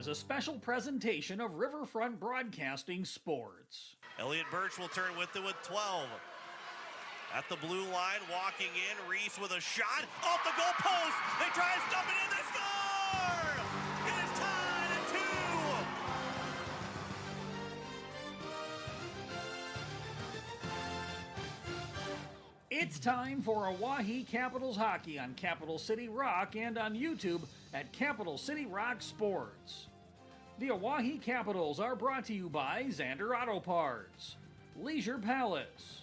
is a special presentation of Riverfront Broadcasting Sports. Elliot Birch will turn with it with 12. At the blue line, walking in, Reese with a shot off the goal post. They try to stuff it in, they score! It is tied at 2. It's time for Oahe Capitals hockey on Capital City Rock and on YouTube at Capital City Rock Sports. The Oahe Capitals are brought to you by Xander Auto Parts, Leisure Palace,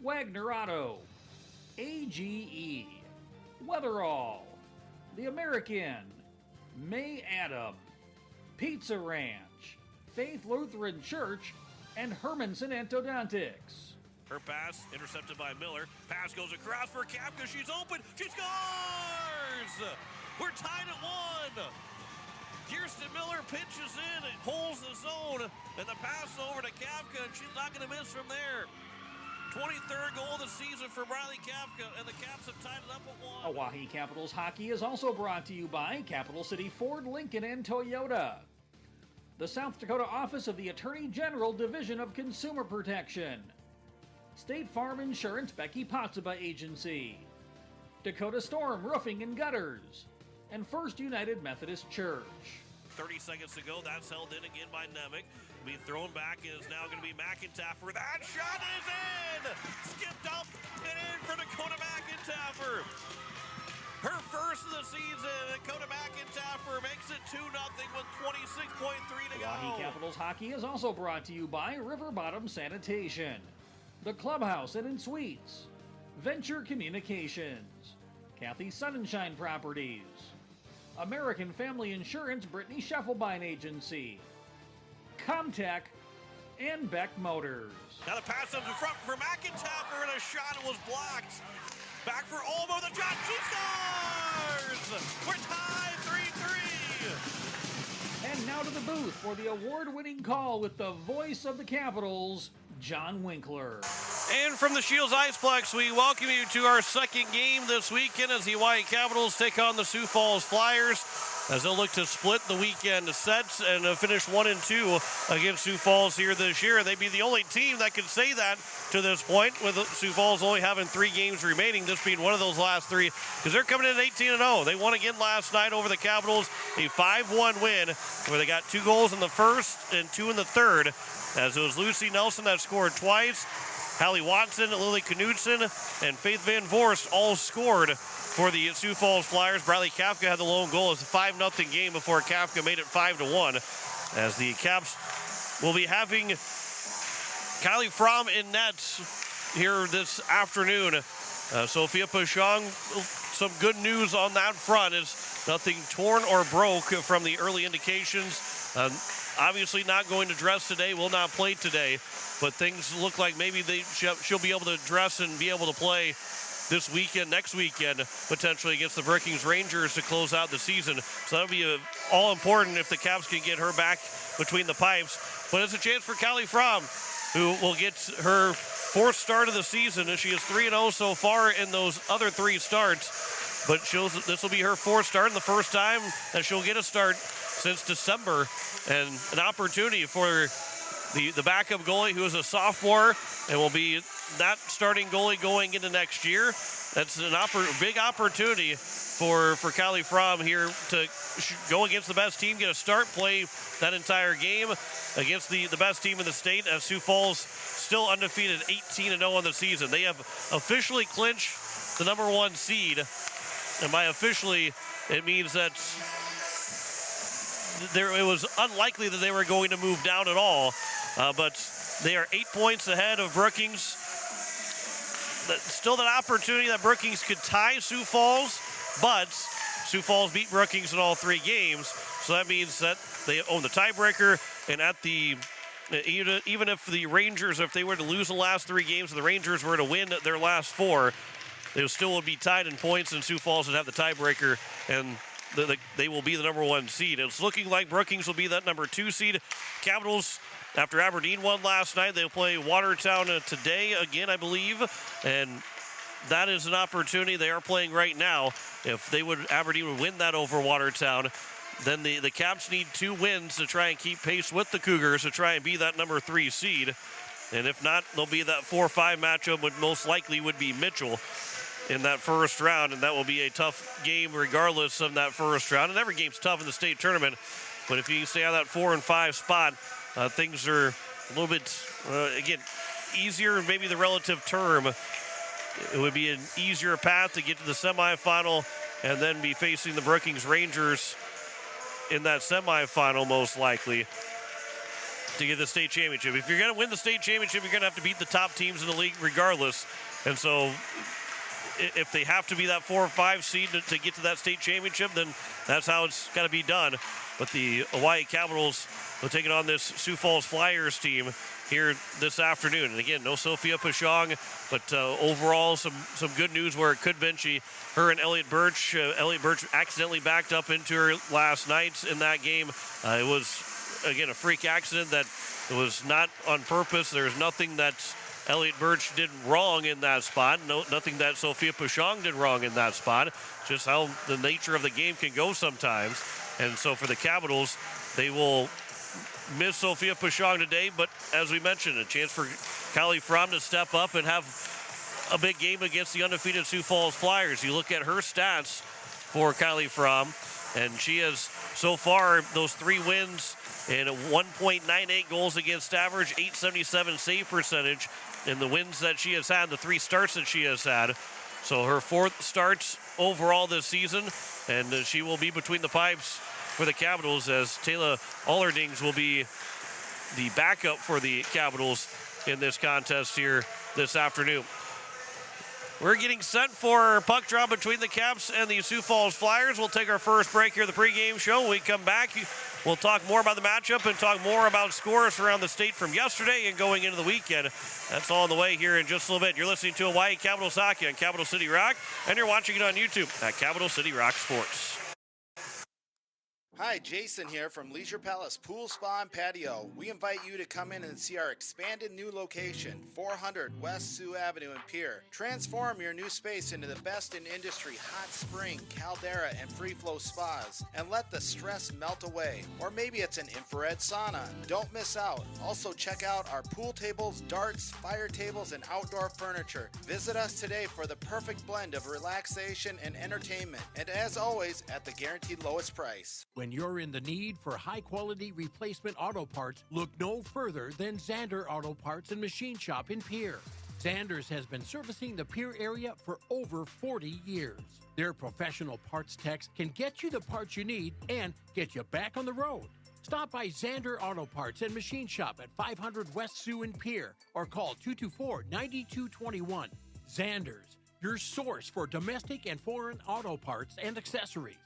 Wagner Auto, AGE, Weatherall, The American, May Adam, Pizza Ranch, Faith Lutheran Church, and Hermanson Orthodontics. Her pass intercepted by Miller. Pass goes across for Kapka. She's open. She scores! We're tied at 1. Kirsten Miller pitches in, it pulls the zone, and the pass over to Kapka, and she's not going to miss from there. 23rd goal of the season for Riley Kapka, and the Caps have tied it up at 1. Oahe Capitals hockey is also brought to you by Capital City Ford, Lincoln, and Toyota. The South Dakota Office of the Attorney General Division of Consumer Protection. State Farm Insurance Becky Potsuba Agency. Dakota Storm Roofing and Gutters. And First United Methodist Church. 30 seconds to go. That's held in again by Nemec. Be thrown back is now going to be McIntaffer. That shot is in! Skipped up and in for Dakota McIntaffer. Her first of the season. Dakota McIntaffer makes it 2-0 with 26.3 to go. Oahe Capitals hockey is also brought to you by River Bottom Sanitation, the Clubhouse and Suites, Venture Communications, Kathy Sunshine Properties, American Family Insurance Brittany Scheffelbein Agency, Comtech, and Beck Motors. Now the pass comes in front for McIntaffer, and a shot was blocked. Back for Olmo, the shot, she scores! We're tied 3-3. And now to the booth for the award-winning call with the voice of the Capitals, John Winkler. And from the Shields Iceplex, we welcome you to our second game this weekend as the Hawaii Capitals take on the Sioux Falls Flyers as they'll look to split the weekend sets and finish 1-2 against Sioux Falls here this year. They'd be the only team that can say that to this point, with Sioux Falls only having 3 games remaining, this being one of those last 3, because they're coming in 18-0. They won again last night over the Capitals, a 5-1 win where they got 2 goals in the first and 2 in the third, as it was Lucy Nelson that scored twice. Hallie Watson, Lily Knudsen, and Faith Van Voorst all scored for the Sioux Falls Flyers. Bradley Kafka had the lone goal. It was a 5-0 game before Kafka made it 5-1. As the Caps will be having Kylie Fromm in net here this afternoon. Sophia Pashong, some good news on that front is nothing torn or broke from the early indications. Obviously not going to dress today, will not play today, but things look like maybe she'll be able to dress and be able to play this weekend, next weekend, potentially against the Brookings Rangers to close out the season. So that'll be all important if the Caps can get her back between the pipes. But it's a chance for Kylie Fromm, who will get her 4th start of the season. She is 3-0 so far in those other 3 starts. But this will be her 4th start and the first time that she'll get a start since December, and an opportunity for the backup goalie, who is a sophomore and will be that starting goalie going into next year. That's a big opportunity for Kylie Fromm here to go against the best team, get a start, play that entire game against the best team in the state, as Sioux Falls still undefeated, 18-0 on the season. They have officially clinched the number 1 seed, and by officially, it means that it was unlikely that they were going to move down at all, but they are 8 points ahead of Brookings. Still that opportunity that Brookings could tie Sioux Falls, but Sioux Falls beat Brookings in all 3 games, so that means that they own the tiebreaker, and even if the Rangers, if they were to lose the last 3 games and the Rangers were to win their last 4, they still would be tied in points, and Sioux Falls would have the tiebreaker, and they will be the number 1 seed. It's looking like Brookings will be that number 2 seed. Capitals, after Aberdeen won last night, they'll play Watertown today again, I believe, and that is an opportunity they are playing right now. If Aberdeen would win that over Watertown, then the Caps need 2 wins to try and keep pace with the Cougars to try and be that number 3 seed. And if not, they'll be that 4-5 matchup, which most likely would be Mitchell in that first round, and that will be a tough game regardless of that first round. And every game's tough in the state tournament, but if you can stay on that 4 and 5 spot, things are a little bit, again, easier, maybe the relative term. It would be an easier path to get to the semifinal and then be facing the Brookings Rangers in that semifinal most likely to get the state championship. If you're going to win the state championship, you're going to have to beat the top teams in the league regardless. And so if they have to be that 4 or 5 seed to get to that state championship, then that's how it's got to be done. But the Hawaii Capitals will take it on this Sioux Falls Flyers team here this afternoon. And again, no Sophia Pashong, but overall some good news where it could have been. Her and Elliot Birch accidentally backed up into her last night in that game. It was, again, a freak accident that it was not on purpose. There's nothing that Elliot Birch did wrong in that spot. Nothing that Sophia Pashong did wrong in that spot. Just how the nature of the game can go sometimes. And so for the Capitals, they will miss Sophia Pashong today, but as we mentioned, a chance for Kylie Fromm to step up and have a big game against the undefeated Sioux Falls Flyers. You look at her stats for Kylie Fromm, and she has so far those 3 wins and a 1.98 goals against average, 877 save percentage in the wins that she has had, the 3 starts that she has had. So her 4th starts overall this season, and she will be between the pipes for the Capitals, as Taylor Allerdings will be the backup for the Capitals in this contest here this afternoon. We're getting set for puck drop between the Caps and the Sioux Falls Flyers. We'll take our first break here at the pregame show. When we come back, we'll talk more about the matchup and talk more about scores around the state from yesterday and going into the weekend. That's all on the way here in just a little bit. You're listening to Hawaii Capitals Hockey on Capital City Rock, and you're watching it on YouTube at Capital City Rock Sports. Hi, Jason here from Leisure Palace Pool, Spa, and Patio. We invite you to come in and see our expanded new location, 400 West Sioux Avenue in Pierre. Transform your new space into the best in industry hot spring, caldera, and free flow spas, and let the stress melt away. Or maybe it's an infrared sauna. Don't miss out. Also check out our pool tables, darts, fire tables, and outdoor furniture. Visit us today for the perfect blend of relaxation and entertainment. And as always, at the guaranteed lowest price. When you're in the need for high-quality replacement auto parts, look no further than Zander Auto Parts and Machine Shop in Pierre. Zander's has been servicing the Pierre area for over 40 years. Their professional parts techs can get you the parts you need and get you back on the road. Stop by Zander Auto Parts and Machine Shop at 500 West Sioux in Pierre or call 224-9221. Zander's, your source for domestic and foreign auto parts and accessories.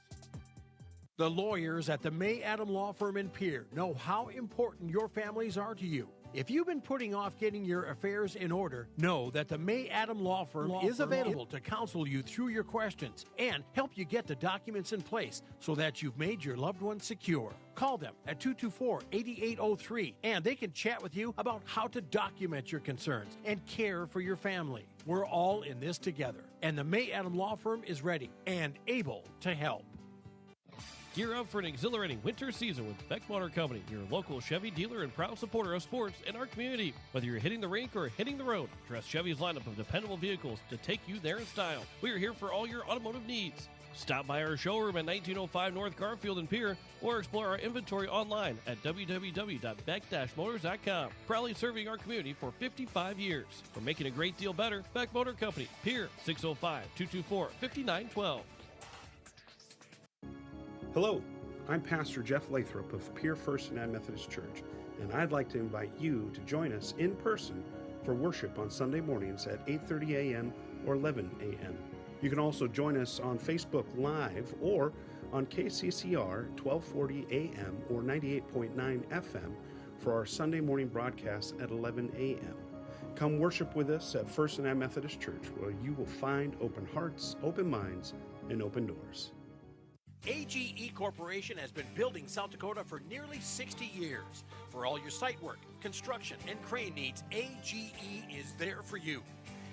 The lawyers at the May Adam Law Firm in Pierre know how important your families are to you. If you've been putting off getting your affairs in order, know that the May Adam Law Firm is available to counsel you through your questions and help you get the documents in place so that you've made your loved ones secure. Call them at 224-8803 and they can chat with you about how to document your concerns and care for your family. We're all in this together, and the May Adam Law Firm is ready and able to help. Gear up for an exhilarating winter season with Beck Motor Company, your local Chevy dealer and proud supporter of sports in our community. Whether you're hitting the rink or hitting the road, trust Chevy's lineup of dependable vehicles to take you there in style. We are here for all your automotive needs. Stop by our showroom at 1905 North Garfield in Pierre or explore our inventory online at www.beck-motors.com. Proudly serving our community for 55 years. We're making a great deal better. Beck Motor Company, Pierre, 605-224-5912. Hello, I'm Pastor Jeff Lathrop of Pierre First United Methodist Church, and I'd like to invite you to join us in person for worship on Sunday mornings at 8:30 a.m. or 11 a.m. You can also join us on Facebook Live or on KCCR 1240 a.m. or 98.9 FM for our Sunday morning broadcast at 11 a.m. Come worship with us at First United Methodist Church, where you will find open hearts, open minds, and open doors. AGE Corporation has been building South Dakota for nearly 60 years. For all your site work, construction, and crane needs, AGE is there for you.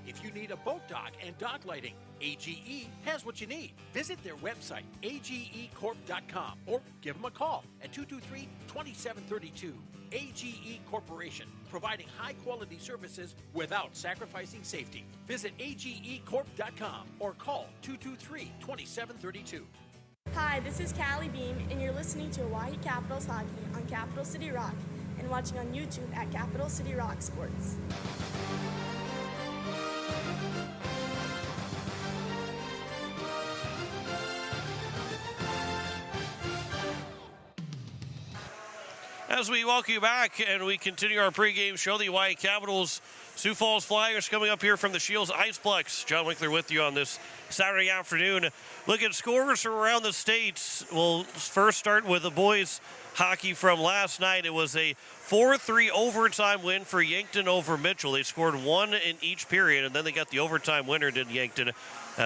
If you need a boat dock and dock lighting, AGE has what you need. Visit their website, agecorp.com, or give them a call at 223-2732. AGE Corporation, providing high-quality services without sacrificing safety. Visit agecorp.com or call 223-2732. Hi, this is Callie Beam, and you're listening to Oahe Capitals Hockey on Capital City Rock and watching on YouTube at Capital City Rock Sports. As we welcome you back and we continue our pregame show, the Oahe Capitals, Sioux Falls Flyers coming up here from the Shields Iceplex. John Winkler with you on this Saturday afternoon. Look at scores from around the states. We'll first start with the boys hockey from last night. It was a 4-3 overtime win for Yankton over Mitchell. They scored one in each period, and then they got the overtime winner, did Yankton.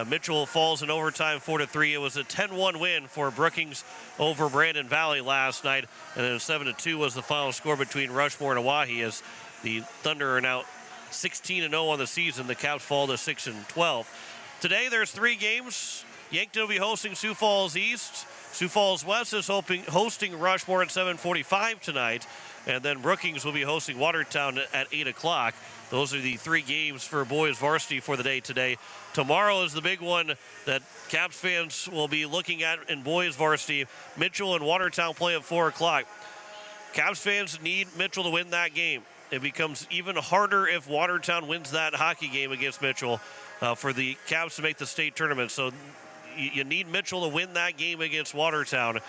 Mitchell falls in overtime 4-3. It was a 10-1 win for Brookings over Brandon Valley last night, and then 7-2 was the final score between Rushmore and Oahe, as the Thunder are now 16-0 on the season. The Caps fall to 6-12. Today there's 3 games. Yankton will be hosting Sioux Falls East. Sioux Falls West is hosting Rushmore at 7:45 tonight, and then Brookings will be hosting Watertown at 8 o'clock. Those are the 3 games for boys varsity for the day today. Tomorrow is the big one that Caps fans will be looking at in boys varsity. Mitchell and Watertown play at 4 o'clock. Caps fans need Mitchell to win that game. It becomes even harder if Watertown wins that hockey game against Mitchell for the Caps to make the state tournament. So you need Mitchell to win that game against Watertown,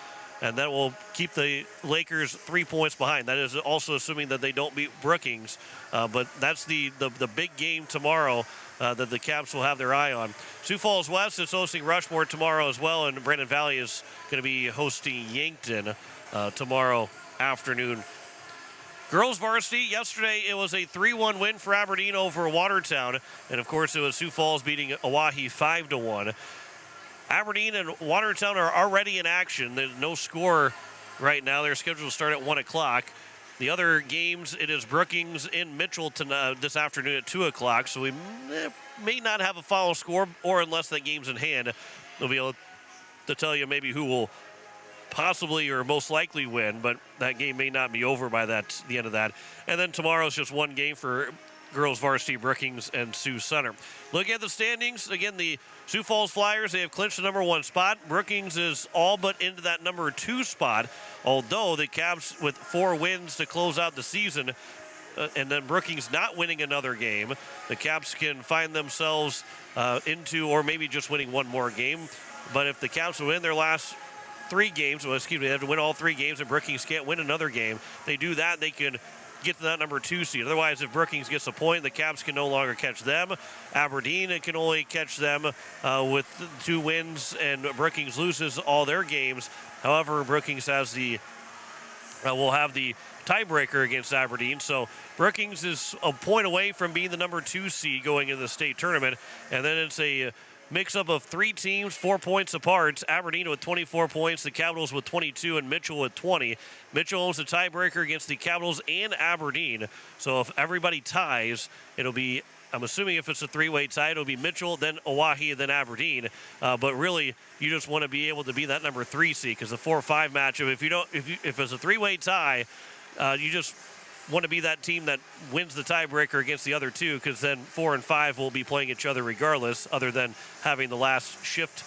and that will keep the Lakers 3 points behind. That is also assuming that they don't beat Brookings, but that's the big game tomorrow that the Caps will have their eye on. Sioux Falls West is hosting Rushmore tomorrow as well, and Brandon Valley is going to be hosting Yankton tomorrow afternoon. Girls varsity, yesterday it was a 3-1 win for Aberdeen over Watertown, and of course it was Sioux Falls beating Oahe 5-1. Aberdeen and Watertown are already in action. There's no score right now. They're scheduled to start at 1 o'clock. The other games, it is Brookings in Mitchell this afternoon at 2 o'clock, so we may not have a final score, or unless that game's in hand, we'll be able to tell you maybe who will possibly or most likely win, but that game may not be over by the end of that. And then tomorrow's just one game for girls varsity, Brookings and Sioux Center. Looking at the standings, again, the Sioux Falls Flyers, they have clinched the number 1 spot. Brookings is all but into that number 2 spot, although the Caps with 4 wins to close out the season, and then Brookings not winning another game, the Caps can find themselves into, or maybe just winning one more game. But if the Caps win their last 3 games, they have to win all 3 games, and Brookings can't win another game. They do that, they can get to that number 2 seed. Otherwise, if Brookings gets a point, the Caps can no longer catch them. Aberdeen can only catch them with 2 wins, and Brookings loses all their games. However, Brookings has will have the tiebreaker against Aberdeen. So Brookings is a point away from being the number 2 seed going into the state tournament. And then it's a mix-up of 3 teams, 4 points apart. Aberdeen with 24 points, the Capitals with 22, and Mitchell with 20. Mitchell owns the tiebreaker against the Capitals and Aberdeen. So if everybody ties, it'll be, I'm assuming if it's a 3-way tie, it'll be Mitchell, then Oahe, then Aberdeen. But really, you just want to be able to be that number 3 seed, because the 4-5 matchup, if it's a 3-way tie, you just want to be that team that wins the tiebreaker against the other 2, because then 4 and 5 will be playing each other regardless, other than having the last shift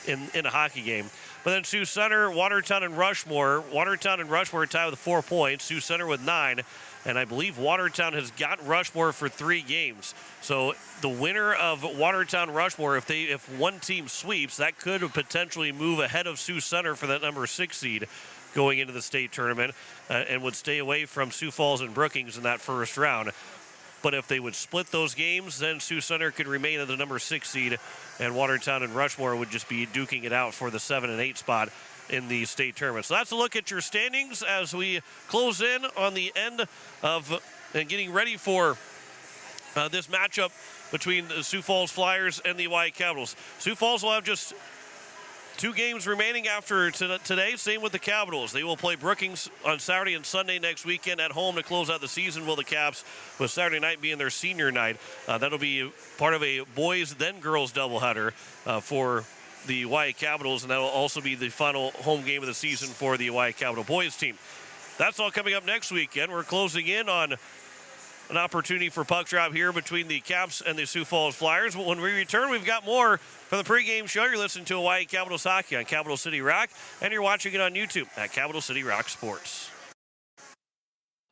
in a hockey game. But then Sioux Center, Watertown, and Rushmore. Watertown and Rushmore tied with 4 points. Sioux Center with 9. And I believe Watertown has got Rushmore for 3 games. So the winner of Watertown-Rushmore, if one team sweeps, that could potentially move ahead of Sioux Center for that number 6 seed going into the state tournament, and would stay away from Sioux Falls and Brookings in that first round. But if they would split those games, then Sioux Center could remain at the number 6 seed, and Watertown and Rushmore would just be duking it out for the 7 and 8 spot in the state tournament. So that's a look at your standings as we close in on the end of and getting ready for this matchup between the Sioux Falls Flyers and the Oahe Capitals. Sioux Falls will have just 2 games remaining after today. Same with the Capitals. They will play Brookings on Saturday and Sunday next weekend at home to close out the season. Will the Caps, with Saturday night being their senior night. That'll be part of a boys then girls doubleheader for the Oahe Capitals, and that will also be the final home game of the season for the Oahe Capital boys team. That's all coming up next weekend. We're closing in on an opportunity for puck drop here between the Caps and the Sioux Falls Flyers. But when we return, we've got more for the pregame show. You're listening to Oahe Capitals Hockey on Capital City Rock, and you're watching it on YouTube at Capital City Rock Sports.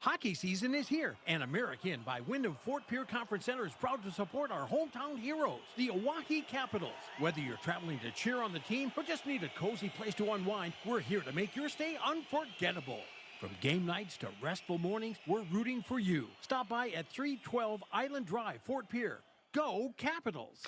Hockey season is here, and American by Wyndham Fort Pierre Conference Center is proud to support our hometown heroes, the Oahe Capitals. Whether you're traveling to cheer on the team or just need a cozy place to unwind, we're here to make your stay unforgettable. From game nights to restful mornings, we're rooting for you. Stop by at 312 Island Drive, Fort Pierre. Go Capitals!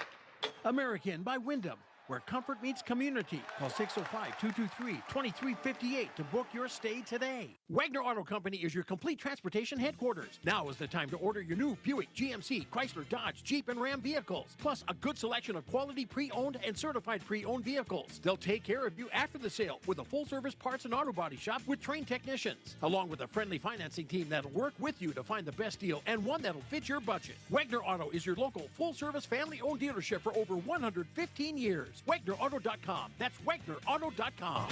American by Wyndham, where comfort meets community. Call 605-223-2358 to book your stay today. Wagner Auto Company is your complete transportation headquarters. Now is the time to order your new Buick, GMC, Chrysler, Dodge, Jeep, and Ram vehicles, plus a good selection of quality pre-owned and certified pre-owned vehicles. They'll take care of you after the sale with a full-service parts and auto body shop with trained technicians, along with a friendly financing team that'll work with you to find the best deal and one that'll fit your budget. Wagner Auto is your local full-service family-owned dealership for over 115 years. WagnerAuto.com. That's WagnerAuto.com.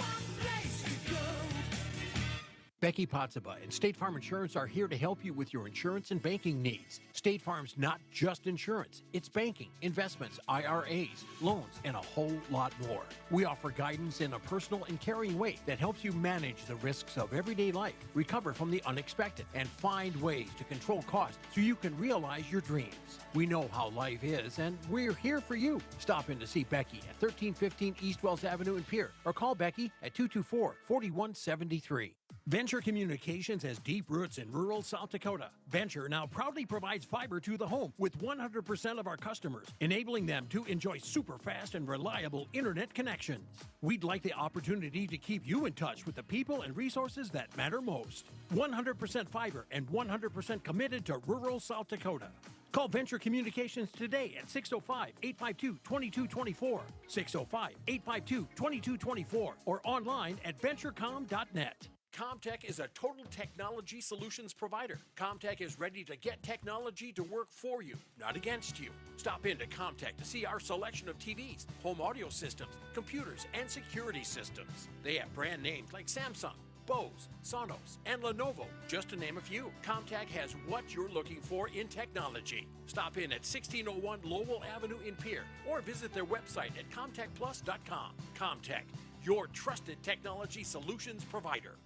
Becky Potsaba and State Farm Insurance are here to help you with your insurance and banking needs. State Farm's not just insurance. It's banking, investments, IRAs, loans, and a whole lot more. We offer guidance in a personal and caring way that helps you manage the risks of everyday life, recover from the unexpected, and find ways to control costs so you can realize your dreams. We know how life is, and we're here for you. Stop in to see Becky at 1315 East Wells Avenue in Pierre, or call Becky at 224-4173. Venture Communications has deep roots in rural South Dakota. Venture now proudly provides fiber to the home with 100% of our customers, enabling them to enjoy super fast and reliable internet connections. We'd like the opportunity to keep you in touch with the people and resources that matter most. 100% fiber and 100% committed to rural South Dakota. Call Venture Communications today at 605-852-2224, 605-852-2224, or online at venturecom.net. Comtech is a total technology solutions provider. Comtech is ready to get technology to work for you, not against you. Stop into Comtech to see our selection of TVs, home audio systems, computers, and security systems. They have brand names like Samsung, Bose, Sonos, and Lenovo, just to name a few. Comtech has what you're looking for in technology. Stop in at 1601 Lowell Avenue in Pierre, or visit their website at comtechplus.com. Comtech, your trusted technology solutions provider.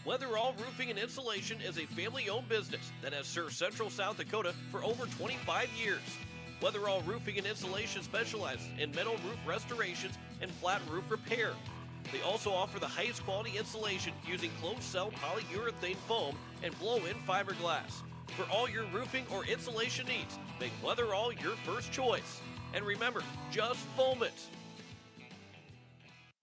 Weatherall Roofing and Insulation is a family-owned business that has served Central South Dakota for over 25 years. Weatherall Roofing and Insulation specializes in metal roof restorations and flat roof repair. They also offer the highest quality insulation using closed-cell polyurethane foam and blow-in fiberglass. For all your roofing or insulation needs, make Weatherall your first choice. And remember, just foam it.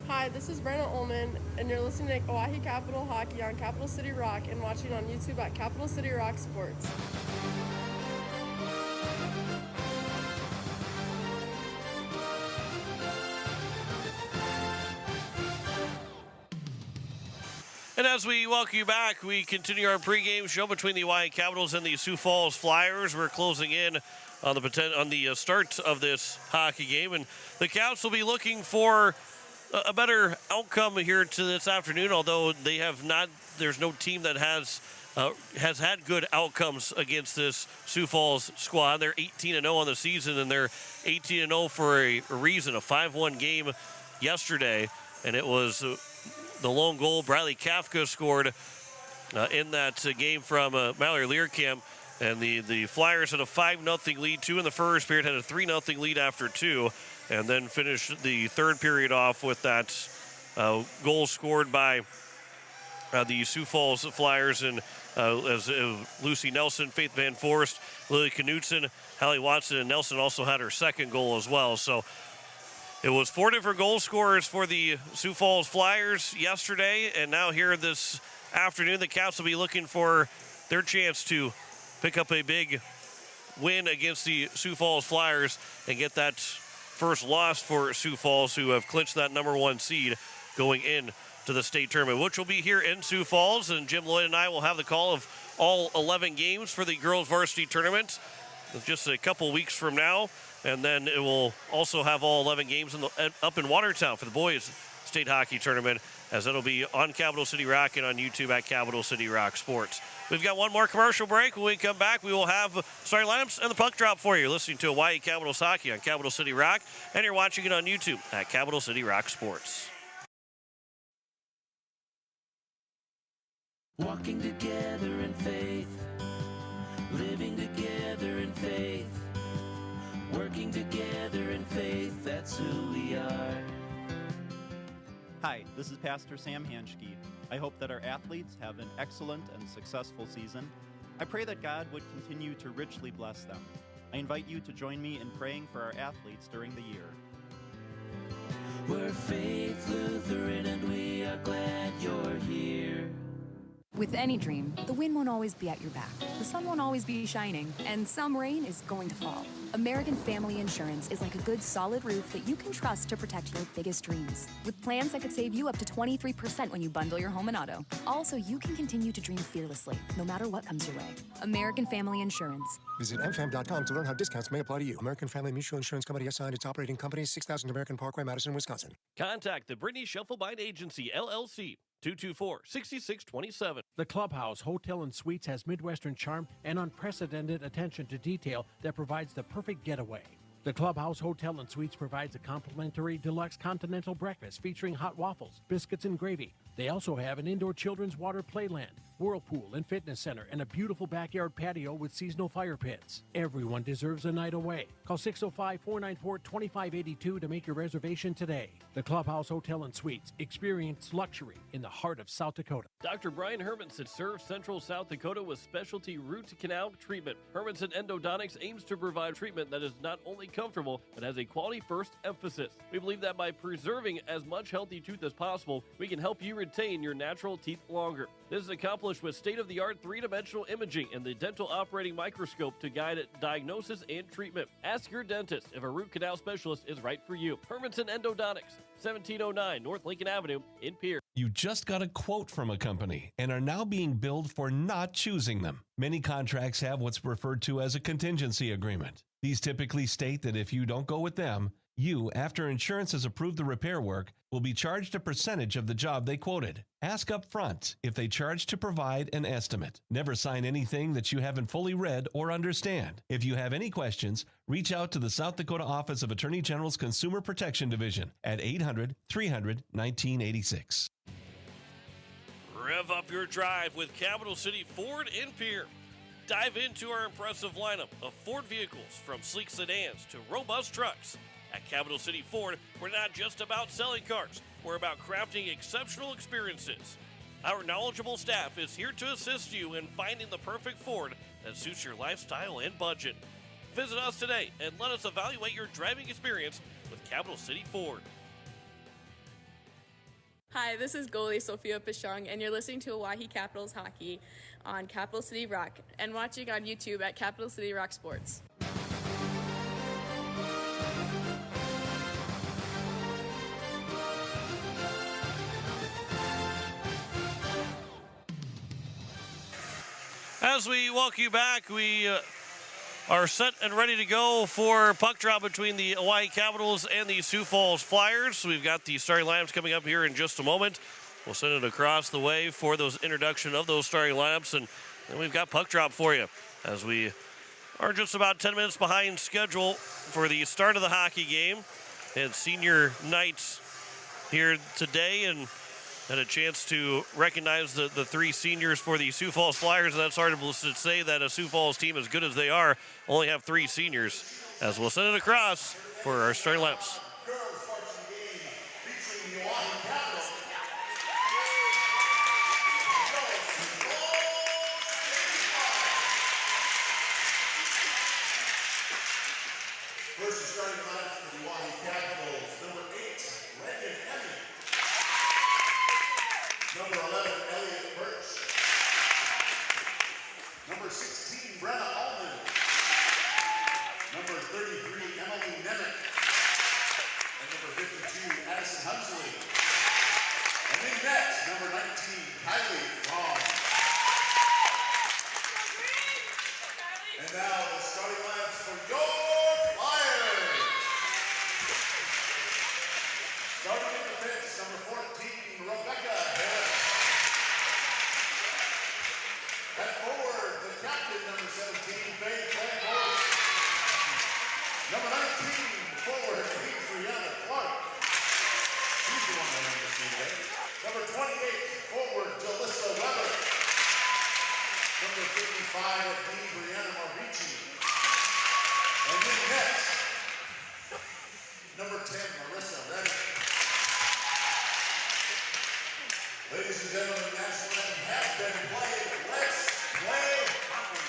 Hi, this is Brenna Ullman, and you're listening to Oahe Capital Hockey on Capital City Rock and watching on YouTube at Capital City Rock Sports. And as we welcome you back, we continue our pregame show between the Oahe Capitals and the Sioux Falls Flyers. We're closing in on the start of this hockey game, and the Caps will be looking for a better outcome here to this afternoon, although they have not. There's no team that has had good outcomes against this Sioux Falls squad. They're 18-0 on the season, and they're 18-0 for a reason. A 5-1 game yesterday, and it was the lone goal Bradley Kafka scored in that game from Mallory Learcamp. And the Flyers had a 5-0 lead, 2 in the first period, had a 3-0 lead after 2, and then finished the third period off with that goal scored by the Sioux Falls Flyers, and as Lucy Nelson, Faith Van Forst, Lily Knutson, Hallie Watson, and Nelson also had her second goal as well. So it was 4 different goal scorers for the Sioux Falls Flyers yesterday, and now here this afternoon, the Caps will be looking for their chance to pick up a big win against the Sioux Falls Flyers and get that first loss for Sioux Falls, who have clinched that number 1 seed going in to the state tournament, which will be here in Sioux Falls. And Jim Lloyd and I will have the call of all 11 games for the girls varsity tournament just a couple weeks from now. And then it will also have all 11 games up in Watertown for the boys state hockey tournament, as it'll be on Capital City Rock and on YouTube at Capital City Rock Sports. We've got one more commercial break. When we come back, we will have starting lineups and the puck drop for you. You're listening to Hawaii Capitals Hockey on Capital City Rock, and you're watching it on YouTube at Capital City Rock Sports. Walking together in faith, living together in faith, working together in faith, that's who we are. Hi, this is Pastor Sam Hanschke. I hope that our athletes have an excellent and successful season. I pray that God would continue to richly bless them. I invite you to join me in praying for our athletes during the year. We're Faith Lutheran and we are glad you're here. With any dream, the wind won't always be at your back, the sun won't always be shining, and some rain is going to fall. American Family Insurance is like a good solid roof that you can trust to protect your biggest dreams. With plans that could save you up to 23% when you bundle your home and auto. Also, you can continue to dream fearlessly, no matter what comes your way. American Family Insurance. Visit mfam.com to learn how discounts may apply to you. American Family Mutual Insurance Company assigned its operating company, 6000 American Parkway, Madison, Wisconsin. Contact the Brittany Shufflebind Agency, LLC, 224-6627. The Clubhouse Hotel and Suites has Midwestern charm and unprecedented attention to detail that provides the perfect getaway. The Clubhouse Hotel and Suites provides a complimentary deluxe continental breakfast featuring hot waffles, biscuits, and gravy. They also have an indoor children's water playland, whirlpool and fitness center, and a beautiful backyard patio with seasonal fire pits. Everyone deserves a night away. Call 605-494-2582 to make your reservation today. The Clubhouse Hotel and Suites. Experience luxury in the heart of South Dakota. Dr. Brian Hermanson serves Central South Dakota with specialty root canal treatment. Hermanson Endodontics aims to provide treatment that is not only comfortable, but has a quality first emphasis. We believe that by preserving as much healthy tooth as possible, we can help you retain your natural teeth longer. This is accomplished with state-of-the-art three-dimensional imaging and the dental operating microscope to guide diagnosis and treatment. Ask your dentist if a root canal specialist is right for you. Hermanson Endodontics, 1709 North Lincoln Avenue in Pierre. You just got a quote from a company and are now being billed for not choosing them. Many contracts have what's referred to as a contingency agreement. These typically state that if you don't go with them, you, after insurance has approved the repair work, will be charged a percentage of the job they quoted. Ask up front if they charge to provide an estimate. Never sign anything that you haven't fully read or understand. If you have any questions, reach out to the South Dakota Office of Attorney General's Consumer Protection Division at 800-300-1986. Rev up your drive with Capital City Ford in Pierre. Dive into our impressive lineup of Ford vehicles, from sleek sedans to robust trucks. At Capital City Ford, we're not just about selling cars, we're about crafting exceptional experiences. Our knowledgeable staff is here to assist you in finding the perfect Ford that suits your lifestyle and budget. Visit us today and let us evaluate your driving experience with Capital City Ford. Hi, this is goalie Sophia Pichong, and you're listening to Oahe Capitals Hockey on Capital City Rock and watching on YouTube at Capital City Rock Sports. As we welcome you back, we are set and ready to go for puck drop between the Hawaii Capitals and the Sioux Falls Flyers. We've got the starting lineups coming up here in just a moment. We'll send it across the way for those introduction of those starting lineups, and then we've got puck drop for you as we are just about 10 minutes behind schedule for the start of the hockey game. And senior nights here today, and had a chance to recognize the three seniors for the Sioux Falls Flyers, and that's hard to say that a Sioux Falls team, as good as they are, only have three seniors. As we'll send it across for our starting lineups. First starting lineup for the Oahe Capitals, number 8, Brandon Hemming. Number 11, Elliot Birch. Number 16, Brenna Allman. Number 33, Emily Nemeth. Brianna Marvici. And then next, number 10, Marissa Reddy. Ladies and gentlemen, national anthem has been played. Let's play hockey.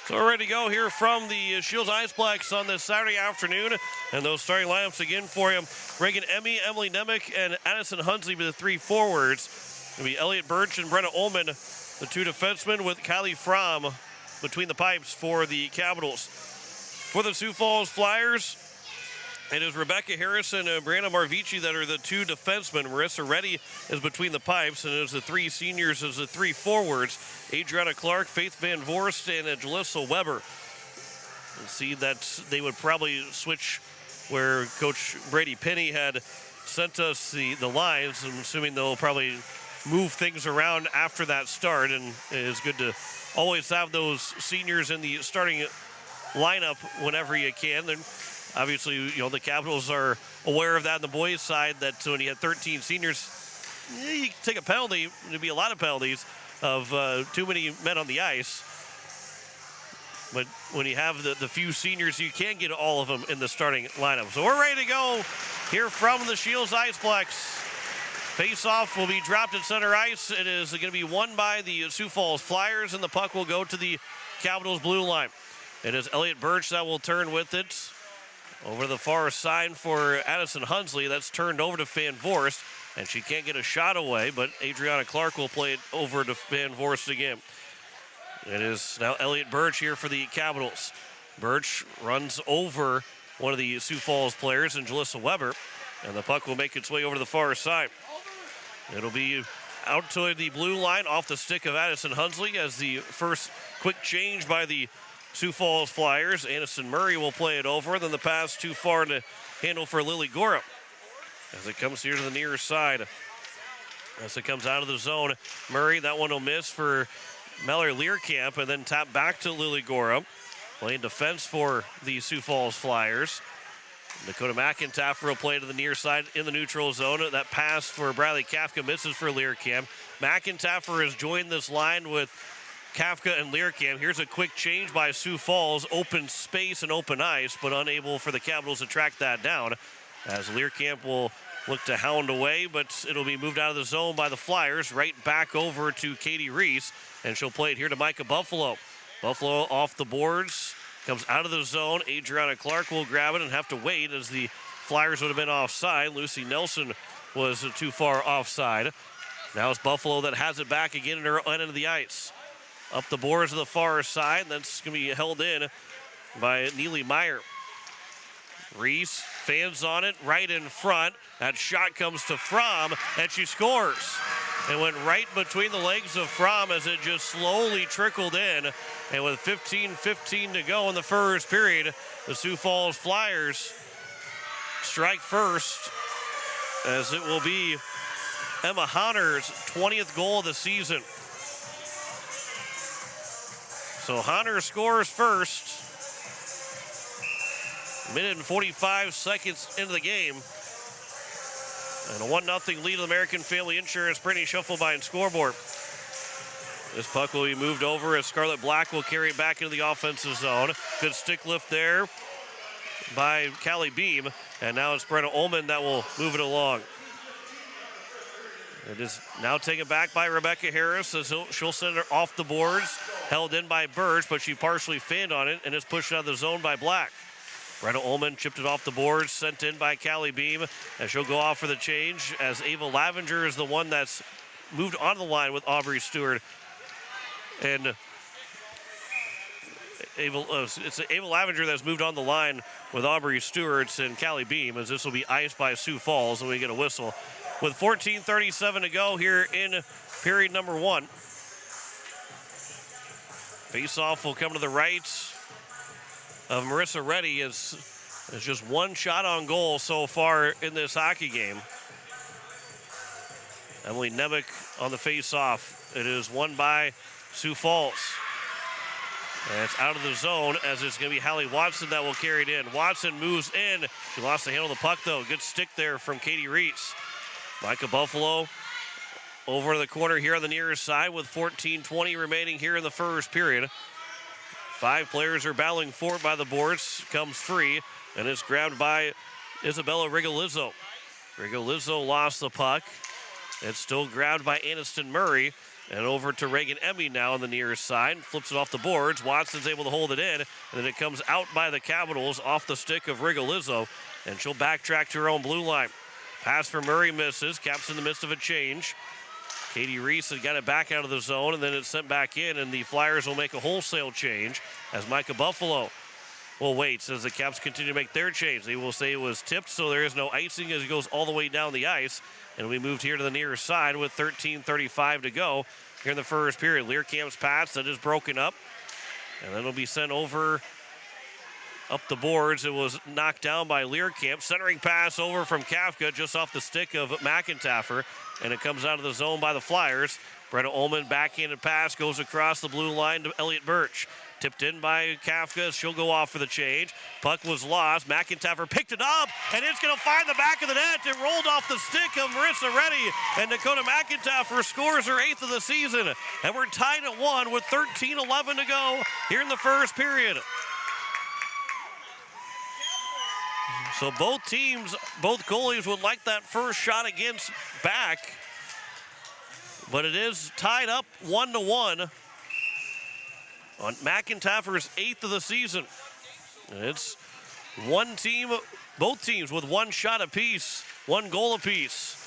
So we're ready to go here from the Shields Iceplex on this Saturday afternoon. And those starting lineups again for you. Reagan Emmy, Emily Nemec, and Addison Hunsley be the three forwards. It'll be Elliot Birch and Brenna Ullman, the two defensemen, with Kylie Fromm between the pipes for the Capitals. For the Sioux Falls Flyers, it is Rebecca Harris and Brianna Marvici that are the two defensemen. Marissa Reddy is between the pipes, and it is the three seniors as the three forwards. Adriana Clark, Faith Van Voorst, and Jalissa Weber. And see that they would probably switch where Coach Brady Penny had sent us the lines. I'm assuming they'll probably move things around after that start, and it is good to always have those seniors in the starting lineup whenever you can. And obviously, you know, the Capitals are aware of that on the boys' side, that when you had 13 seniors, you can take a penalty. There'd be a lot of penalties of too many men on the ice. But when you have the few seniors, you can get all of them in the starting lineup. So we're ready to go here from the Shields Iceplex. Face-off will be dropped at center ice. It is going to be won by the Sioux Falls Flyers, and the puck will go to the Capitals blue line. It is Elliot Birch that will turn with it. Over the far side for Addison Hunsley. That's turned over to Van Voorst, and she can't get a shot away, but Adriana Clark will play it over to Van Voorst again. It is now Elliot Birch here for the Capitals. Birch runs over one of the Sioux Falls players, and Jalissa Weber, and the puck will make its way over to the far side. It'll be out to the blue line off the stick of Addison Hunsley as the first quick change by the Sioux Falls Flyers. Anderson Murray will play it over, then the pass too far to handle for Lily Gorham. As it comes here to the near side. As it comes out of the zone, Murray, that one will miss for Mallory Learcamp, and then tap back to Lily Gorham. Playing defense for the Sioux Falls Flyers. Dakota McIntyre will play to the near side in the neutral zone. That pass for Bradley Kafka misses for Learcamp. McIntyre has joined this line with Kafka and Learcamp. Here's a quick change by Sioux Falls. Open space and open ice, but unable for the Capitals to track that down. As Learcamp will look to hound away, but it'll be moved out of the zone by the Flyers. Right back over to Katie Reese, and she'll play it here to Micah Buffalo. Buffalo off the boards. Comes out of the zone. Adriana Clark will grab it and have to wait as the Flyers would have been offside. Lucy Nelson was too far offside. Now it's Buffalo that has it back again in her end of the ice. Up the boards to the far side. That's going to be held in by Neely Meyer. Reese fans on it right in front. That shot comes to Fromm, and she scores. It went right between the legs of Fromm as it just slowly trickled in. And with 15:15 to go in the first period, the Sioux Falls Flyers strike first, as it will be Emma Honner's 20th goal of the season. So Honner scores first. Minute and 45 seconds into the game. And a 1-0 lead of American Family Insurance. Brittany Schuffelbein scoreboard. This puck will be moved over as Scarlett Black will carry it back into the offensive zone. Good stick lift there by Callie Beam. And now it's Brenna Ullman that will move it along. It is now taken back by Rebecca Harris as she'll send it off the boards. Held in by Birch, but she partially fanned on it and is pushed out of the zone by Black. Brenna Ullman chipped it off the boards, sent in by Callie Beam, and she'll go off for the change as Ava Lavenger is the one that's moved on the line with Aubrey Stewart. And it's Ava Lavenger that's moved on the line with Aubrey Stewart and Callie Beam, as this will be iced by Sioux Falls, and we get a whistle. With 14:37 to go here in period number one. Face-off will come to the right of Marissa Reddy as there's just one shot on goal so far in this hockey game. Emily Nemec on the face-off. It is won by Sioux Falls. And it's out of the zone as it's going to be Hallie Watson that will carry it in. Watson moves in. She lost the handle of the puck, though. Good stick there from Katie Reese. Micah Buffalo over to the corner here on the near side with 14:20 remaining here in the first period. 5 players are battling for it by the boards. Comes free, and it's grabbed by Isabella Rigolizzo. Rigolizzo lost the puck. It's still grabbed by Aniston Murray. And over to Reagan Emmy now on the near side. Flips it off the boards. Watson's able to hold it in. And then it comes out by the Capitals off the stick of Rigolizzo. And she'll backtrack to her own blue line. Pass for Murray misses. Caps in the midst of a change. Katie Reese had got it back out of the zone, and then it's sent back in, and the Flyers will make a wholesale change as Micah Buffalo will wait as the Caps continue to make their change. They will say it was tipped, so there is no icing as it goes all the way down the ice. And we moved here to the near side with 13:35 to go here in the first period. Learcamp's pass that is broken up, and then it'll be sent over up the boards. It was knocked down by Learcamp. Centering pass over from Kafka just off the stick of McIntyre, and it comes out of the zone by the Flyers. Bretta Ullman backhanded pass goes across the blue line to Elliott Birch. Tipped in by Kafka. She'll go off for the change. Puck was lost. McIntyre picked it up, and it's going to find the back of the net. It rolled off the stick of Marissa Reddy, and Dakota McIntyre scores her 8th of the season. And we're tied at 1 with 13:11 to go here in the first period. So both teams, both goalies would like that first shot against back. But it is tied up 1-1 on McIntyre's 8th of the season. And it's one team, both teams with one shot apiece, one goal apiece.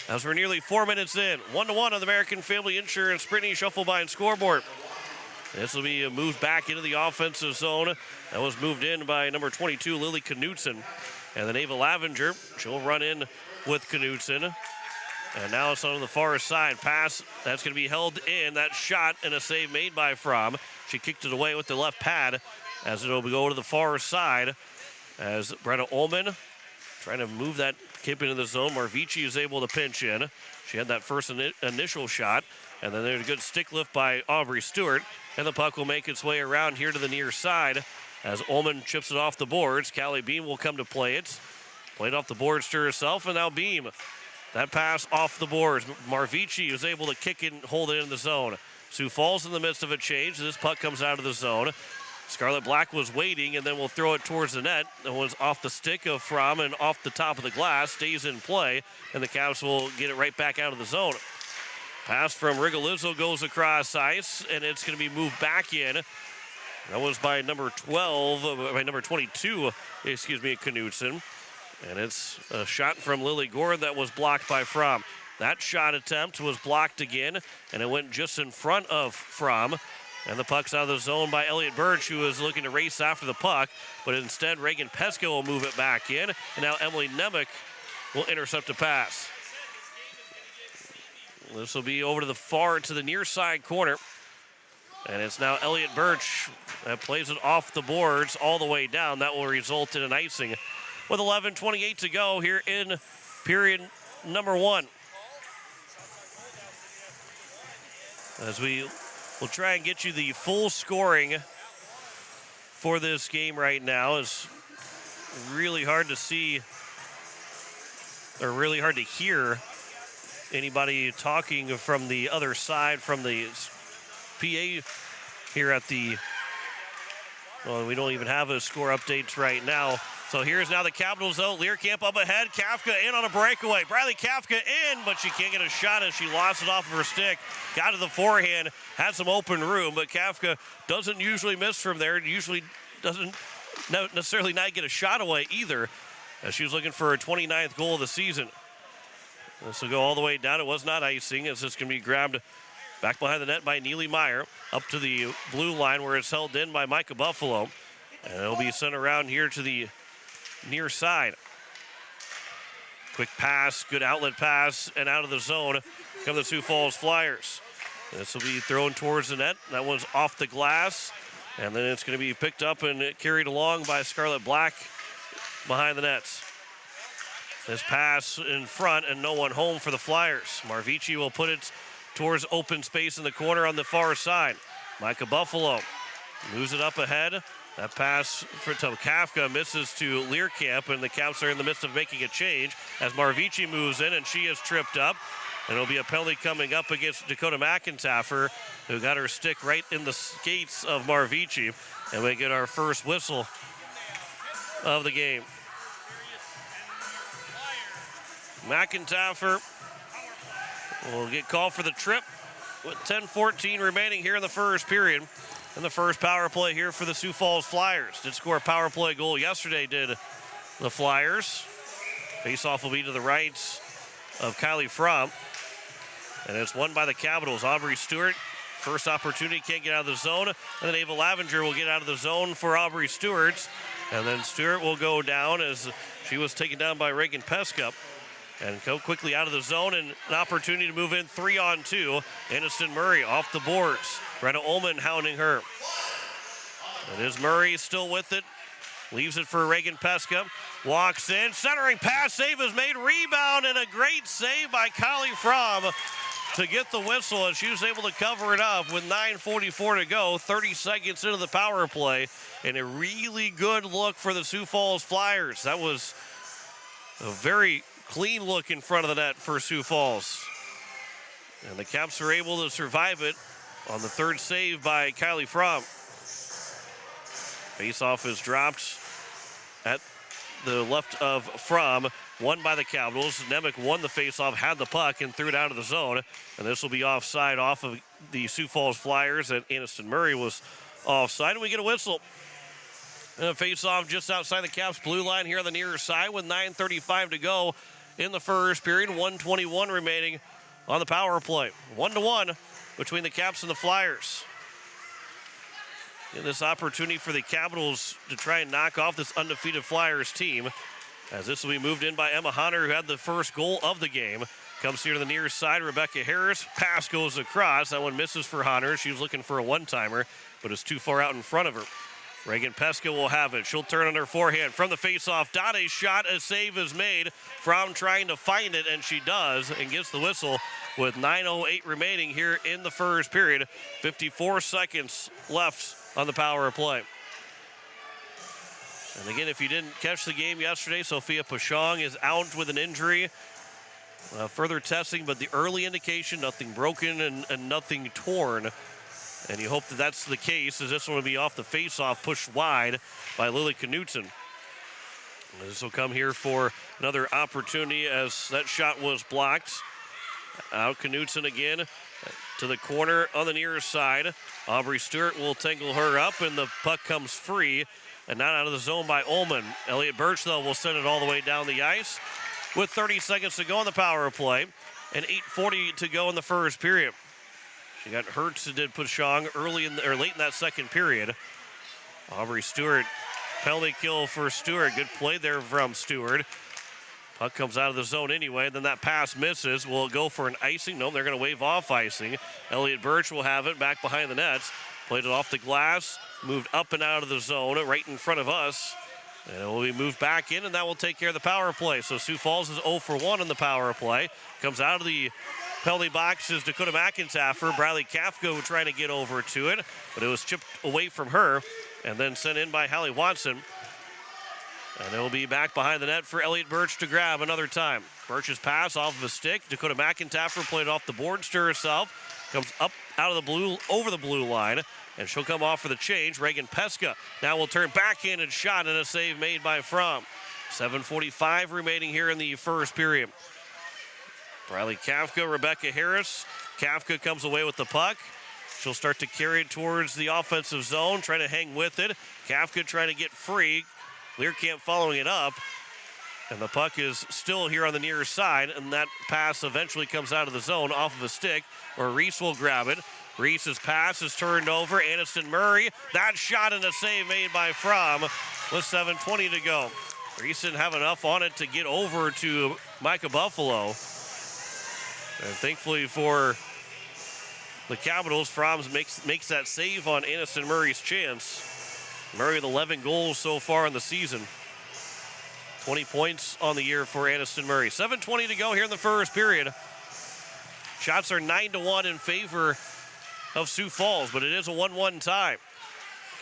As we're nearly 4 minutes in, 1-1 on the American Family Insurance Brittany Schuffelbein scoreboard. This will be moved back into the offensive zone. That was moved in by number 22, Lily Knutson. And then Ava Lavenger, she'll run in with Knutson. And now it's on the far side. Pass, that's going to be held in. That shot and a save made by Fromm. She kicked it away with the left pad as it'll go to the far side. As Bretta Ullman trying to move that kip into the zone. Marvici is able to pinch in. She had that first initial shot. And then there's a good stick lift by Aubrey Stewart. And the puck will make its way around here to the near side as Ullman chips it off the boards. Callie Beam will come to play it. Played off the boards to herself, and now Beam. That pass off the boards. Marvici is able to kick it and hold it in the zone. Sioux Falls in the midst of a change. This puck comes out of the zone. Scarlett Black was waiting, and then will throw it towards the net. It was off the stick of Fromm and off the top of the glass. Stays in play, and the Cavs will get it right back out of the zone. Pass from Rigolizzo goes across ice, and it's going to be moved back in. That was by number 22, Knutson. And it's a shot from Lily Gord that was blocked by Fromm. That shot attempt was blocked again, and it went just in front of Fromm. And the puck's out of the zone by Elliott Birch, who is looking to race after the puck. But instead, Reagan Pesco will move it back in. And now Emily Nemec will intercept a pass. This will be over to the near side corner. And it's now Elliott Birch that plays it off the boards all the way down. That will result in an icing with 11:28 to go here in period number 1. As we will try and get you the full scoring for this game right now. It's really hard to see or really hard to hear anybody talking from the other side from the PA here at the, well, we don't even have a score updates right now. So here's now the Capitals though. Learcamp up ahead. Kafka in on a breakaway. Bradley Kafka in, but she can't get a shot as she lost it off of her stick. Got to the forehand, had some open room, but Kafka doesn't usually miss from there. Usually doesn't necessarily not get a shot away either, as she was looking for her 29th goal of the season. This will go all the way down. It was not icing, as this can be grabbed back behind the net by Neely Meyer up to the blue line where it's held in by Micah Buffalo. And it'll be sent around here to the near side. Quick pass, good outlet pass, and out of the zone come the Sioux Falls Flyers. This will be thrown towards the net. That one's off the glass, and then it's going to be picked up and carried along by Scarlett Black behind the nets. This pass in front and no one home for the Flyers. Marvici will put it towards open space in the corner on the far side. Micah Buffalo moves it up ahead. That pass for Kafka misses to Learcamp, and the Caps are in the midst of making a change as Marvici moves in, and she is tripped up. And it'll be a penalty coming up against Dakota McIntyre, who got her stick right in the skates of Marvici. And we get our first whistle of the game. McIntaffer will get called for the trip with 10:14 remaining here in the first period. And the first power play here for the Sioux Falls Flyers. Did score a power play goal yesterday, did the Flyers. Face-off will be to the right of Kylie Fromm. And it's won by the Capitals. Aubrey Stewart, first opportunity, can't get out of the zone. And then Ava Lavenger will get out of the zone for Aubrey Stewart. And then Stewart will go down as she was taken down by Reagan Peska. And go quickly out of the zone, and an opportunity to move in 3-on-2. Aniston Murray off the boards. Brenna Ullman hounding her. It is Murray still with it. Leaves it for Reagan Peska. Walks in, centering pass, save is made, rebound, and a great save by Kylie Fromm to get the whistle, and she was able to cover it up with 9:44 to go, 30 seconds into the power play, and a really good look for the Sioux Falls Flyers. That was a very clean look in front of the net for Sioux Falls. And the Caps are able to survive it on the third save by Kylie Fromm. Face-off is dropped at the left of Fromm, won by the Capitals. Nemec won the face-off, had the puck, and threw it out of the zone. And this will be offside off of the Sioux Falls Flyers, and Aniston Murray was offside. And we get a whistle. And a face-off just outside the Caps' blue line here on the near side with 9:35 to go in the first period. 1:21 remaining on the power play. 1-1 between the Caps and the Flyers. And this opportunity for the Capitals to try and knock off this undefeated Flyers team, as this will be moved in by Emma Hunter, who had the first goal of the game. Comes here to the near side, Rebecca Harris. Pass goes across. That one misses for Hunter. She was looking for a one-timer, but it's too far out in front of her. Reagan Peska will have it. She'll turn on her forehand from the faceoff. Dade's shot, a save is made. Fromm trying to find it, and she does, and gets the whistle with 9:08 remaining here in the first period. 54 seconds left on the power play. And again, if you didn't catch the game yesterday, Sophia Pashong is out with an injury. Further testing, but the early indication, nothing broken and nothing torn. And you hope that that's the case, as this one will be off the face-off, pushed wide by Lily Knutson. This will come here for another opportunity as that shot was blocked. Out Knutson again to the corner on the near side. Aubrey Stewart will tangle her up, and the puck comes free and not out of the zone by Ullman. Elliott Birch, though, will send it all the way down the ice with 30 seconds to go on the power play and 8:40 to go in the first period. She got hurt, so did Pashong late in that second period. Aubrey Stewart, penalty kill for Stewart. Good play there from Stewart. Puck comes out of the zone anyway. Then that pass misses. Will it go for an icing? No, they're going to wave off icing. Elliott Birch will have it back behind the nets. Played it off the glass. Moved up and out of the zone right in front of us. And it will be moved back in, and that will take care of the power play. So Sioux Falls is 0 for 1 in the power play. Comes out of the penalty box is Dakota McIntaffer. Bradley Kafka trying to get over to it, but it was chipped away from her and then sent in by Hallie Watson. And it will be back behind the net for Elliott Birch to grab another time. Birch's pass off of a stick. Dakota McIntaffer played off the boards to herself. Comes up out of the blue, over the blue line, and she'll come off for the change. Reagan Peska now will turn back in and shot, and a save made by Fromm. 7:45 remaining here in the first period. Bradley Kafka, Rebecca Harris. Kafka comes away with the puck. She'll start to carry it towards the offensive zone, trying to hang with it. Kafka trying to get free. Learkamp following it up. And the puck is still here on the near side, and that pass eventually comes out of the zone off of a stick, where Reese will grab it. Reese's pass is turned over. Aniston Murray. That shot and a save made by Fromm with 7:20 to go. Reese didn't have enough on it to get over to Micah Buffalo. And thankfully for the Capitals, Fromm makes that save on Aniston Murray's chance. Murray with 11 goals so far in the season. 20 points on the year for Aniston Murray. 7:20 to go here in the first period. Shots are 9-1 in favor of Sioux Falls, but it is a 1-1 tie.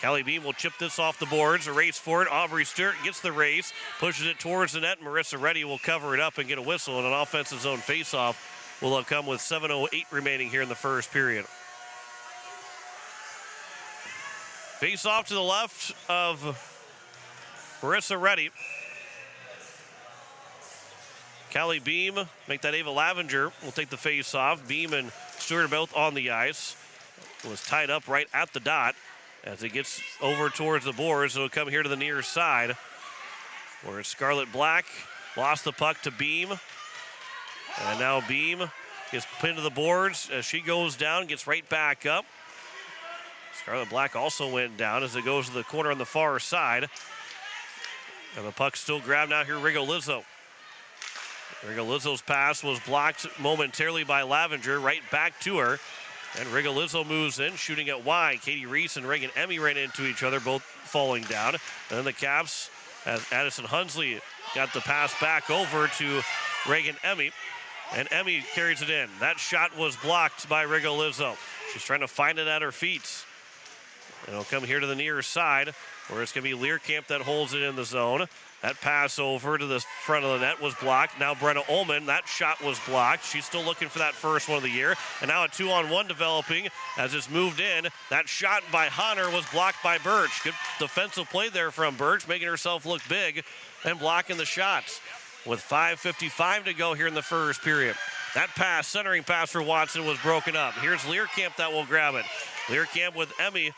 Callie Beam will chip this off the boards. A race for it. Aubrey Stewart gets the race, pushes it towards the net. Marissa Reddy will cover it up and get a whistle, and an offensive zone faceoff will have come with 7:08 remaining here in the first period. Face off to the left of Marissa Reddy. Callie Beam, make that Ava Lavenger, will take the face off. Beam and Stewart both on the ice. Was tied up right at the dot. As it gets over towards the boards, it'll come here to the near side, where it's Scarlet Black. Lost the puck to Beam. And now Beam gets pinned to the boards as she goes down, gets right back up. Scarlet Black also went down as it goes to the corner on the far side. And the puck still grabbed out here, Rigolizzo. Rigolizzo's pass was blocked momentarily by Lavenger, right back to her. And Rigolizzo moves in, shooting it wide. Katie Reese and Reagan Emmy ran into each other, both falling down. And then the Caps, as Addison Hunsley got the pass back over to Reagan Emmy. And Emmy carries it in. That shot was blocked by Rigolizzo. She's trying to find it at her feet. And it'll come here to the near side, where it's going to be Learcamp that holds it in the zone. That pass over to the front of the net was blocked. Now Brenna Ullman, that shot was blocked. She's still looking for that first one of the year. And now a 2-on-1 developing as it's moved in. That shot by Hunter was blocked by Birch. Good defensive play there from Birch, making herself look big and blocking the shots. With 5:55 to go here in the first period. That pass, centering pass for Watson, was broken up. Here's Learcamp that will grab it. Learcamp with Emmy.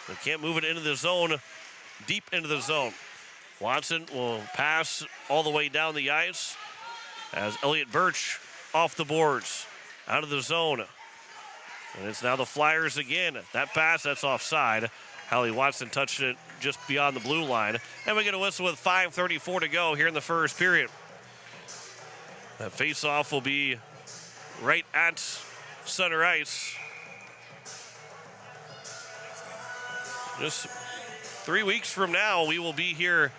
They can't move it into the zone, deep into the zone. Watson will pass all the way down the ice as Elliott Birch off the boards, out of the zone. And it's now the Flyers again. That pass, that's offside. Hallie Watson touched it just beyond the blue line. And we get a whistle with 5:34 to go here in the first period. That face-off will be right at center ice. Just 3 weeks from now, we will be here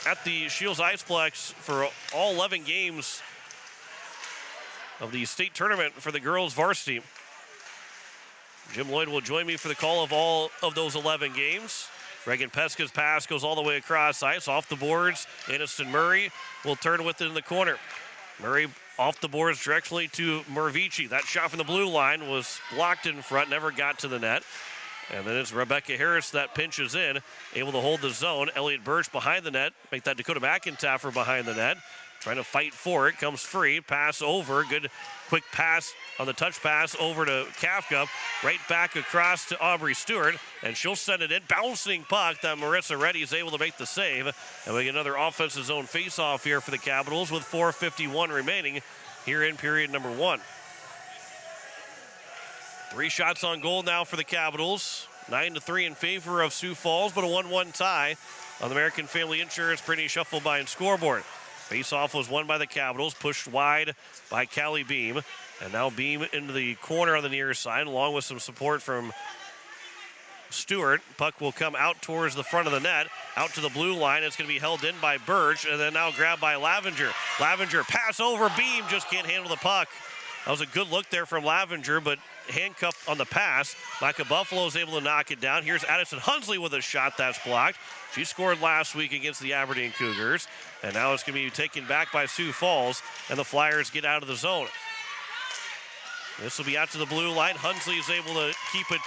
at the Shields Iceplex for all 11 games of the state tournament for the girls varsity. Jim Lloyd will join me for the call of all of those 11 games. Reagan Peska's pass goes all the way across ice, off the boards. Aniston Murray will turn with it in the corner. Murray off the boards directly to Mervici. That shot from the blue line was blocked in front, never got to the net. And then it's Rebecca Harris that pinches in, able to hold the zone. Elliott Birch behind the net, make that Dakota McIntyre behind the net. Trying to fight for it, comes free, pass over, good quick pass on the touch pass over to Kafka, right back across to Aubrey Stewart, and she'll send it in, bouncing puck that Marissa Reddy is able to make the save. And we get another offensive zone face-off here for the Capitals with 4:51 remaining here in period number 1. 3 shots on goal now for the Capitals. 9-3 in favor of Sioux Falls, but a 1-1 tie on the American Family Insurance Brittany Shufflebine scoreboard. Face-off was won by the Capitals, pushed wide by Callie Beam. And now Beam into the corner on the near side, along with some support from Stewart. Puck will come out towards the front of the net, out to the blue line. It's going to be held in by Birch, and then now grabbed by Lavenger. Lavenger, pass over, Beam just can't handle the puck. That was a good look there from Lavenger, but handcuffed on the pass. Micah Buffalo is able to knock it down. Here's Addison Hunsley with a shot that's blocked. She scored last week against the Aberdeen Cougars. And now it's going to be taken back by Sioux Falls, and the Flyers get out of the zone. This will be out to the blue line. Hunsley is able to keep it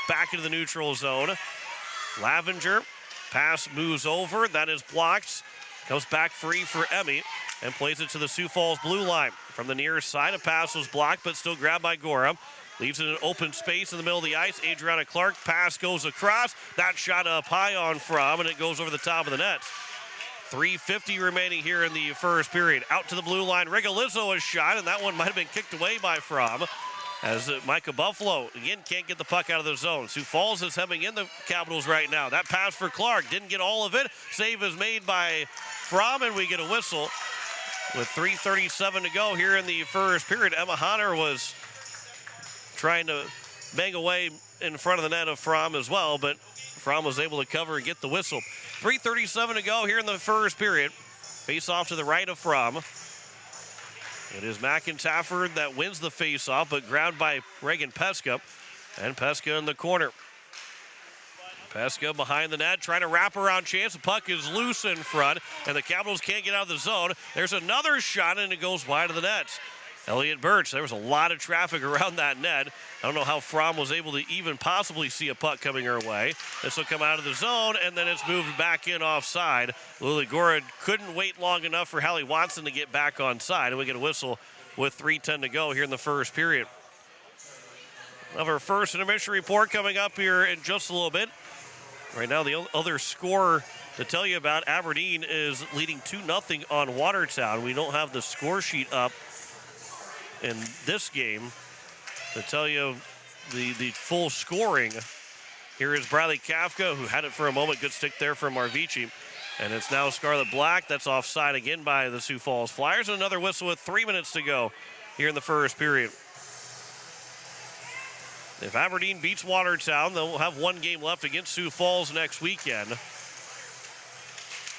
back into the neutral zone. Lavenger, pass moves over. That is blocked. Comes back free for Emmy and plays it to the Sioux Falls blue line. From the near side, a pass was blocked, but still grabbed by Gora. Leaves it in an open space in the middle of the ice. Adriana Clark, pass goes across. That shot up high on Fromm, and it goes over the top of the net. 3:50 remaining here in the first period. Out to the blue line, Rigolizzo is shot, and that one might have been kicked away by Fromm. As Micah Buffalo, again, can't get the puck out of the zone. Sioux Falls is hemming in the Capitals right now. That pass for Clark, didn't get all of it. Save is made by Fromm, and we get a whistle. With 3:37 to go here in the first period, Emma Hunter was trying to bang away in front of the net of Fromm as well, but Fromm was able to cover and get the whistle. 3:37 to go here in the first period. Face off to the right of Fromm. It is McIntyre that wins the face-off, but grabbed by Reagan Peska. And Peska in the corner. Peska behind the net, trying to wrap around chance. The puck is loose in front, and the Capitals can't get out of the zone. There's another shot, and it goes wide of the net. Elliott Birch, there was a lot of traffic around that net. I don't know how Fromm was able to even possibly see a puck coming her way. This will come out of the zone, and then it's moved back in offside. Lily Gora couldn't wait long enough for Hallie Watson to get back on side, and we get a whistle with 3:10 to go here in the first period. We'll have our first intermission report coming up here in just a little bit. Right now, the other score to tell you about, Aberdeen is leading 2-0 on Watertown. We don't have the score sheet up in this game to tell you the full scoring. Here is Bradley Kafka, who had it for a moment. Good stick there from Marvici. And it's now Scarlet Black. That's offside again by the Sioux Falls Flyers. And another whistle with 3 minutes to go here in the first period. If Aberdeen beats Watertown, they'll have one game left against Sioux Falls next weekend.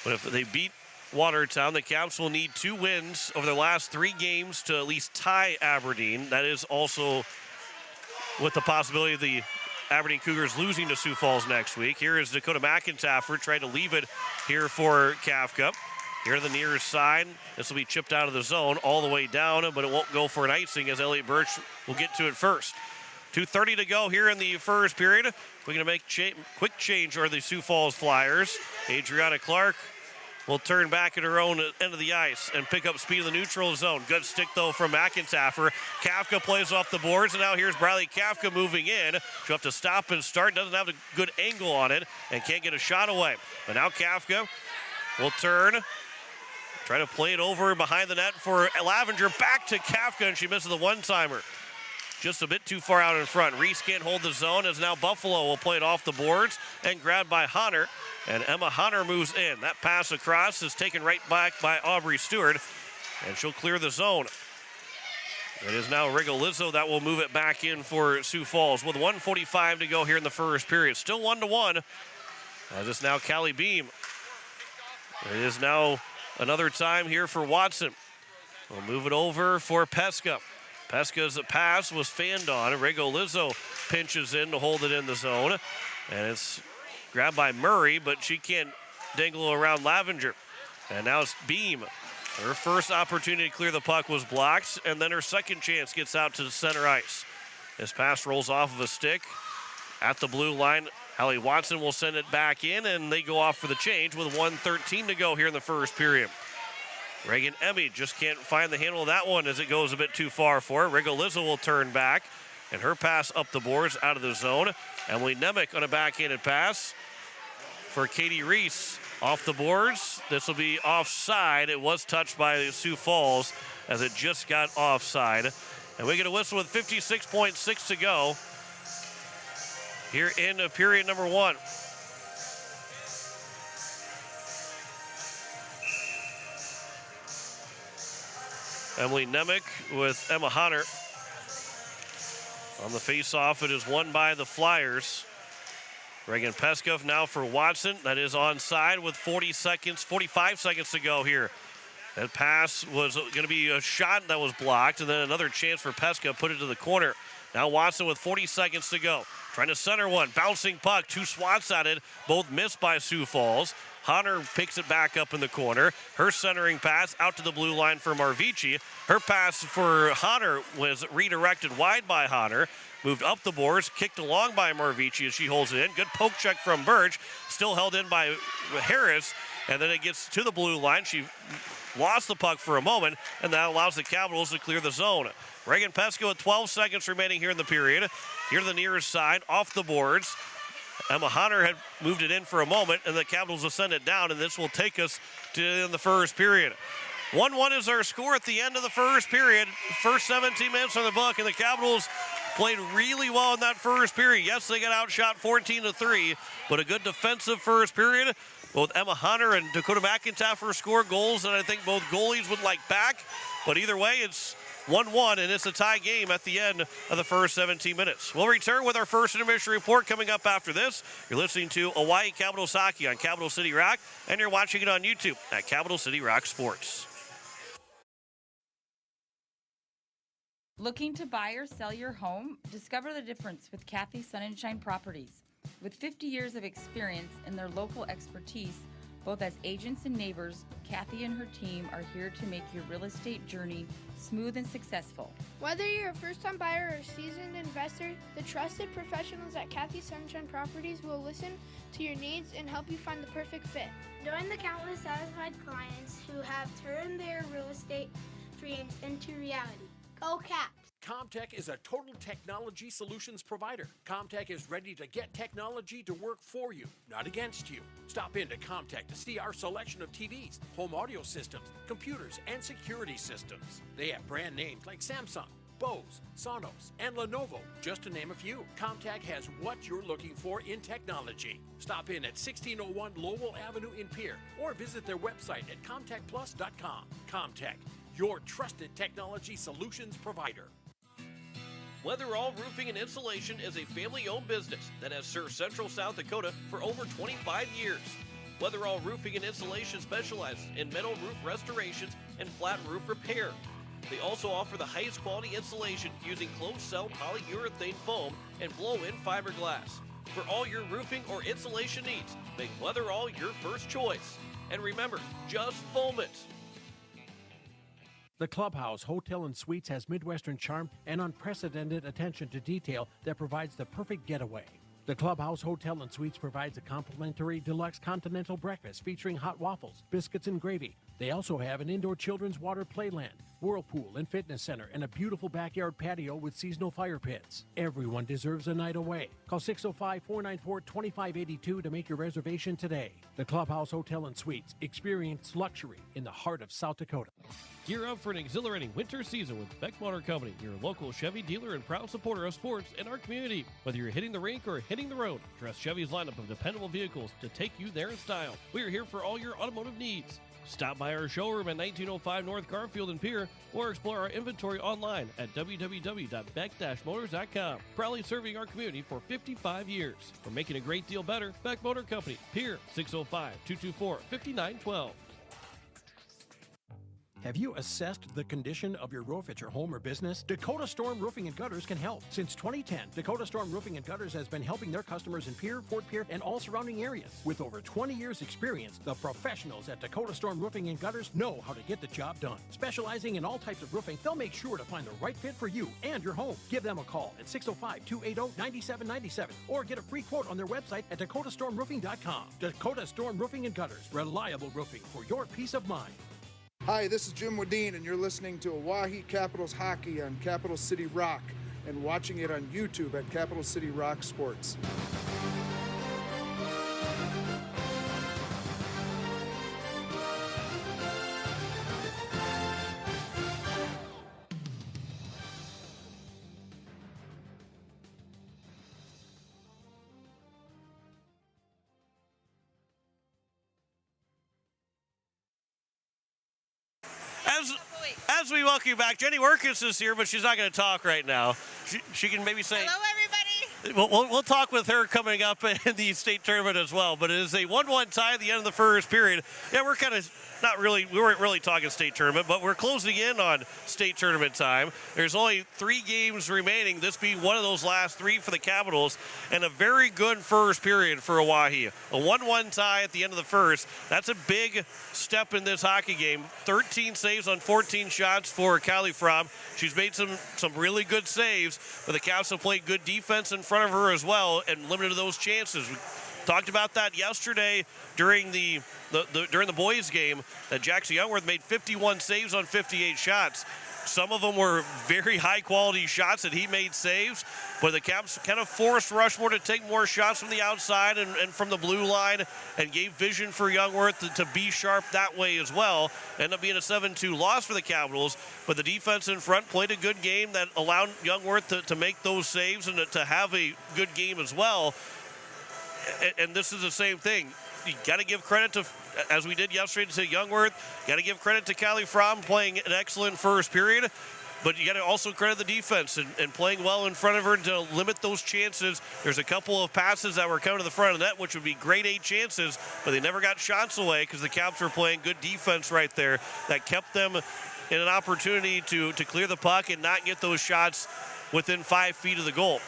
But if they beat Watertown, the Caps will need 2 wins over their last 3 games to at least tie Aberdeen. That is also with the possibility of the Aberdeen Cougars losing to Sioux Falls next week. Here is Dakota McIntyre trying to leave it here for Kafka. Here to the near side. This will be chipped out of the zone all the way down, but it won't go for an icing as Elliott Birch will get to it first. 2:30 to go here in the first period. We're going to make quick change for the Sioux Falls Flyers. Adriana Clark will turn back at her own end of the ice and pick up speed in the neutral zone. Good stick, though, from McIntyre. Kafka plays off the boards, and now here's Bradley Kafka moving in. She'll have to stop and start. Doesn't have a good angle on it and can't get a shot away. But now Kafka will turn, try to play it over behind the net for Lavenger. Back to Kafka, and she misses the one-timer. Just a bit too far out in front. Reese can't hold the zone as now Buffalo will play it off the boards and grabbed by Hunter. And Emma Hunter moves in. That pass across is taken right back by Aubrey Stewart, and she'll clear the zone. It is now Rigolizzo that will move it back in for Sioux Falls with 1:45 to go here in the first period. Still 1-1 as it's now Callie Beam. It is now another time here for Watson. We'll move it over for Pesca. Pesca's pass was fanned on. Rigolizzo pinches in to hold it in the zone. And it's grabbed by Murray, but she can't dangle around Lavenger. And now it's Beam. Her first opportunity to clear the puck was blocked, and then her second chance gets out to the center ice. This pass rolls off of a stick at the blue line. Hallie Watson will send it back in, and they go off for the change with 1:13 to go here in the first period. Reagan Emmy just can't find the handle of that one as it goes a bit too far for her. Rigolizzo will turn back, and her pass up the boards out of the zone. Emily Nemec on a backhanded pass for Katie Reese off the boards. This will be offside. It was touched by Sioux Falls as it just got offside. And we get a whistle with 56.6 to go here in period number 1. Emily Nemec with Emma Hunter. On the face-off, it is won by the Flyers. Reagan Peskov now for Watson. That is onside with 45 seconds to go here. That pass was going to be a shot that was blocked, and then another chance for Peskov, put it to the corner. Now Watson with 40 seconds to go. Trying to center one, bouncing puck, 2 swats at it, both missed by Sioux Falls. Hunter picks it back up in the corner. Her centering pass out to the blue line for Marvici. Her pass for Hunter was redirected wide by Hunter. Moved up the boards, kicked along by Marvici as she holds it in. Good poke check from Birch. Still held in by Harris. And then it gets to the blue line. She lost the puck for a moment, and that allows the Capitals to clear the zone. Reagan Pesco with 12 seconds remaining here in the period. Here to the nearest side, off the boards. Emma Hunter had moved it in for a moment, and the Capitals will send it down, and this will take us to the first period. 1-1 is our score at the end of the first period. First 17 minutes on the book, and the Capitals played really well in that first period. Yes, they got outshot 14-3, but a good defensive first period. Both Emma Hunter and Dakota McIntyre score goals, and I think both goalies would like back. But either way, it's 1-1, and it's a tie game at the end of the first 17 minutes. We'll return with our first intermission report coming up after this. You're listening to Hawaii Capitals Hockey on Capital City Rock, and you're watching it on YouTube at Capital City Rock Sports. Looking to buy or sell your home? Discover the difference with Kathy Sun and Shine Properties. With 50 years of experience and their local expertise, Both as agents and neighbors, Kathy and her team are here to make your real estate journey smooth and successful. Whether you're a first-time buyer or a seasoned investor, the trusted professionals at Kathy Sunshine Properties will listen to your needs and help you find the perfect fit. Join the countless satisfied clients who have turned their real estate dreams into reality. Go Caps! Comtech is a total technology solutions provider. Comtech is ready to get technology to work for you, not against you. Stop into Comtech to see our selection of TVs, home audio systems, computers, and security systems. They have brand names like Samsung, Bose, Sonos, and Lenovo, just to name a few. Comtech has what you're looking for in technology. Stop in at 1601 Lowell Avenue in Pierre or visit their website at comtechplus.com. Comtech, your trusted technology solutions provider. Weatherall Roofing and Insulation is a family-owned business that has served Central South Dakota for over 25 years. Weatherall Roofing and Insulation specializes in metal roof restorations and flat roof repair. They also offer the highest quality insulation using closed-cell polyurethane foam and blow-in fiberglass. For all your roofing or insulation needs, make Weatherall your first choice. And remember, just foam it. The Clubhouse Hotel and Suites has Midwestern charm and unprecedented attention to detail that provides the perfect getaway. The Clubhouse Hotel and Suites provides a complimentary deluxe continental breakfast featuring hot waffles, biscuits, and gravy. They also have an indoor children's water playland, whirlpool and fitness center, and a beautiful backyard patio with seasonal fire pits. Everyone deserves a night away. Call 605-494-2582 to make your reservation today. The Clubhouse Hotel and Suites. Experience luxury in the heart of South Dakota. Gear up for an exhilarating winter season with Beck Motor Company, your local Chevy dealer and proud supporter of sports in our community. Whether you're hitting the rink or hitting the road, trust Chevy's lineup of dependable vehicles to take you there in style. We are here for all your automotive needs. Stop by our showroom at 1905 North Garfield in Pierre or explore our inventory online at www.beck-motors.com. Proudly serving our community for 55 years. We're making a great deal better. Beck Motor Company, Pierre, 605-224-5912. Have you assessed the condition of your roof at your home or business? Dakota Storm Roofing and Gutters can help. Since 2010, Dakota Storm Roofing and Gutters has been helping their customers in Pierre, Fort Pierre, and all surrounding areas. With over 20 years experience, the professionals at Dakota Storm Roofing and Gutters know how to get the job done. Specializing in all types of roofing, they'll make sure to find the right fit for you and your home. Give them a call at 605-280-9797 or get a free quote on their website at dakotastormroofing.com. Dakota Storm Roofing and Gutters. Reliable roofing for your peace of mind. Hi, this is Jim Wadeen, and you're listening to Oahe Capitals Hockey on Capital City Rock and watching it on YouTube at Capital City Rock Sports. As we welcome you back, Jenny Workus is here, but she's not going to talk right now. She can maybe say... Hello, everybody. We'll talk with her coming up in the state tournament as well, but it is a 1-1 tie at the end of the first period. Yeah, we're kind of we weren't really talking state tournament, but we're closing in on state tournament time. There's only 3 games remaining, this being one of those last 3 for the Capitals, and a very good first period for Oahe. A 1-1 tie at the end of the first. That's a big step in this hockey game. 13 saves on 14 shots for Kylie Fromm. She's made some really good saves, but the Caps have played good defense in front of her as well and limited those chances. We talked about that yesterday during the boys game, that Jackson Youngworth made 51 saves on 58 shots. Some of them were very high-quality shots that he made saves, but the Caps kind of forced Rushmore to take more shots from the outside and from the blue line and gave vision for Youngworth to be sharp that way as well. Ended up being a 7-2 loss for the Capitals, but the defense in front played a good game that allowed Youngworth to make those saves and to have a good game as well. And this is the same thing. You got to give credit to, as we did yesterday, to Youngworth. Got to give credit to Kylie Fromm playing an excellent first period, but you got to also credit the defense and playing well in front of her to limit those chances. There's a couple of passes that were coming to the front of the net, which would be grade A chances, but they never got shots away because the Caps were playing good defense right there that kept them in an opportunity to clear the puck and not get those shots within 5 feet of the goal.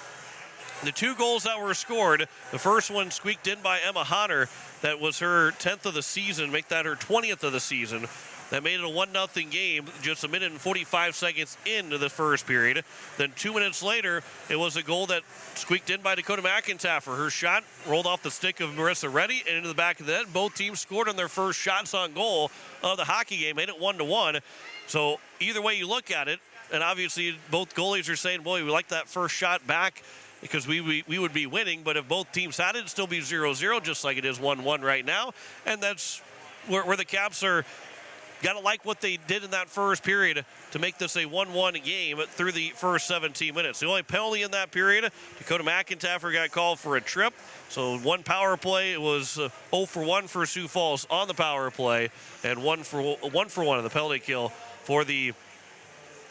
The two goals that were scored, the first one squeaked in by Emma Honner. That was her 10th of the season, make that her 20th of the season. That made it a 1-0 game just a minute and 45 seconds into the first period. Then 2 minutes later, it was a goal that squeaked in by Dakota McIntaffer. Her shot rolled off the stick of Marissa Reddy and into the back of the net. Both teams scored on their first shots on goal of the hockey game, made it 1-1. So either way you look at it, and obviously both goalies are saying, boy, we like that first shot back, because we would be winning, but if both teams had it, it'd still be 0-0, just like it is 1-1 right now. And that's where the Caps are got to like what they did in that first period to make this a 1-1 game through the first 17 minutes. The only penalty in that period, Dakota McIntaffer got called for a trip. So one power play, it was 0 for 1 for Sioux Falls on the power play, and 1 for 1 on the penalty kill for the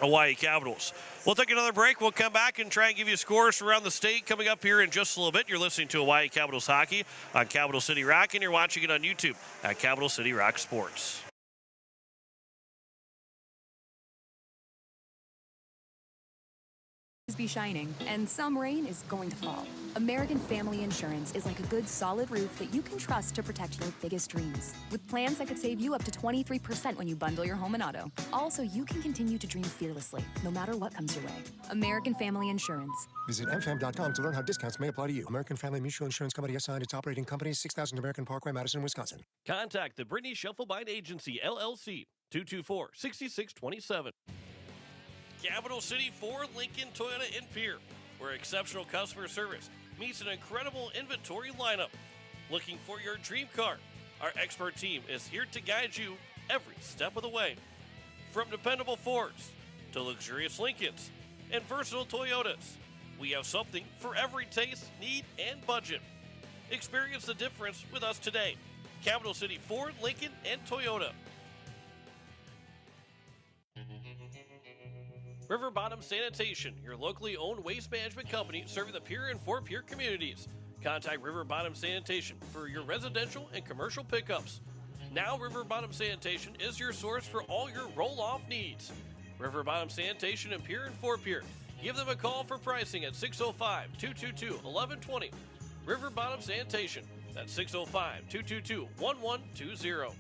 Hawaii Capitals. We'll take another break. We'll come back and try and give you scores from around the state coming up here in just a little bit. You're listening to Hawaii Capitals Hockey on Capital City Rock, and you're watching it on YouTube at Capital City Rock Sports. Be shining, and some rain is going to fall. American Family Insurance is like a good solid roof that you can trust to protect your biggest dreams. With plans that could save you up to 23% when you bundle your home and auto. Also, you can continue to dream fearlessly, no matter what comes your way. American Family Insurance. Visit mfam.com to learn how discounts may apply to you. American Family Mutual Insurance Company assigned its operating company, 6000 American Parkway, Madison, Wisconsin. Contact the Brittany Shufflebind Agency, LLC, 224-6627. Capital City Ford, Lincoln, Toyota, and Pierre, where exceptional customer service meets an incredible inventory lineup. Looking for your dream car? Our expert team is here to guide you every step of the way. From dependable Fords to luxurious Lincolns and versatile Toyotas, we have something for every taste, need, and budget. Experience the difference with us today. Capital City Ford, Lincoln, and Toyota. River Bottom Sanitation, your locally owned waste management company serving the Pierre and Fort Pierre communities. Contact River Bottom Sanitation for your residential and commercial pickups. Now River Bottom Sanitation is your source for all your roll-off needs. River Bottom Sanitation in Pierre and Fort Pierre. Give them a call for pricing at 605-222-1120. River Bottom Sanitation. That's 605-222-1120.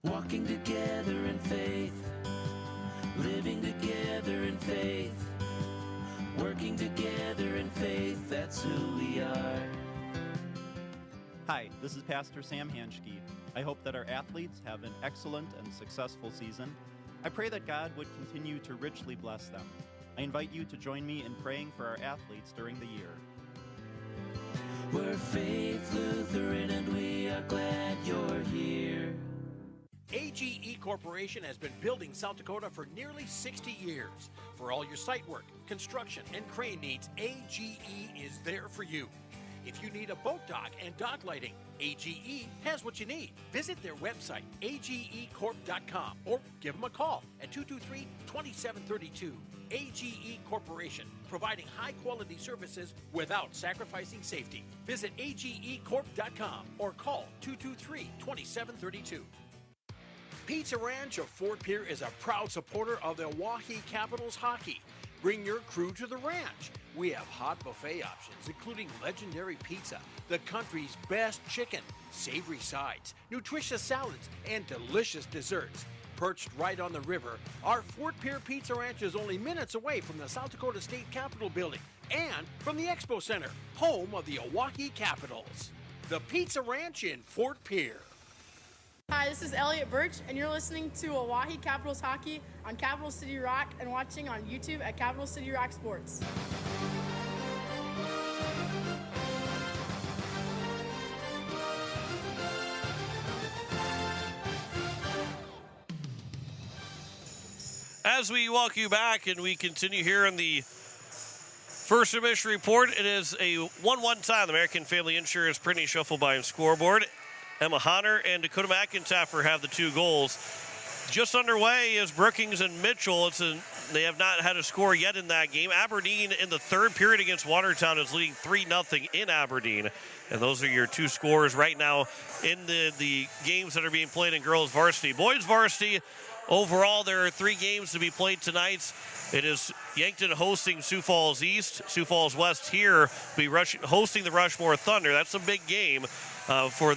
Walking together in faith, living together in faith, working together in faith, that's who we are. Hi, this is Pastor Sam Hanschke. I hope that our athletes have an excellent and successful season. I pray that God would continue to richly bless them. I invite you to join me in praying for our athletes during the year. We're Faith Lutheran and we are glad you're here. AGE Corporation has been building South Dakota for nearly 60 years. For all your site work, construction, and crane needs, AGE is there for you. If you need a boat dock and dock lighting, AGE has what you need. Visit their website, agecorp.com, or give them a call at 223-2732. AGE Corporation, providing high-quality services without sacrificing safety. Visit agecorp.com or call 223-2732. Pizza Ranch of Fort Pierre is a proud supporter of the Oahe Capitals hockey. Bring your crew to the ranch. We have hot buffet options, including legendary pizza, the country's best chicken, savory sides, nutritious salads, and delicious desserts. Perched right on the river, our Fort Pierre Pizza Ranch is only minutes away from the South Dakota State Capitol building and from the Expo Center, home of the Oahe Capitals. The Pizza Ranch in Fort Pierre. Hi, this is Elliot Birch, and you're listening to Oahe Capitals Hockey on Capital City Rock and watching on YouTube at Capital City Rock Sports. As we welcome you back and we continue here in the first intermission report, it is a 1-1 tie. The American Family Insurance Brittany Shufflebind scoreboard. Emma Honner and Dakota McIntaffer have the two goals. Just underway is Brookings and Mitchell. They have not had a score yet in that game. Aberdeen in the third period against Watertown is leading 3-0 in Aberdeen. And those are your two scores right now in the games that are being played in girls varsity. Boys varsity, Overall, there are 3 games to be played tonight. It is Yankton hosting Sioux Falls East. Sioux Falls West here will be hosting the Rushmore Thunder. That's a big game for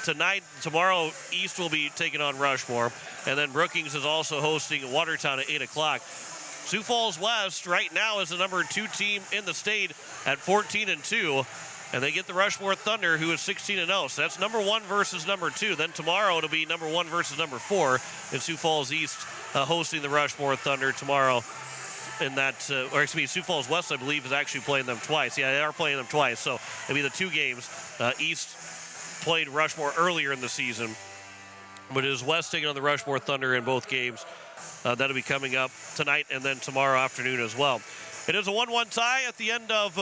tonight. Tomorrow, East will be taking on Rushmore. And then Brookings is also hosting Watertown at 8 o'clock. Sioux Falls West right now is the number 2 team in the state at 14-2. And they get the Rushmore Thunder, who is 16-0. So that's number 1 versus number 2. Then tomorrow it'll be number 1 versus number 4. And Sioux Falls East hosting the Rushmore Thunder tomorrow. In that, Sioux Falls West, I believe, is actually playing them twice. Yeah, they are playing them twice. So it'll be the 2 games. East played Rushmore earlier in the season, but it is West taking on the Rushmore Thunder in both games. That'll be coming up tonight and then tomorrow afternoon as well. It is a 1-1 tie at the end of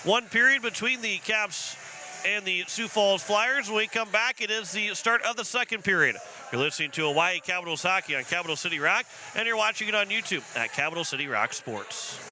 one period between the Caps and the Sioux Falls Flyers. When we come back, it is the start of the second period. You're listening to Hawaii Capitals Hockey on Capital City Rock, and you're watching it on YouTube at Capital City Rock Sports.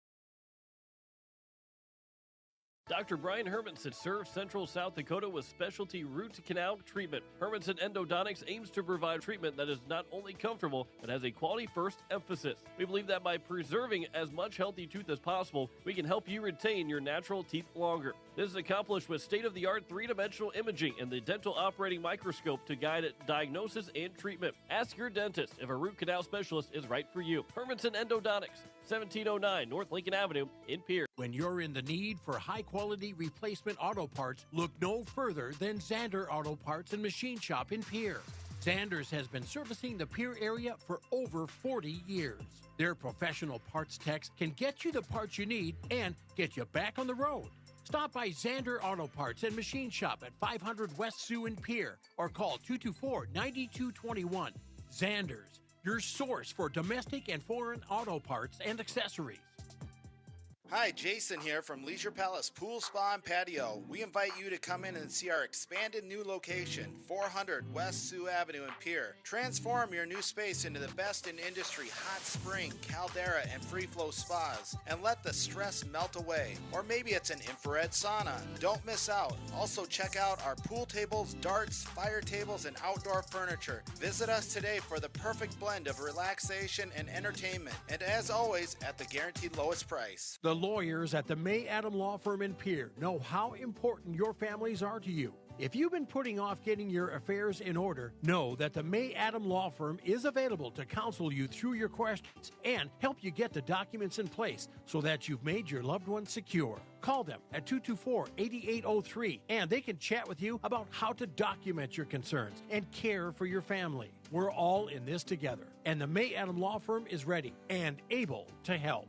Dr. Brian Hermanson serves Central South Dakota with specialty root canal treatment. Hermanson Endodontics aims to provide treatment that is not only comfortable, but has a quality-first emphasis. We believe that by preserving as much healthy tooth as possible, we can help you retain your natural teeth longer. This is accomplished with state-of-the-art 3-dimensional imaging and the dental operating microscope to guide diagnosis and treatment. Ask your dentist if a root canal specialist is right for you. Hermanson Endodontics, 1709 North Lincoln Avenue in Pierre. When you're in the need for high-quality replacement auto parts, look no further than Zander Auto Parts and Machine Shop in Pierre. Zanders has been servicing the Pierre area for over 40 years. Their professional parts techs can get you the parts you need and get you back on the road. Stop by Zander Auto Parts and Machine Shop at 500 West Sioux in Pierre or call 224-9221. Zanders, your source for domestic and foreign auto parts and accessories. Hi, Jason here from Leisure Palace Pool, Spa, and Patio. We invite you to come in and see our expanded new location, 400 West Sioux Avenue in Pierre. Transform your new space into the best in industry hot spring, caldera, and free flow spas, and let the stress melt away. Or maybe it's an infrared sauna. Don't miss out. Also check out our pool tables, darts, fire tables, and outdoor furniture. Visit us today for the perfect blend of relaxation and entertainment. And as always, at the guaranteed lowest price. The lawyers at the May Adam Law Firm in Pierre know how important your families are to you. If you've been putting off getting your affairs in order, know that the May Adam Law Firm is available to counsel you through your questions and help you get the documents in place so that you've made your loved ones secure. Call them at 224-8803 and they can chat with you about how to document your concerns and care for your family. We're all in this together, and the May Adam Law Firm is ready and able to help.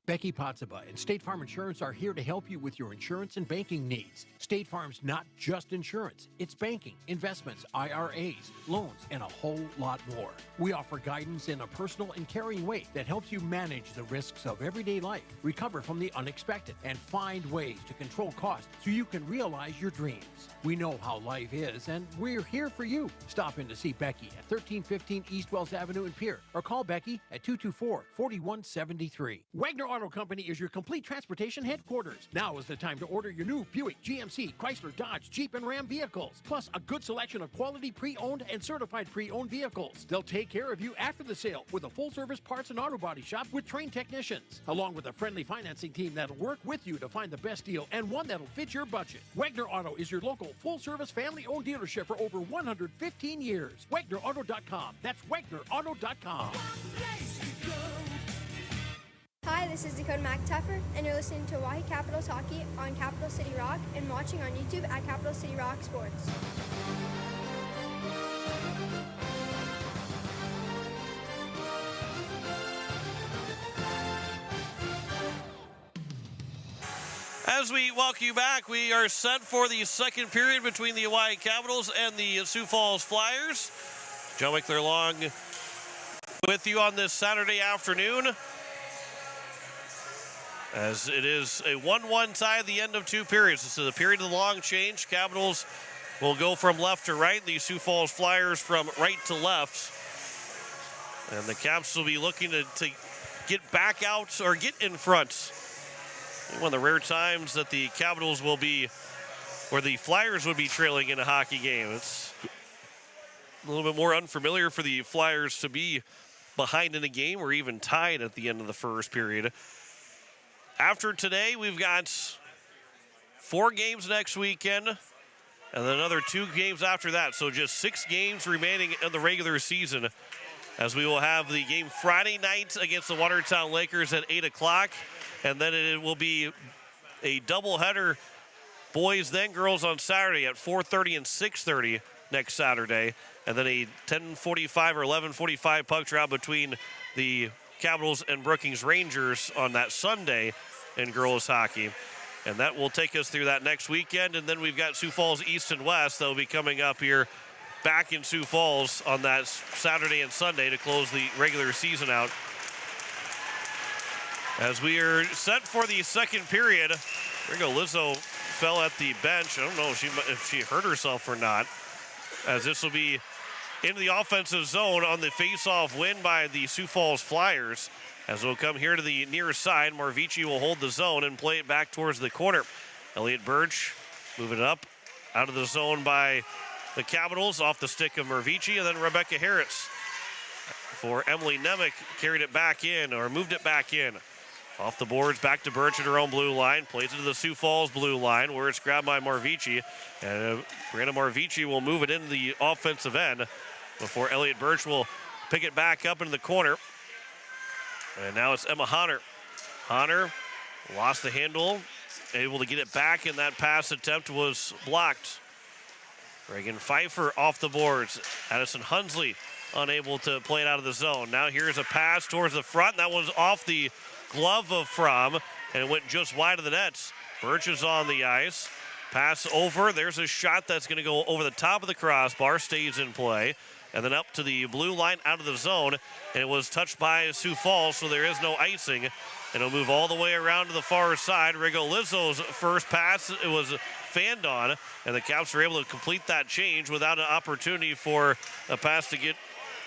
Becky Potsaba and State Farm Insurance are here to help you with your insurance and banking needs. State Farm's not just insurance. It's banking, investments, IRAs, loans, and a whole lot more. We offer guidance in a personal and caring way that helps you manage the risks of everyday life, recover from the unexpected, and find ways to control costs so you can realize your dreams. We know how life is, and we're here for you. Stop in to see Becky at 1315 East Wells Avenue in Pierre, or call Becky at 224-4173. Wagner Auto Company is your complete transportation headquarters. Now is the time to order your new Buick, GMC, Chrysler, Dodge, Jeep, and Ram vehicles, plus a good selection of quality pre-owned and certified pre-owned vehicles. They'll take care of you after the sale with a full-service parts and auto body shop with trained technicians, along with a friendly financing team that'll work with you to find the best deal and one that'll fit your budget. Wagner Auto is your local full-service family-owned dealership for over 115 years. WagnerAuto.com. That's WagnerAuto.com. Hi, this is Dakota McTuffer, and you're listening to Hawaii Capitals Hockey on Capital City Rock and watching on YouTube at Capital City Rock Sports. As we welcome you back, we are set for the second period between the Hawaii Capitals and the Sioux Falls Flyers. Joe McClure-Long with you on this Saturday afternoon, as it is a 1-1 tie at the end of two periods. This is a period of the long change. Capitals will go from left to right. The Sioux Falls Flyers from right to left. And the Caps will be looking to get back out or get in front. One of the rare times that the Capitals will be, or the Flyers would be trailing in a hockey game. It's A little bit more unfamiliar for the Flyers to be behind in a game or even tied at the end of the first period. After today, we've got 4 games next weekend and then another 2 games after that. So just 6 games remaining in the regular season, as we will have the game Friday night against the Watertown Lakers at 8 o'clock. And then it will be a doubleheader, boys then girls, on Saturday at 4:30 and 6:30 next Saturday. And then a 10:45 or 11:45 puck drop between the Capitals and Brookings Rangers on that Sunday in girls hockey. And that will take us through that next weekend. And then we've got Sioux Falls East and West that will be coming up here back in Sioux Falls on that Saturday and Sunday to close the regular season out. As we are set for the second period, there we go. Lizzo fell at the bench. I don't know if she hurt herself or not, as this will be into the offensive zone on the face-off win by the Sioux Falls Flyers. As we'll come here to the near side, Marvici will hold the zone and play it back towards the corner. Elliott Birch moving it up out of the zone by the Capitals, off the stick of Marvici, and then Rebecca Harris for Emily Nemec carried it back in, or moved it back in. Off the boards, back to Birch at her own blue line. Plays it to the Sioux Falls blue line, where it's grabbed by Marvici. And Brianna Marvici will move it into the offensive end before Elliott Birch will pick it back up into the corner. And now it's Emma Honor. Honor lost the handle, able to get it back, and that pass attempt was blocked. Reagan Pfeiffer off the boards. Addison Hunsley unable to play it out of the zone. Now here's a pass towards the front. That one's off the glove of Fromm, and it went just wide of the nets. Birch is on the ice. Pass over. There's a shot that's going to go over the top of the crossbar. Stays in play. And then up to the blue line out of the zone. And it was touched by Sioux Falls, so there is no icing. And it'll move all the way around to the far side. Rigo Lizzo's first pass, it was fanned on. And the Caps were able to complete that change without an opportunity for a pass to get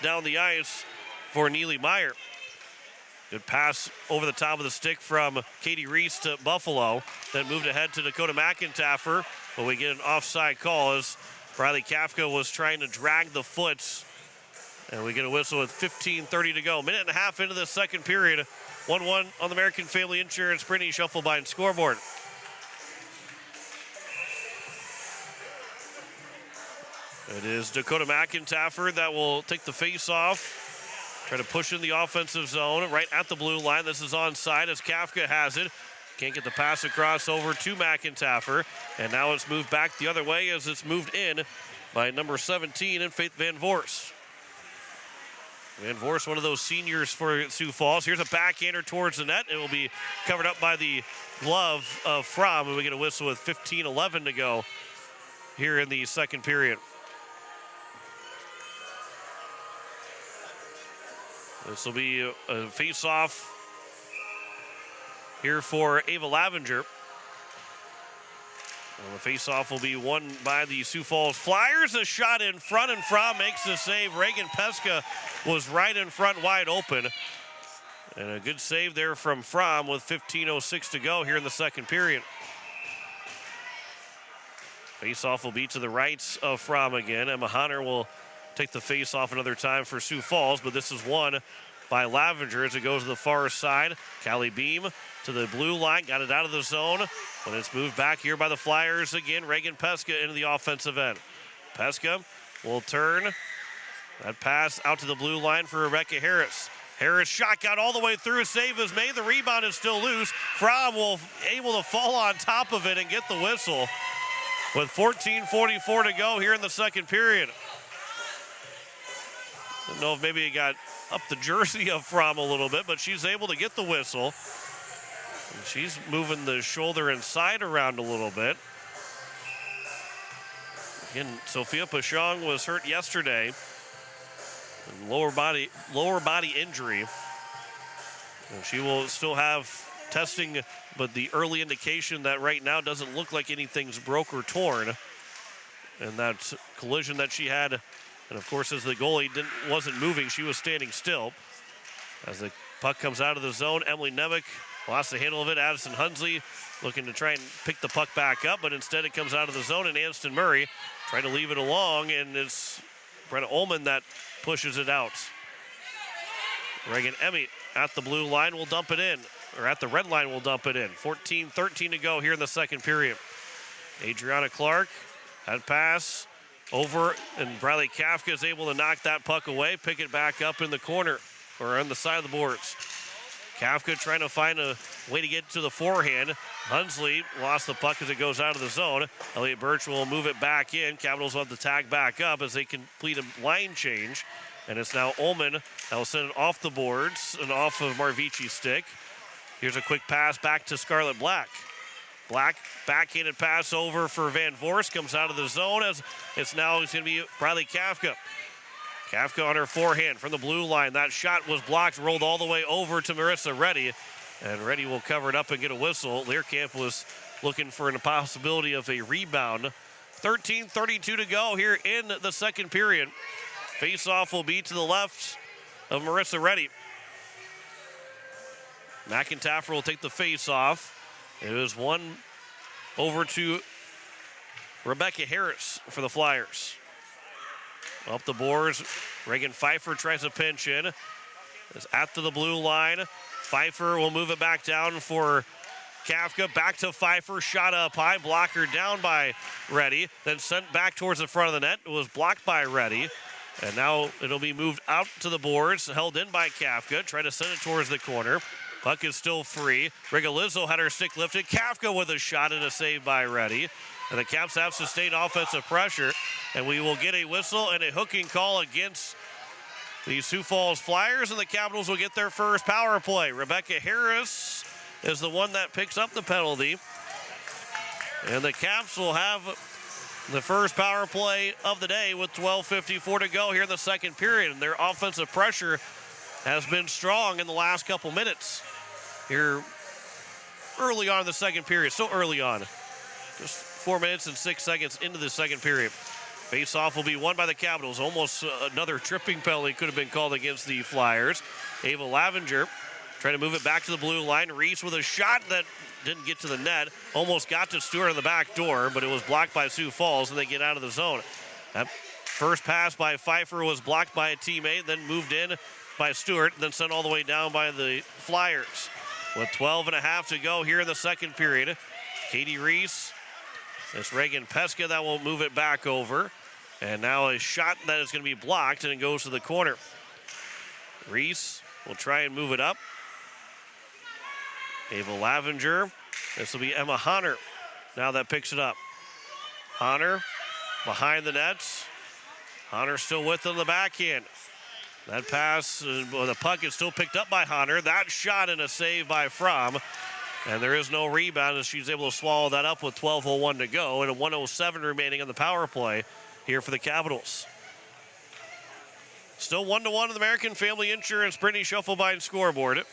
down the ice for Neely Meyer. Good pass over the top of the stick from Katie Reese to Buffalo. Then moved ahead to Dakota McIntaffer, but we get an offside call as Riley Kafka was trying to drag the foot. And we get a whistle with 15:30 to go. Minute and a half into the second period. 1-1 on the American Family Insurance Brittany Shufflebind scoreboard. It is Dakota McIntaffer that will take the face off. Try to push in the offensive zone right at the blue line. This is onside as Kafka has it. Can't get the pass across over to McIntaffer. And now it's moved back the other way as it's moved in by number 17 and Faith Van Voorst. Van Voorst, one of those seniors for Sioux Falls. Here's a backhander towards the net. It will be covered up by the glove of Fromm. And we get a whistle with 15:11 to go here in the second period. This will be a face-off here for Ava Lavenger. And the face-off will be won by the Sioux Falls Flyers. A shot in front, and Fromm makes the save. Reagan Pesca was right in front, wide open. And a good save there from Fromm with 15:06 to go here in the second period. Face-off will be to the right of Fromm again. Emma Hunter will take the face-off another time for Sioux Falls, but this is won by Lavenger as it goes to the far side. Callie Beam to the blue line, got it out of the zone, but it's moved back here by the Flyers again. Reagan Pesca into the offensive end. Pesca will turn. That pass out to the blue line for Rebecca Harris. Harris shot got all the way through. Save is made. The rebound is still loose. Fromm will able to fall on top of it and get the whistle with 14:44 to go here in the second period. Don't know if maybe it got up the jersey of Fromm a little bit, but she's able to get the whistle. And she's moving the shoulder and side around a little bit. Again, Sophia Pashong was hurt yesterday. Lower body injury. And she will still have testing, but the early indication that right now doesn't look like anything's broke or torn. And that collision that she had, and of course, as the goalie wasn't moving, she was standing still. As the puck comes out of the zone, Emily Nemec lost the handle of it. Addison Hunsley looking to try and pick the puck back up, but instead it comes out of the zone, and Anston Murray trying to leave it along, and it's Brenna Ullman that pushes it out. Reagan Emmy at the blue line will dump it in, or at the red line will dump it in. 14-13 to go here in the second period. Adriana Clark, that pass over, and Bradley Kafka is able to knock that puck away, pick it back up in the corner, or on the side of the boards. Kafka trying to find a way to get to the forehand. Hunsley lost the puck as it goes out of the zone. Elliott Birch will move it back in. Capitals will have to tag back up as they complete a line change. And it's now Ullman that will send it off the boards and off of Marvici's stick. Here's a quick pass back to Scarlett Black. Black, backhanded pass over for Van Voorst, comes out of the zone as it's going to be Bradley Kafka. Kafka on her forehand from the blue line. That shot was blocked, rolled all the way over to Marissa Reddy, and Reddy will cover it up and get a whistle. Learcamp was looking for a possibility of a rebound. 13:32 to go here in the second period. Face-off will be to the left of Marissa Reddy. McIntyre will take the face-off. It was one over to Rebecca Harris for the Flyers. Up the boards, Reagan Pfeiffer tries to pinch in. It's after the blue line. Pfeiffer will move it back down for Kafka. Back to Pfeiffer, shot up high, blocker down by Reddy, then sent back towards the front of the net. It was blocked by Reddy, and now it'll be moved out to the boards, held in by Kafka, trying to send it towards the corner. Puck is still free. Rigolizzo had her stick lifted. Kafka with a shot and a save by Reddy. And the Caps have sustained offensive pressure, and we will get a whistle and a hooking call against the Sioux Falls Flyers, and the Capitals will get their first power play. Rebecca Harris is the one that picks up the penalty, and the Caps will have the first power play of the day with 12:54 to go here in the second period, and their offensive pressure has been strong in the last couple minutes here early on in the second period. So early on, just 4 minutes and 6 seconds into the second period. Face-off will be won by the Capitals. Almost another tripping penalty could have been called against the Flyers. Ava Lavenger trying to move it back to the blue line. Reese with a shot that didn't get to the net. Almost got to Stewart on the back door, but it was blocked by Sioux Falls, and they get out of the zone. That first pass by Pfeiffer was blocked by a teammate, then moved in by Stewart, then sent all the way down by the Flyers. With 12 and a half to go here in the second period. Katie Reese, it's Reagan Pesca that will move it back over. And now a shot that is going to be blocked, and it goes to the corner. Reese will try and move it up. Ava Lavenger. This will be Emma Honner now that picks it up. Honner behind the nets. Honner still with on the backhand. That pass, the puck is still picked up by Honner. That shot and a save by Fromm. And there is no rebound as she's able to swallow that up with 12:01 to go and a 1:07 remaining on the power play here for the Capitals. Still 1-1 in the American Family Insurance Brittany Schuffelbein scoreboard.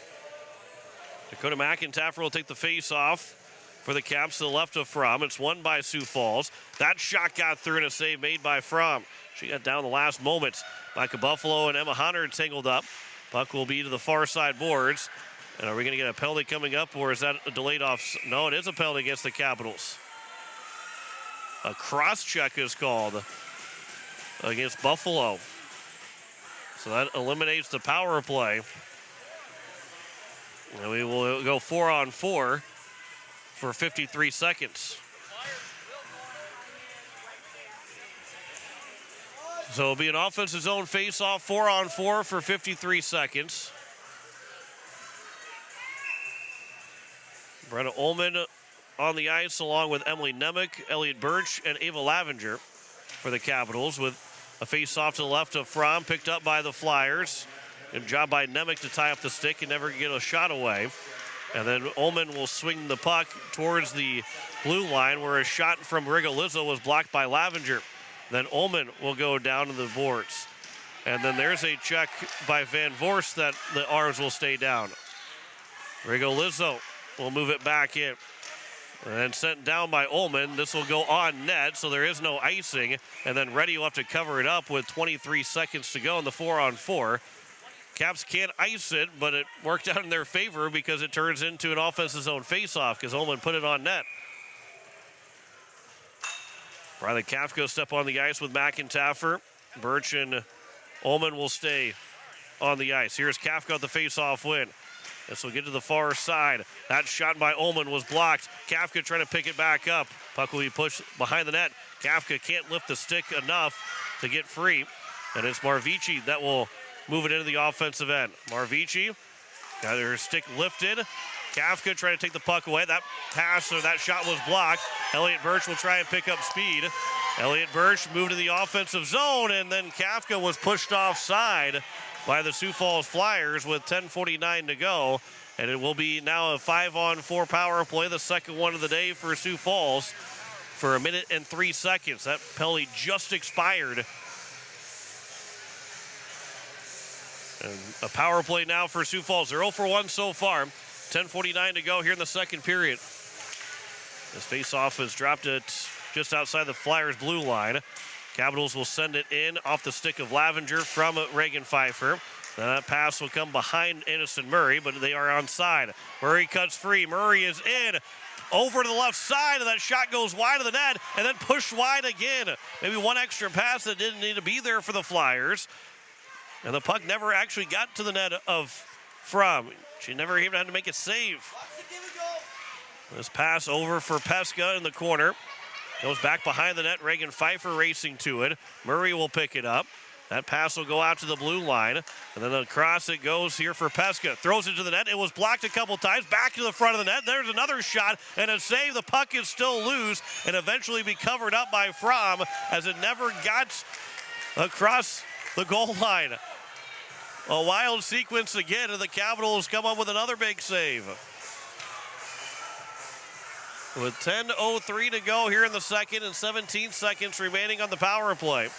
Dakota McIntyre will take the face-off for the Caps to the left of Fromm. It's won by Sioux Falls. That shot got through and a save made by Fromm. She got down the last moments. Micah Buffalo and Emma Hunter tangled up. Puck will be to the far side boards. And are we going to get a penalty coming up, or is that a delayed off? No, it is a penalty against the Capitals. A cross-check is called against Buffalo. So that eliminates the power play. And we will go 4-on-4 for 53 seconds. So it'll be an offensive zone face-off, 4-on-4 for 53 seconds. Brenna Ullman on the ice along with Emily Nemec, Elliott Birch, and Ava Lavenger for the Capitals, with a face-off to the left of Fromm, picked up by the Flyers. Good job by Nemec to tie up the stick and never get a shot away. And then Ullman will swing the puck towards the blue line where a shot from Rigolizzo was blocked by Lavenger. Then Ullman will go down to the boards. And then there's a check by Van Voorst that the arms will stay down. Rigolizzo will move it back in. And then sent down by Ullman. This will go on net, so there is no icing. And then Reddy will have to cover it up with 23 seconds to go in the 4-on-4. Caps can't ice it, but it worked out in their favor because it turns into an offensive zone faceoff because Ullman put it on net. Riley Kafka step on the ice with McIntyre. Birch and Ullman will stay on the ice. Here's Kafka at the face-off win. This will get to the far side. That shot by Ullman was blocked. Kafka trying to pick it back up. Puck will be pushed behind the net. Kafka can't lift the stick enough to get free. And it's Marvici that will move it into the offensive end. Marvici got her stick lifted. Kafka trying to take the puck away. That pass or that shot was blocked. Elliott Birch will try and pick up speed. Elliott Birch moved to the offensive zone, and then Kafka was pushed offside by the Sioux Falls Flyers with 10:49 to go. And it will be now a 5-on-4 power play, the second one of the day for Sioux Falls for 1 minute and 3 seconds. That penalty just expired. And a power play now for Sioux Falls. 0 for 1 so far. 10:49 to go here in the second period. This faceoff is dropped at just outside the Flyers' blue line. Capitals will send it in off the stick of Lavenger from Reagan Pfeiffer. That pass will come behind Innocent Murray, but they are onside. Murray cuts free. Murray is in. Over to the left side, and that shot goes wide of the net, and then pushed wide again. Maybe one extra pass that didn't need to be there for the Flyers. And the puck never actually got to the net of Fromm. She never even had to make a save. This pass over for Pesca in the corner. Goes back behind the net. Reagan Pfeiffer racing to it. Murray will pick it up. That pass will go out to the blue line. And then across it goes here for Pesca. Throws it to the net. It was blocked a couple times. Back to the front of the net. There's another shot and a save. The puck is still loose and eventually be covered up by Fromm as it never got across the goal line. A wild sequence again, and the Capitals come up with another big save. With 10:03 to go here in the second and 17 seconds remaining on the power play.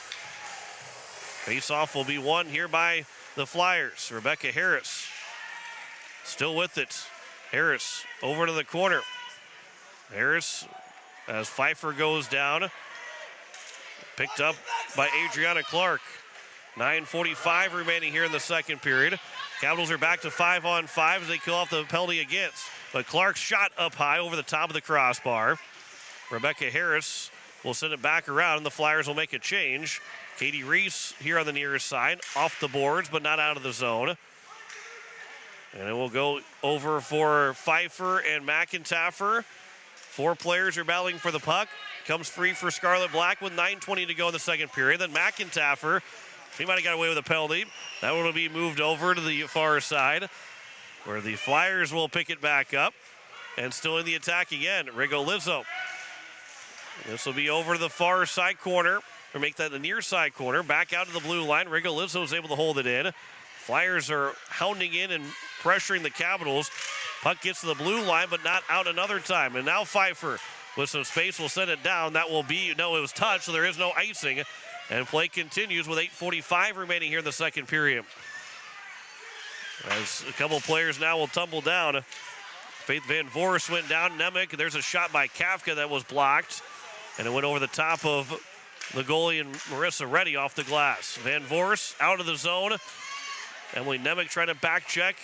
Face-off will be won here by the Flyers. Rebecca Harris still with it. Harris over to the corner. Harris, as Pfeiffer goes down, picked up by Adriana Clark. 9:45 remaining here in the second period. Capitals are back to 5-on-5 as they kill off the penalty against. But Clark's shot up high over the top of the crossbar. Rebecca Harris will send it back around, and the Flyers will make a change. Katie Reese here on the near side, off the boards, but not out of the zone. And it will go over for Pfeiffer and McIntyre. 4 players are battling for the puck. Comes free for Scarlet Black with 9:20 to go in the second period. Then McIntyre, he might have got away with a penalty. That one will be moved over to the far side, where the Flyers will pick it back up. And still in the attack again, Rigo Lizzo. This will be over to the far side corner, or make that the near side corner. Back out to the blue line. Rigo Lizzo is able to hold it in. Flyers are hounding in and pressuring the Capitals. Puck gets to the blue line, but not out another time. And now Pfeiffer with some space will send it down. That will be, no, it was touched, so there is no icing. And play continues with 8:45 remaining here in the second period. As a couple players now will tumble down. Faith Van Voorst went down. Nemec, there's a shot by Kafka that was blocked. And it went over the top of the goalie and Marissa Reddy off the glass. Van Voorst out of the zone. Emily Nemec trying to back check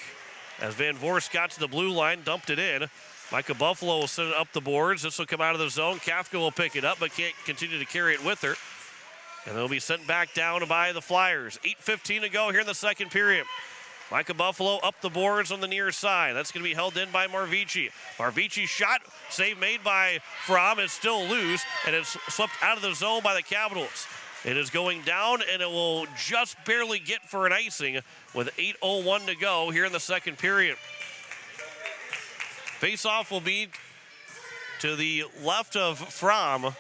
as Van Voorst got to the blue line, dumped it in. Micah Buffalo will send it up the boards. This will come out of the zone. Kafka will pick it up, but can't continue to carry it with her. And they'll be sent back down by the Flyers. 8:15 to go here in the second period. Micah Buffalo up the boards on the near side. That's going to be held in by Marvici. Marvici's shot, save made by Fromm, is still loose, and it's swept out of the zone by the Capitals. It is going down, and it will just barely get for an icing with 8:01 to go here in the second period. Face-off will be to the left of Fromm.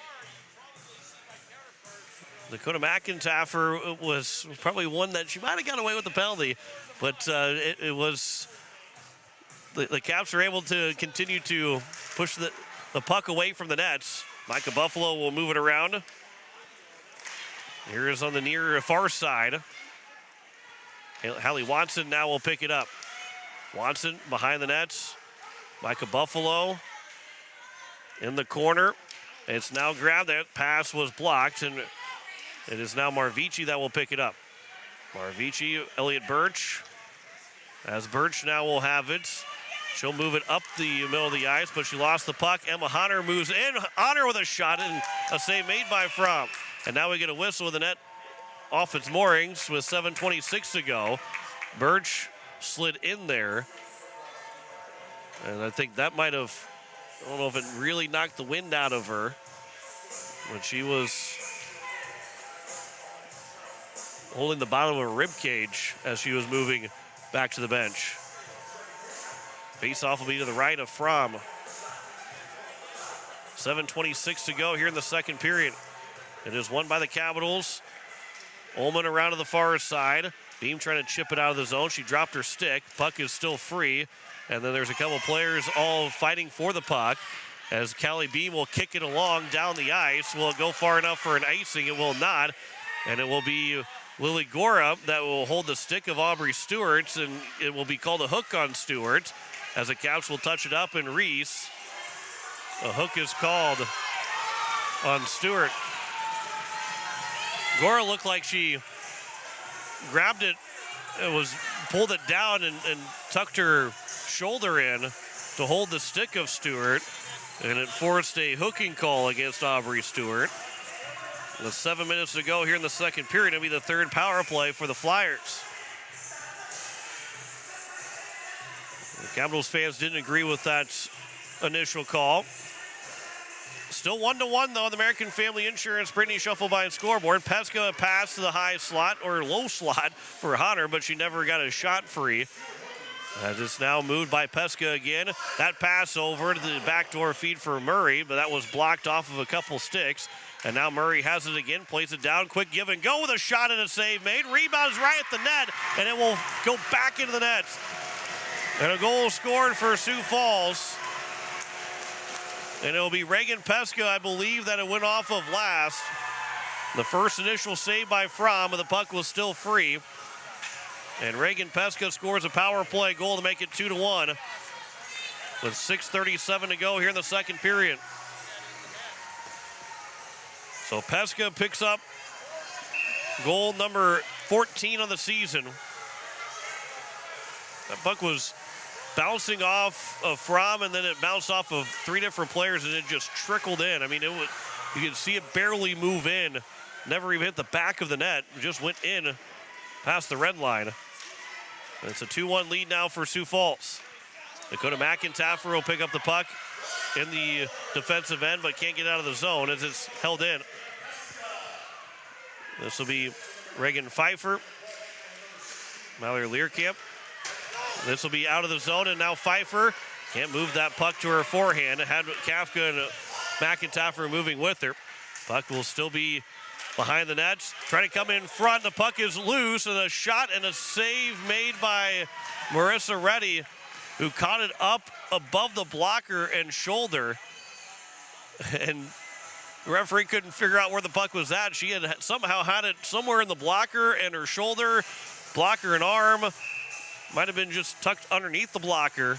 Dakota McIntyre was probably one that she might have got away with the penalty, but it was the Caps are able to continue to push the puck away from the nets. Micah Buffalo will move it around. Here is on the near far side. Hallie Watson now will pick it up. Watson behind the nets. Micah Buffalo in the corner. It's now grabbed. That pass was blocked, and it is now Marvici that will pick it up. Marvici, Elliott Birch. As Birch now will have it. She'll move it up the middle of the ice, but she lost the puck. Emma Honor moves in. Honor with a shot and a save made by Fromm. And now we get a whistle with the net off its moorings with 7:26 to go. Birch slid in there. And I think that might have, I don't know if it really knocked the wind out of her, but she was holding the bottom of her rib cage as she was moving back to the bench. Face-off will be to the right of Fromm. 7:26 to go here in the second period. It is won by the Capitals. Ullman around to the far side. Beam trying to chip it out of the zone. She dropped her stick. Puck is still free. And then there's a couple players all fighting for the puck as Callie Beam will kick it along down the ice. Will it go far enough for an icing? It will not. And it will be Lily Gora that will hold the stick of Aubrey Stewart, and it will be called a hook on Stewart as the Caps will touch it up, and Reese. A hook is called on Stewart. Gora looked like she grabbed it, pulled it down and tucked her shoulder in to hold the stick of Stewart, and it forced a hooking call against Aubrey Stewart. With 7 minutes to go here in the second period, it'll be the third power play for the Flyers. The Capitals fans didn't agree with that initial call. Still 1-1 though. The American Family Insurance Brittany Shufflebein scoreboard. Pesca passed to the high slot or low slot for Hunter, but she never got a shot free. As it's now moved by Pesca again. That pass over to the backdoor feed for Murray, but that was blocked off of a couple sticks. And now Murray has it again, plays it down, quick give and go with a shot and a save made. Rebounds right at the net, and it will go back into the net. And a goal scored for Sioux Falls. And it'll be Reagan Pesca, I believe that it went off of last. The first initial save by Fromm, but the puck was still free. And Reagan Pesca scores a power play goal to make it 2-1 with 6:37 to go here in the second period. So Pesca picks up goal number 14 on the season. That puck was bouncing off of Fromm, and then it bounced off of three different players, and it just trickled in. I mean, you could see it barely move in. Never even hit the back of the net. It just went in past the red line. And it's a 2-1 lead now for Sioux Falls. Dakota McIntyre will pick up the puck in the defensive end, but can't get out of the zone as it's held in. This will be Reagan Pfeiffer, Mallory Learcamp. This will be out of the zone, and now Pfeiffer can't move that puck to her forehand. It had Kafka and McIntyre moving with her. Puck will still be behind the nets. Trying to come in front. The puck is loose, and a shot and a save made by Marissa Reddy, who caught it up above the blocker and shoulder. And the referee couldn't figure out where the puck was at. She had somehow had it somewhere in the blocker and her shoulder, blocker and arm. Might have been just tucked underneath the blocker.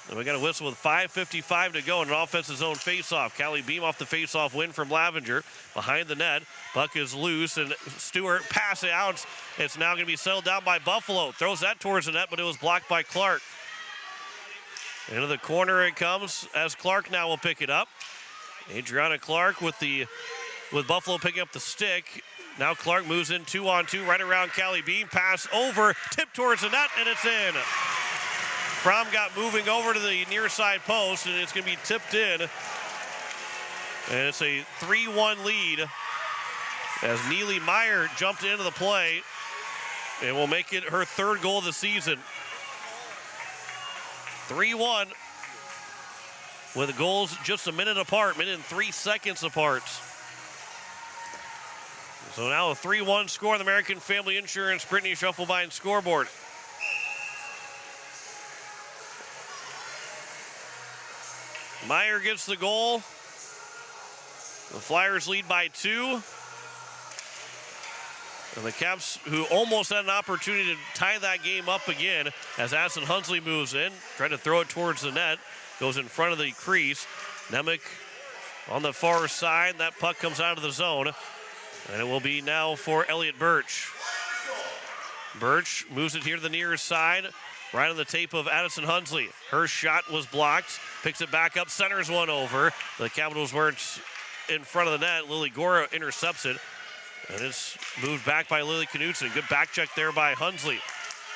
And we got a whistle with 5:55 to go in an offensive zone faceoff. Callie Beam off the faceoff win from Lavenger. Behind the net, puck is loose, and Stewart pass it out. It's now going to be settled down by Buffalo. Throws that towards the net, but it was blocked by Clark. Into the corner it comes as Clark now will pick it up. Adriana Clark with Buffalo picking up the stick. Now Clark moves in 2-on-2 right around Callie Beam. Pass over, tip towards the net, and it's in. Fromm got moving over to the near side post, and it's going to be tipped in. And it's a 3-1 lead as Neely Meyer jumped into the play and will make it her third goal of the season. 3-1 with goals just a minute apart, minute and 3 seconds apart. So now a 3-1 score on the American Family Insurance Brittany Shufflebein scoreboard. Meyer gets the goal. The Flyers lead by 2. And the Caps, who almost had an opportunity to tie that game up again, as Addison Hunsley moves in, trying to throw it towards the net, goes in front of the crease. Nemec on the far side. That puck comes out of the zone. And it will be now for Elliott Birch. Birch moves it here to the near side, right on the tape of Addison Hunsley. Her shot was blocked, picks it back up, centers one over. The Capitals weren't in front of the net. Lily Gora intercepts it. And it's moved back by Lily Knudsen. Good back check there by Hunsley.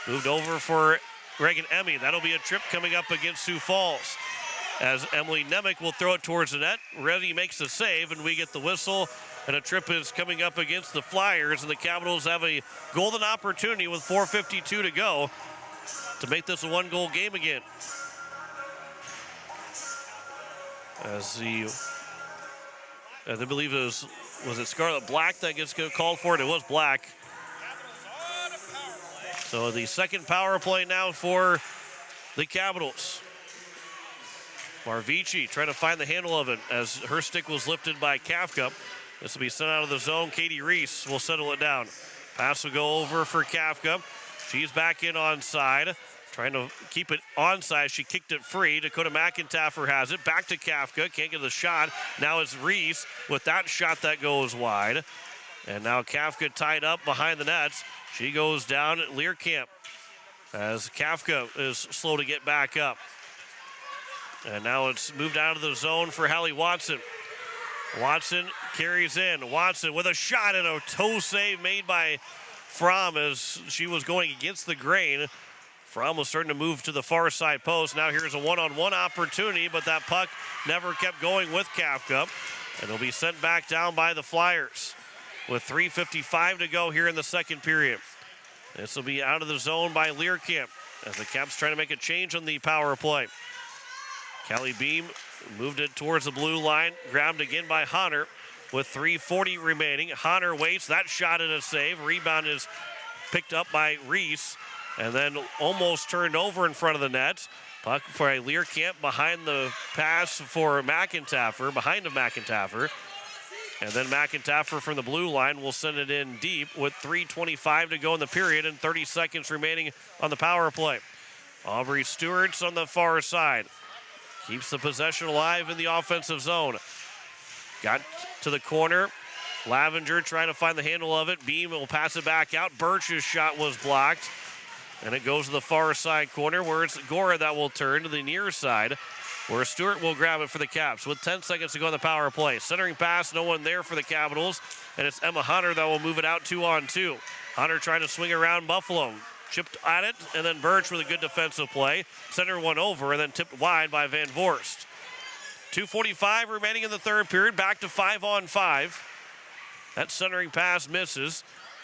Moved over for Reagan Emmy. That'll be a trip coming up against Sioux Falls. As Emily Nemec will throw it towards the net. Reddy makes the save, and we get the whistle. And a trip is coming up against the Flyers, and the Capitals have a golden opportunity with 4:52 to go to make this a one-goal game again. I believe was it Scarlett Black that gets called for it? It was Black. So the second power play now for the Capitals. Marvici trying to find the handle of it as her stick was lifted by Kafka. This will be sent out of the zone. Katie Reese will settle it down. Pass will go over for Kafka. She's back in onside. Trying to keep it onside. She kicked it free. Dakota McIntyre has it. Back to Kafka. Can't get the shot. Now it's Reese with that shot that goes wide. And now Kafka tied up behind the nets. She goes down at Learcamp as Kafka is slow to get back up. And now it's moved out of the zone for Hallie Watson. Watson carries in. Watson with a shot and a toe save made by Fromm as she was going against the grain. Fromm was starting to move to the far side post. Now here's a one-on-one opportunity, but that puck never kept going with Kafka. And it'll be sent back down by the Flyers with 3:55 to go here in the second period. This will be out of the zone by Learcamp as the Caps trying to make a change on the power play. Callie Beam moved it towards the blue line, grabbed again by Honor with 3:40 remaining. Honor waits, that shot and a save. Rebound is picked up by Reese and then almost turned over in front of the net. Puck for a Learcamp behind the pass for McIntyre, behind of McIntyre. And then McIntyre from the blue line will send it in deep with 3:25 to go in the period and 30 seconds remaining on the power play. Aubrey Stewart's on the far side. Keeps the possession alive in the offensive zone. Got to the corner. Lavenger trying to find the handle of it. Beam will pass it back out. Birch's shot was blocked. And it goes to the far side corner where it's Gora that will turn to the near side where Stewart will grab it for the Caps with 10 seconds to go on the power play. Centering pass, no one there for the Capitals. And it's Emma Hunter that will move it out 2-on-2. Hunter trying to swing around Buffalo. Chipped at it, and then Birch with a good defensive play. Center one over, and then tipped wide by Van Voorst. 2:45 remaining in the third period, back to 5-on-5. That centering pass misses,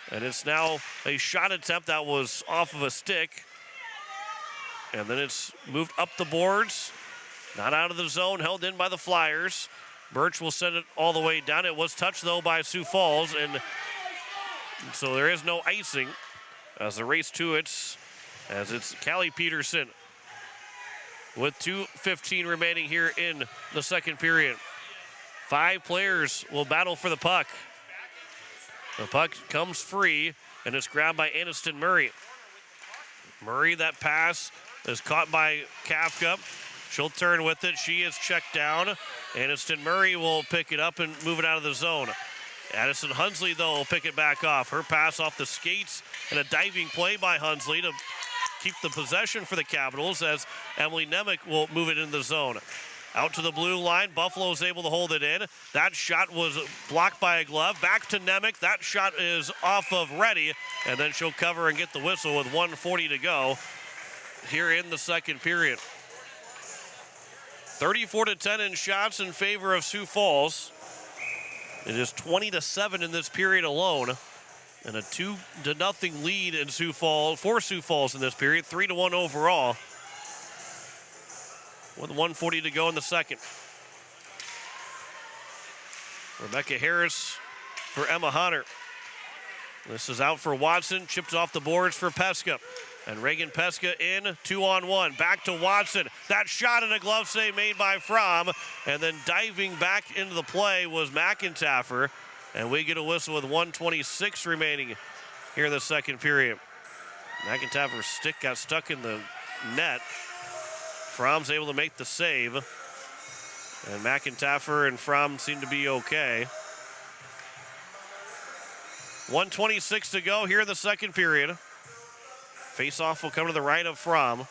and it's now a shot attempt that was off of a stick. And then it's moved up the boards, not out of the zone, held in by the Flyers. Birch will send it all the way down. It was touched, though, by Sioux Falls, and so there is no icing. As the race to it, as it's Callie Peterson with 2:15 remaining here in the second period. 5 players will battle for the puck. The puck comes free, and it's grabbed by Aniston Murray. Murray, that pass is caught by Kafka. She'll turn with it. She is checked down. Aniston Murray will pick it up and move it out of the zone. Addison Hunsley, though, will pick it back off. Her pass off the skates and a diving play by Hunsley to keep the possession for the Capitals as Emily Nemec will move it in the zone. Out to the blue line. Buffalo's able to hold it in. That shot was blocked by a glove. Back to Nemec. That shot is off of Reddy, and then she'll cover and get the whistle with 1:40 to go here in the second period. 34-10 in shots in favor of Sioux Falls. It is 20-7 in this period alone, and a 2-0 lead in Sioux Falls for Sioux Falls in this period. 3-1 overall, with 1:40 to go in the second. Rebecca Harris for Emma Hunter. This is out for Watson. Chipped off the boards for Peska. And Reagan Peska in 2-on-1. Back to Watson. That shot and a glove save made by Fromm. And then diving back into the play was McIntyre. And we get a whistle with 1:26 remaining here in the second period. McIntyre's stick got stuck in the net. Fromm's able to make the save. And McIntyre and Fromm seem to be okay. 1:26 to go here in the second period. Face-off will come to the right of Fromm.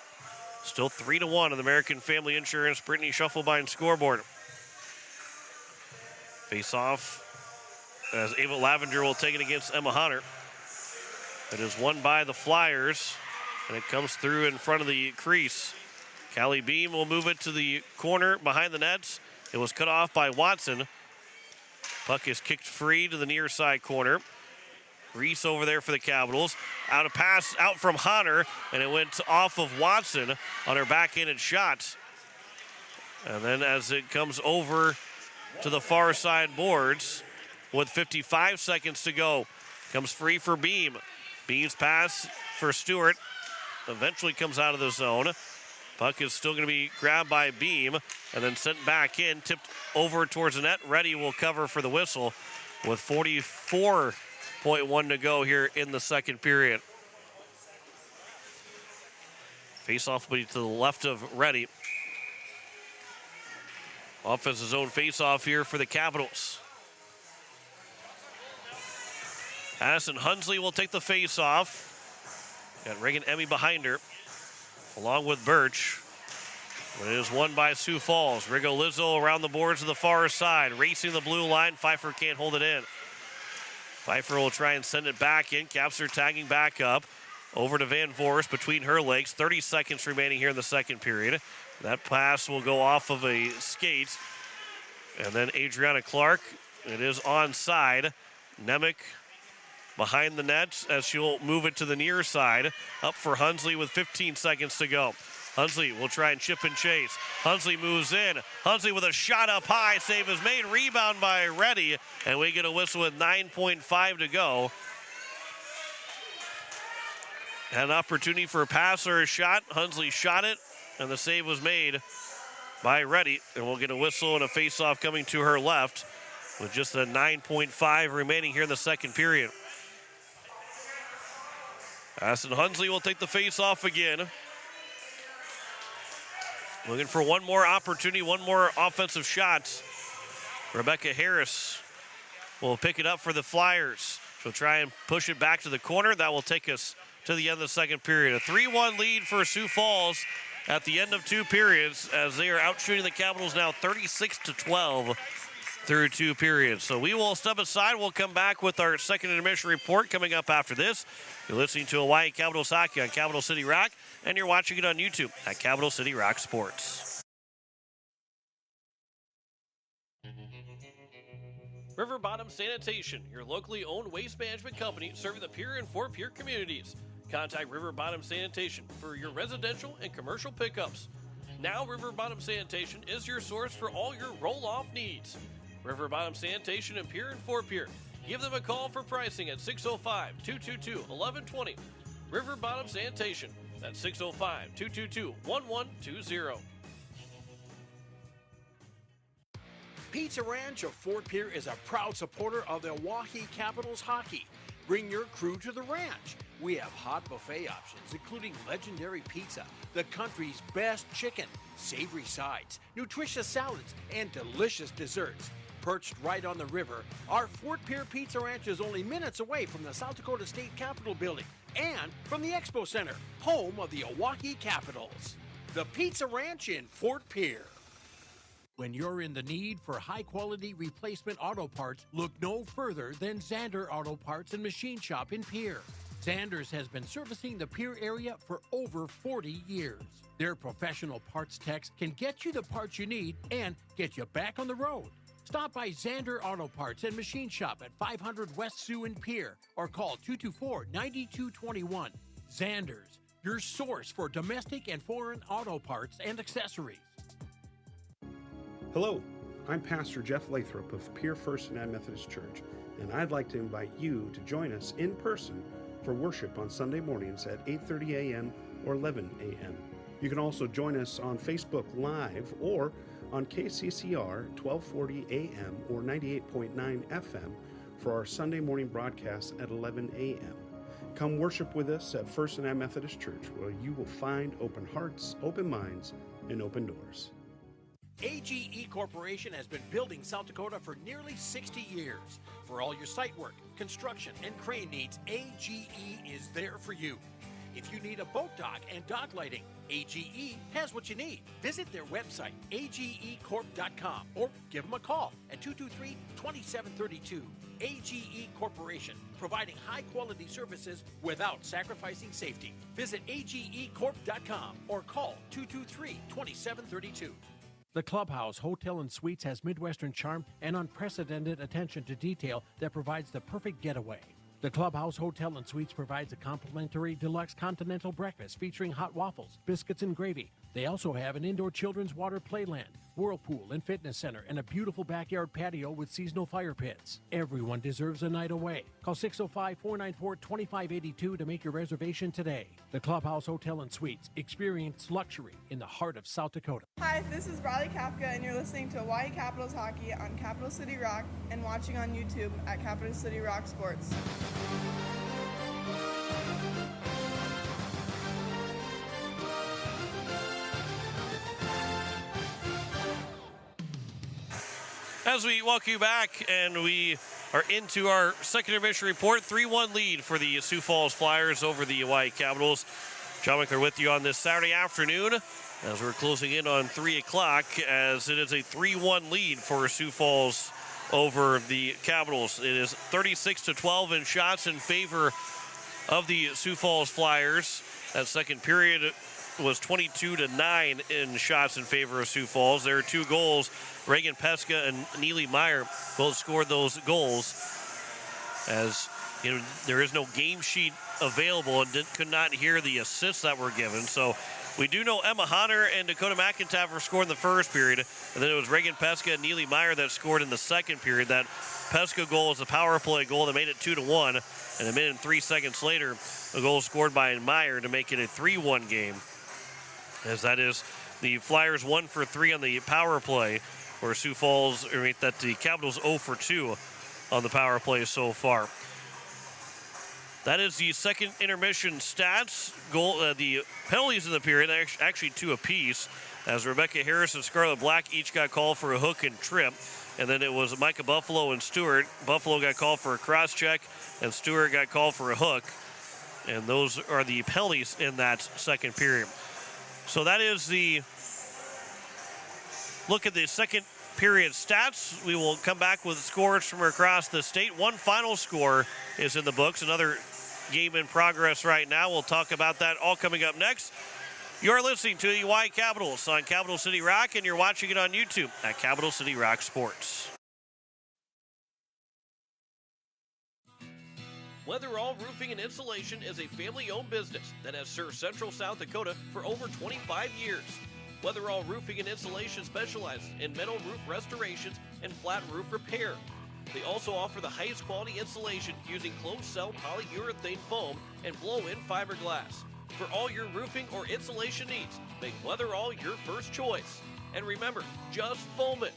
Still 3-1 on the American Family Insurance Brittany Shufflebine scoreboard. Face-off as Ava Lavender will take it against Emma Hunter. It is won by the Flyers, and it comes through in front of the crease. Callie Beam will move it to the corner behind the nets. It was cut off by Watson. Puck is kicked free to the near side corner. Reese over there for the Capitals. Out a pass out from Hunter, and it went off of Watson on her backhanded shot. And then as it comes over to the far side boards with 55 seconds to go, comes free for Beam. Beam's pass for Stewart eventually comes out of the zone. Puck is still going to be grabbed by Beam and then sent back in, tipped over towards the net. Reddy will cover for the whistle with 44.1 to go here in the second period. Face-off will be to the left of Reddy. Offensive zone face-off here for the Capitals. Addison Hunsley will take the face-off. Got Reagan Emmy behind her, along with Birch. But it is won by Sioux Falls. Rigo Lizzo around the boards to the far side, racing the blue line. Pfeiffer can't hold it in. Pfeiffer will try and send it back in. Caps are tagging back up. Over to Van Voorst between her legs. 30 seconds remaining here in the second period. That pass will go off of a skate. And then Adriana Clark, it is onside. Nemec behind the net as she'll move it to the near side. Up for Hunsley with 15 seconds to go. Hunsley will try and chip and chase. Hunsley moves in. Hunsley with a shot up high. Save is made. Rebound by Reddy. And we get a whistle with 9.5 to go. Had an opportunity for a pass or a shot. Hunsley shot it, and the save was made by Reddy. And we'll get a whistle and a face-off coming to her left with just a 9.5 remaining here in the second period. Aston Hunsley will take the face-off again. Looking for one more opportunity, one more offensive shot. Rebecca Harris will pick it up for the Flyers. She'll try and push it back to the corner. That will take us to the end of the second period. A 3-1 lead for Sioux Falls at the end of two periods as they are outshooting the Capitals now 36-12 through two periods. So we will step aside. We'll come back with our second intermission report coming up after this. You're listening to Hawaii Capitals Hockey on Capital City Rock, and you're watching it on YouTube at Capital City Rock Sports. River Bottom Sanitation, your locally owned waste management company serving the Pierre and Fort Pierre communities. Contact River Bottom Sanitation for your residential and commercial pickups. Now River Bottom Sanitation is your source for all your roll-off needs. River Bottom Sanitation in Pierre and Fort Pierre. Give them a call for pricing at 605-222-1120. River Bottom Sanitation. That's 605-222-1120. Pizza Ranch of Fort Pierre is a proud supporter of the Oahe Capitals hockey. Bring your crew to the ranch. We have hot buffet options, including legendary pizza, the country's best chicken, savory sides, nutritious salads, and delicious desserts. Perched right on the river, our Fort Pierre Pizza Ranch is only minutes away from the South Dakota State Capitol building and from the Expo Center, home of the Oahe Capitals. The Pizza Ranch in Fort Pierre. When you're in the need for high-quality replacement auto parts, look no further than Zander Auto Parts and Machine Shop in Pierre. Zanders has been servicing the Pierre area for over 40 years. Their professional parts techs can get you the parts you need and get you back on the road. Stop by Zander Auto Parts and Machine Shop at 500 West Sioux in Pierre or call 224-9221. Zanders, your source for domestic and foreign auto parts and accessories. Hello, I'm Pastor Jeff Lathrop of Pierre First United Methodist Church, and I'd like to invite you to join us in person for worship on Sunday mornings at 8:30 a.m. or 11 a.m. You can also join us on Facebook Live or on KCCR 1240 a.m. or 98.9 FM for our Sunday morning broadcast at 11 a.m. Come worship with us at First United Methodist Church, where you will find open hearts, open minds, and open doors. AGE Corporation has been building South Dakota for nearly 60 years. For all your site work, construction, and crane needs, AGE is there for you. If you need a boat dock and dock lighting, AGE has what you need. Visit their website, agecorp.com, or give them a call at 223-2732. AGE Corporation, providing high-quality services without sacrificing safety. Visit agecorp.com or call 223-2732. The Clubhouse Hotel and Suites has Midwestern charm and unprecedented attention to detail that provides the perfect getaway. The Clubhouse Hotel and Suites provides a complimentary deluxe continental breakfast featuring hot waffles, biscuits, and gravy. They also have an indoor children's water playland, whirlpool and fitness center, and a beautiful backyard patio with seasonal fire pits. Everyone deserves a night away. Call 605-494-2582 to make your reservation today. The Clubhouse Hotel and Suites. Experience luxury in the heart of South Dakota. Hi, this is Bradley Kafka, and you're listening to Hawaii Capitals Hockey on Capital City Rock and watching on YouTube at Capital City Rock Sports. As we welcome you back, and we are into our second intermission report, 3-1 lead for the Sioux Falls Flyers over the Hawaii Capitals. John Winkler with you on this Saturday afternoon as we're closing in on 3 o'clock, as it is a 3-1 lead for Sioux Falls over the Capitals. It is 36-12 in shots in favor of the Sioux Falls Flyers. That second period was 22-9 in shots in favor of Sioux Falls. There are 2 goals. Reagan Pesca and Neely Meyer both scored those goals. As you know, there is no game sheet available and could not hear the assists that were given. So we do know Emma Hunter and Dakota McIntyre scored in the first period, and then it was Reagan Pesca and Neely Meyer that scored in the second period. That Pesca goal is a power play goal that made it 2-1, and a minute and 3 seconds later, a goal scored by Meyer to make it a 3-1 game. As that is the Flyers 1 for 3 on the power play, where Sioux Falls, that the Capitals 0 for 2 on the power play so far. That is the second intermission stats. The penalties in the period, actually 2 apiece, as Rebecca Harris and Scarlett Black each got called for a hook and trip. And then it was Micah Buffalo and Stewart. Buffalo got called for a cross check, and Stewart got called for a hook. And those are the penalties in that second period. So that is the look at the second period stats. We will come back with scores from across the state. One final score is in the books. Another game in progress right now. We'll talk about that all coming up next. You're listening to the Hawaii Capitals on Capital City Rock, and you're watching it on YouTube at Capital City Rock Sports. Weatherall Roofing and Insulation is a family-owned business that has served Central South Dakota for over 25 years. Weatherall Roofing and Insulation specializes in metal roof restorations and flat roof repair. They also offer the highest quality insulation using closed-cell polyurethane foam and blow-in fiberglass. For all your roofing or insulation needs, make Weatherall your first choice. And remember, just foam it.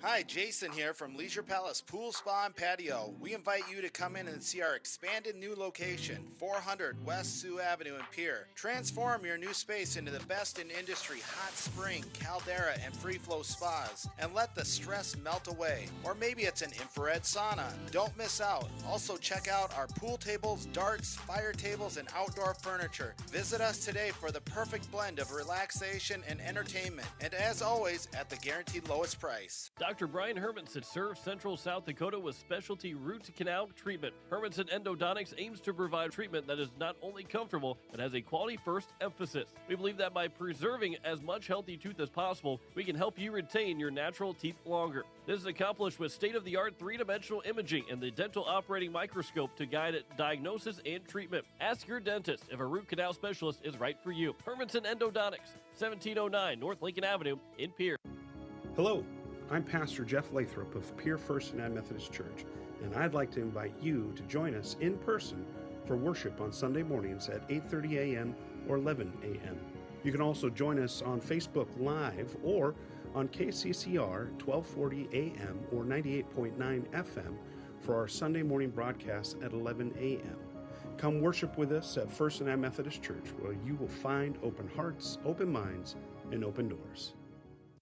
Hi, Jason here from Leisure Palace Pool, Spa, and Patio. We invite you to come in and see our expanded new location, 400 West Sioux Avenue in Pierre. Transform your new space into the best in industry hot spring, caldera, and free flow spas, and let the stress melt away. Or maybe it's an infrared sauna. Don't miss out. Also check out our pool tables, darts, fire tables, and outdoor furniture. Visit us today for the perfect blend of relaxation and entertainment. And as always, at the guaranteed lowest price. Dr. Brian Hermanson serves Central South Dakota with specialty root canal treatment. Hermanson Endodontics aims to provide treatment that is not only comfortable, but has a quality-first emphasis. We believe that by preserving as much healthy tooth as possible, we can help you retain your natural teeth longer. This is accomplished with state-of-the-art three-dimensional imaging and the dental operating microscope to guide diagnosis and treatment. Ask your dentist if a root canal specialist is right for you. Hermanson Endodontics, 1709 North Lincoln Avenue in Pierre. Hello. I'm Pastor Jeff Lathrop of Pierre First United Methodist Church, and I'd like to invite you to join us in person for worship on Sunday mornings at 8:30 a.m. or 11 a.m. You can also join us on Facebook Live or on KCCR 1240 a.m. or 98.9 FM for our Sunday morning broadcast at 11 a.m. Come worship with us at First United Methodist Church, where you will find open hearts, open minds, and open doors.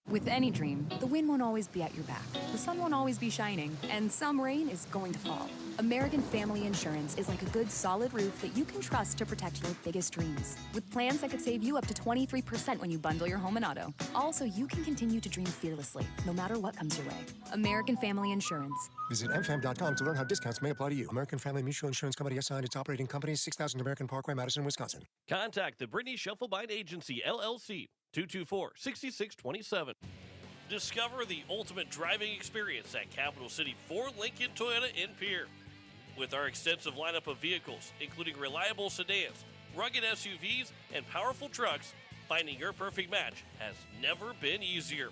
With any dream, the wind won't always be at your back, the sun won't always be shining, and some rain is going to fall. American Family Insurance is like a good solid roof that you can trust to protect your biggest dreams. With plans that could save you up to 23% when you bundle your home and auto. Also, you can continue to dream fearlessly, no matter what comes your way. American Family Insurance. Visit mfam.com to learn how discounts may apply to you. American Family Mutual Insurance Company assigned its operating company, 6000 American Parkway, Madison, Wisconsin. Contact the Brittany Shufflebine Agency, LLC, 224-6627. Discover the ultimate driving experience at Capital City Ford Lincoln Toyota in Pierre. With our extensive lineup of vehicles, including reliable sedans, rugged SUVs, and powerful trucks, finding your perfect match has never been easier.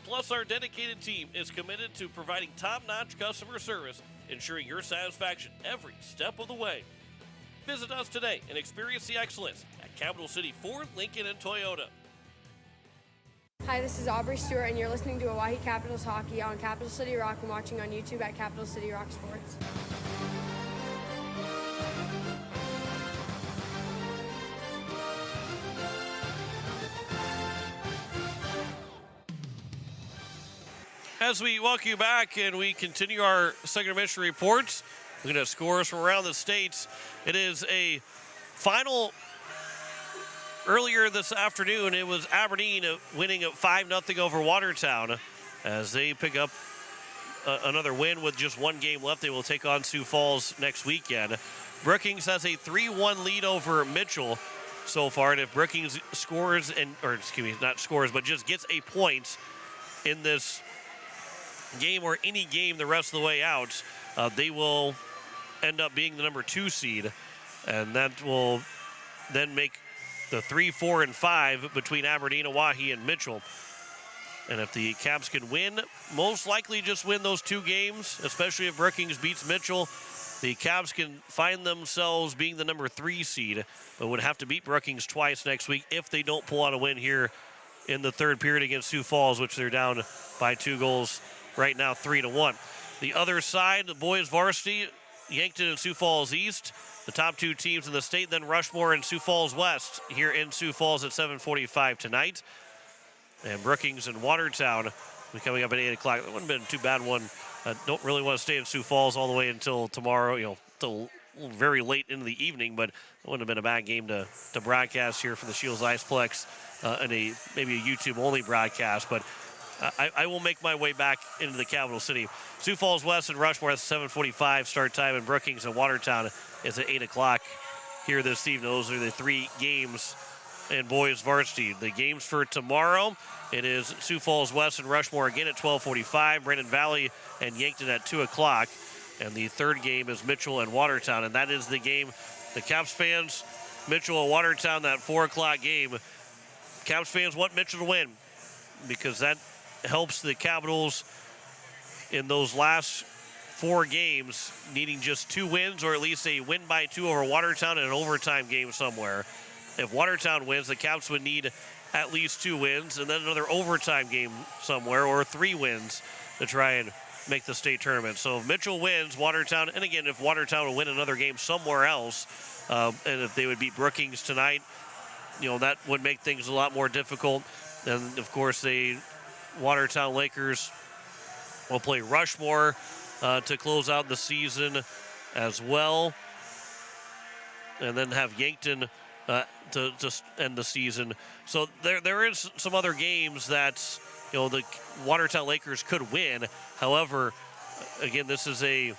Plus, our dedicated team is committed to providing top-notch customer service, ensuring your satisfaction every step of the way. Visit us today and experience the excellence at Capital City Ford, Lincoln, and Toyota. Hi, this is Aubrey Stewart, and you're listening to Oahe Capitals Hockey on Capital City Rock and watching on YouTube at Capital City Rock Sports. As we welcome you back and we continue our second intermission reports, looking at scores from around the states, it is a final. Earlier this afternoon, it was Aberdeen winning at 5-0 over Watertown as they pick up another win with just one game left. They will take on Sioux Falls next weekend. Brookings has a 3-1 lead over Mitchell so far, and if Brookings scores, not scores, but just gets a point in this game or any game the rest of the way out, they will end up being the number 2 seed, and that will then make the 3, 4, and 5 between Aberdeen, Oahe, and Mitchell. And if the Caps can win, most likely just win those 2 games, especially if Brookings beats Mitchell, the Caps can find themselves being the number 3 seed, but would have to beat Brookings twice next week if they don't pull out a win here in the third period against Sioux Falls, which they're down by 2 goals right now, 3-1. The other side, the boys varsity, Yankton and Sioux Falls East, the top 2 teams in the state, then Rushmore and Sioux Falls West here in Sioux Falls at 7:45 tonight. And Brookings and Watertown will be coming up at 8 o'clock. That wouldn't have been too bad one. I don't really want to stay in Sioux Falls all the way until tomorrow, till very late into the evening, but it wouldn't have been a bad game to broadcast here from the Shields Iceplex and maybe a YouTube-only broadcast, but I will make my way back into the capital city. Sioux Falls West and Rushmore, that's 7:45 start time, and Brookings and Watertown is at 8 o'clock here this evening. Those are the 3 games in boys varsity. The games for tomorrow, it is Sioux Falls West and Rushmore again at 12:45, Brandon Valley and Yankton at 2 o'clock, and the third game is Mitchell and Watertown, and that is the game. The Caps fans, Mitchell and Watertown, that 4 o'clock game. Caps fans want Mitchell to win because that helps the Capitals in those last 4 games, needing just 2 wins or at least a win by 2 over Watertown in an overtime game somewhere. If Watertown wins, the Caps would need at least 2 wins and then another overtime game somewhere or 3 wins to try and make the state tournament. So if Mitchell wins, Watertown, and again, if Watertown will win another game somewhere else, and if they would beat Brookings tonight, that would make things a lot more difficult. And of course, Watertown Lakers will play Rushmore to close out the season as well, and then have Yankton to end the season. So there is some other games that the Watertown Lakers could win. However, again, this is a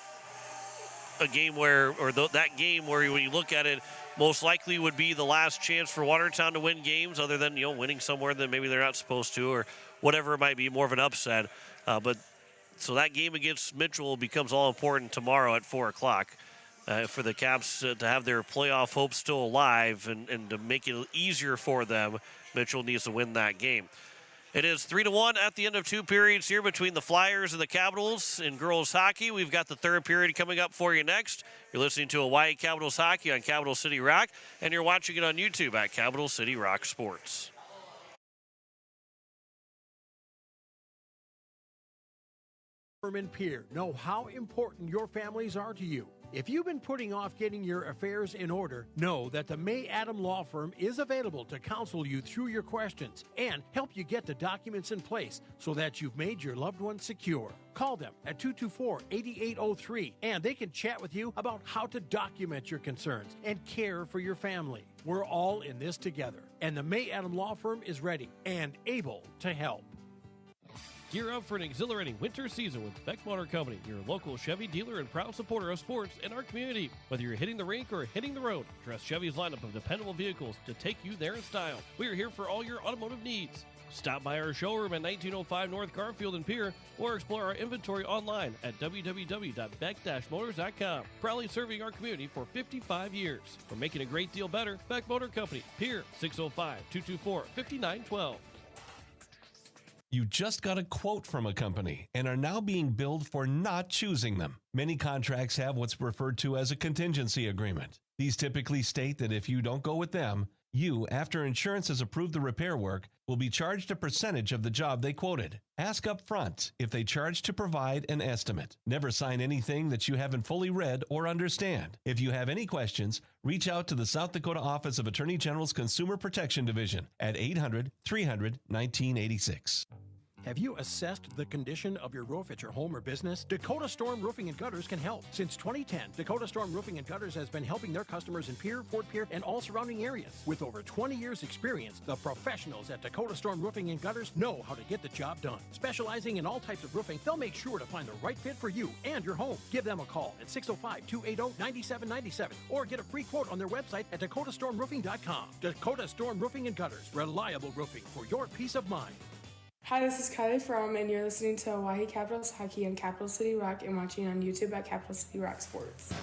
game that game where when you look at it, most likely would be the last chance for Watertown to win games, other than winning somewhere that maybe they're not supposed to, or whatever it might be, more of an upset. But so that game against Mitchell becomes all important tomorrow at 4 o'clock for the Caps to have their playoff hopes still alive, and to make it easier for them, Mitchell needs to win that game. It is 3-1 at the end of 2 periods here between the Flyers and the Capitals in girls hockey. We've got the third period coming up for you next. You're listening to Hawaii Capitals Hockey on Capital City Rock, and you're watching it on YouTube at Capital City Rock Sports. And Pierre know how important your families are to you. If you've been putting off getting your affairs in order, know that the May Adam Law Firm is available to counsel you through your questions and help you get the documents in place so that you've made your loved one secure. Call them at 224-8803 and they can chat with you about how to document your concerns and care for your family. We're all in this together, and the May Adam Law Firm is ready and able to help. Gear up for an exhilarating winter season with Beck Motor Company, your local Chevy dealer and proud supporter of sports in our community. Whether you're hitting the rink or hitting the road, trust Chevy's lineup of dependable vehicles to take you there in style. We are here for all your automotive needs. Stop by our showroom at 1905 North Garfield and Pier or explore our inventory online at www.beck-motors.com. Proudly serving our community for 55 years. We're making a great deal better. Beck Motor Company, Pier, 605-224-5912. You just got a quote from a company and are now being billed for not choosing them. Many contracts have what's referred to as a contingency agreement. These typically state that if you don't go with them, you, after insurance has approved the repair work, will be charged a percentage of the job they quoted. Ask up front if they charge to provide an estimate. Never sign anything that you haven't fully read or understand. If you have any questions, reach out to the South Dakota Office of Attorney General's Consumer Protection Division at 800-300-1986. Have you assessed the condition of your roof at your home or business? Dakota Storm Roofing and Gutters can help. Since 2010, Dakota Storm Roofing and Gutters has been helping their customers in Pierre, Fort Pierre, and all surrounding areas. With over 20 years experience, the professionals at Dakota Storm Roofing and Gutters know how to get the job done. Specializing in all types of roofing, they'll make sure to find the right fit for you and your home. Give them a call at 605-280-9797 or get a free quote on their website at dakotastormroofing.com. Dakota Storm Roofing and Gutters, reliable roofing for your peace of mind. Hi, this is Kylie Fromm, and you're listening to Oahe Capitals Hockey on Capital City Rock and watching on YouTube at Capital City Rock Sports.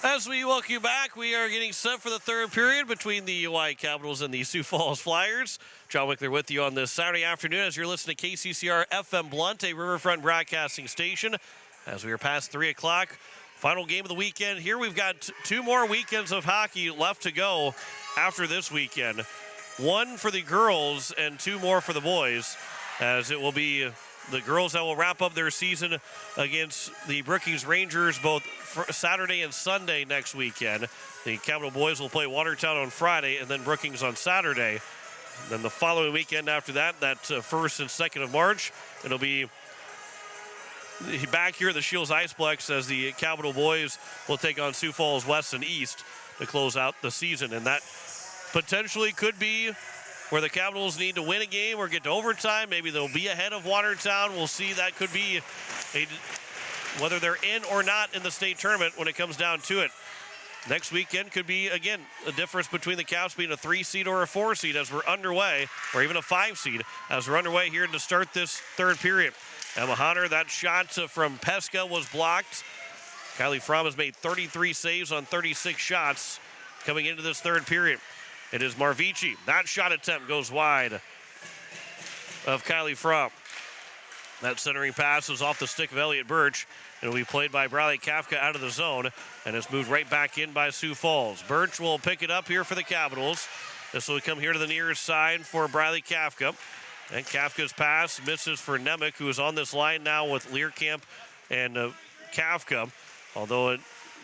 As we welcome you back, we are getting set for the third period between the Oahe Capitals and the Sioux Falls Flyers. John Wickler with you on this Saturday afternoon as you're listening to KCCR FM Blunt, a Riverfront broadcasting station. As we are past 3 o'clock, final game of the weekend. Here we've got two more weekends of hockey left to go after this weekend. One for the girls and two more for the boys, as it will be the girls that will wrap up their season against the Brookings Rangers both Saturday and Sunday next weekend. The Capital boys will play Watertown on Friday and then Brookings on Saturday. Then the following weekend after that, 1st and 2nd of March, it'll be back here at the Shields Iceplex as the Capital boys will take on Sioux Falls West and East to close out the season. And that potentially could be where the Capitals need to win a game or get to overtime. Maybe they'll be ahead of Watertown. We'll see. That could be whether they're in or not in the state tournament when it comes down to it. Next weekend could be, again, a difference between the Caps being a 3-seed or a 4-seed as we're underway, or even a 5-seed as we're underway here to start this third period. Emma Hunter, that shot from Pesca was blocked. Kylie Fromm has made 33 saves on 36 shots coming into this third period. It is Marvici. That shot attempt goes wide of Kylie Fromm. That centering pass is off the stick of Elliott Birch. It'll be played by Bradley Kafka out of the zone, and it's moved right back in by Sioux Falls. Birch will pick it up here for the Capitals. This will come here to the near side for Bradley Kafka. And Kafka's pass misses for Nemec, who is on this line now with Learcamp and Kafka. Although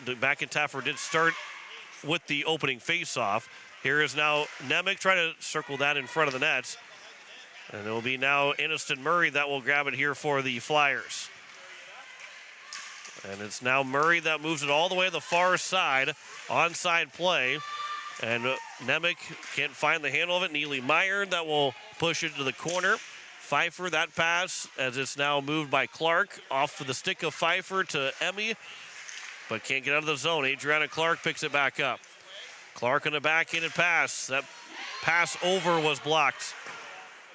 McIntyre did start with the opening faceoff. Here is now Nemec trying to circle that in front of the net. And it will be now Aniston Murray that will grab it here for the Flyers. And it's now Murray that moves it all the way to the far side. Onside play. And Nemec can't find the handle of it. Neely Meyer that will push it to the corner. Pfeiffer, that pass, as it's now moved by Clark. Off of the stick of Pfeiffer to Emmy. But can't get out of the zone. Adriana Clark picks it back up. Clark on the backhanded pass. That pass over was blocked.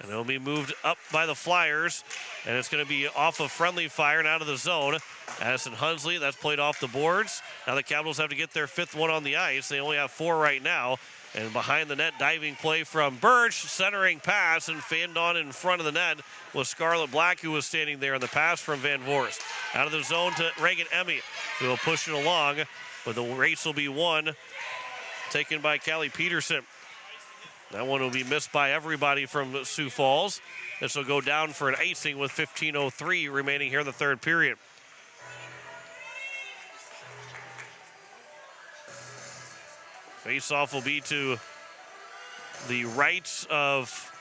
And it'll be moved up by the Flyers. And it's going to be off of friendly fire and out of the zone. Addison Hunsley, that's played off the boards. Now the Capitals have to get their fifth one on the ice. They only have 4 right now. And behind the net, diving play from Birch. Centering pass and fanned on in front of the net was Scarlett Black, who was standing there on the pass from Van Voorst. Out of the zone to Reagan Emmy, who will push it along. But the race will be won taken by Callie Peterson. That one will be missed by everybody from Sioux Falls. This will go down for an icing with 15:03 remaining here in the third period. Face-off will be to the right of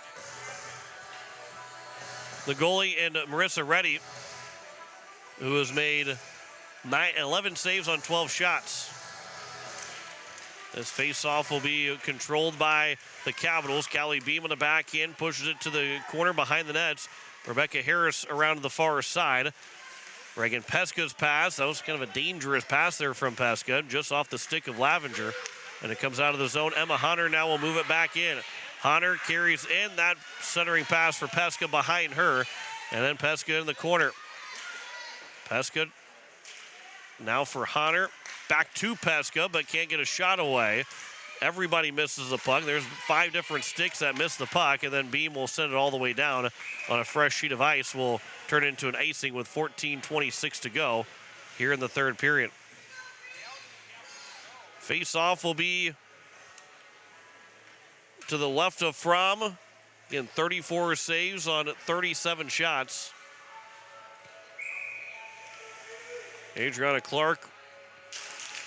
the goalie and Marissa Reddy, who has made 11 saves on 12 shots. This face-off will be controlled by the Capitals. Callie Beam on the back end, pushes it to the corner behind the nets. Rebecca Harris around to the far side. Reagan Peska's pass, that was kind of a dangerous pass there from Peska, just off the stick of Lavenger. And it comes out of the zone. Emma Hunter now will move it back in. Hunter carries in that centering pass for Peska behind her. And then Peska in the corner. Peska now for Hunter. Back to Peska, but can't get a shot away. Everybody misses the puck. There's 5 different sticks that miss the puck, and then Beam will send it all the way down on a fresh sheet of ice. Will turn it into an icing with 14:26 to go here in the third period. Face-off will be to the left of Fromm. Again, 34 saves on 37 shots. Adriana Clark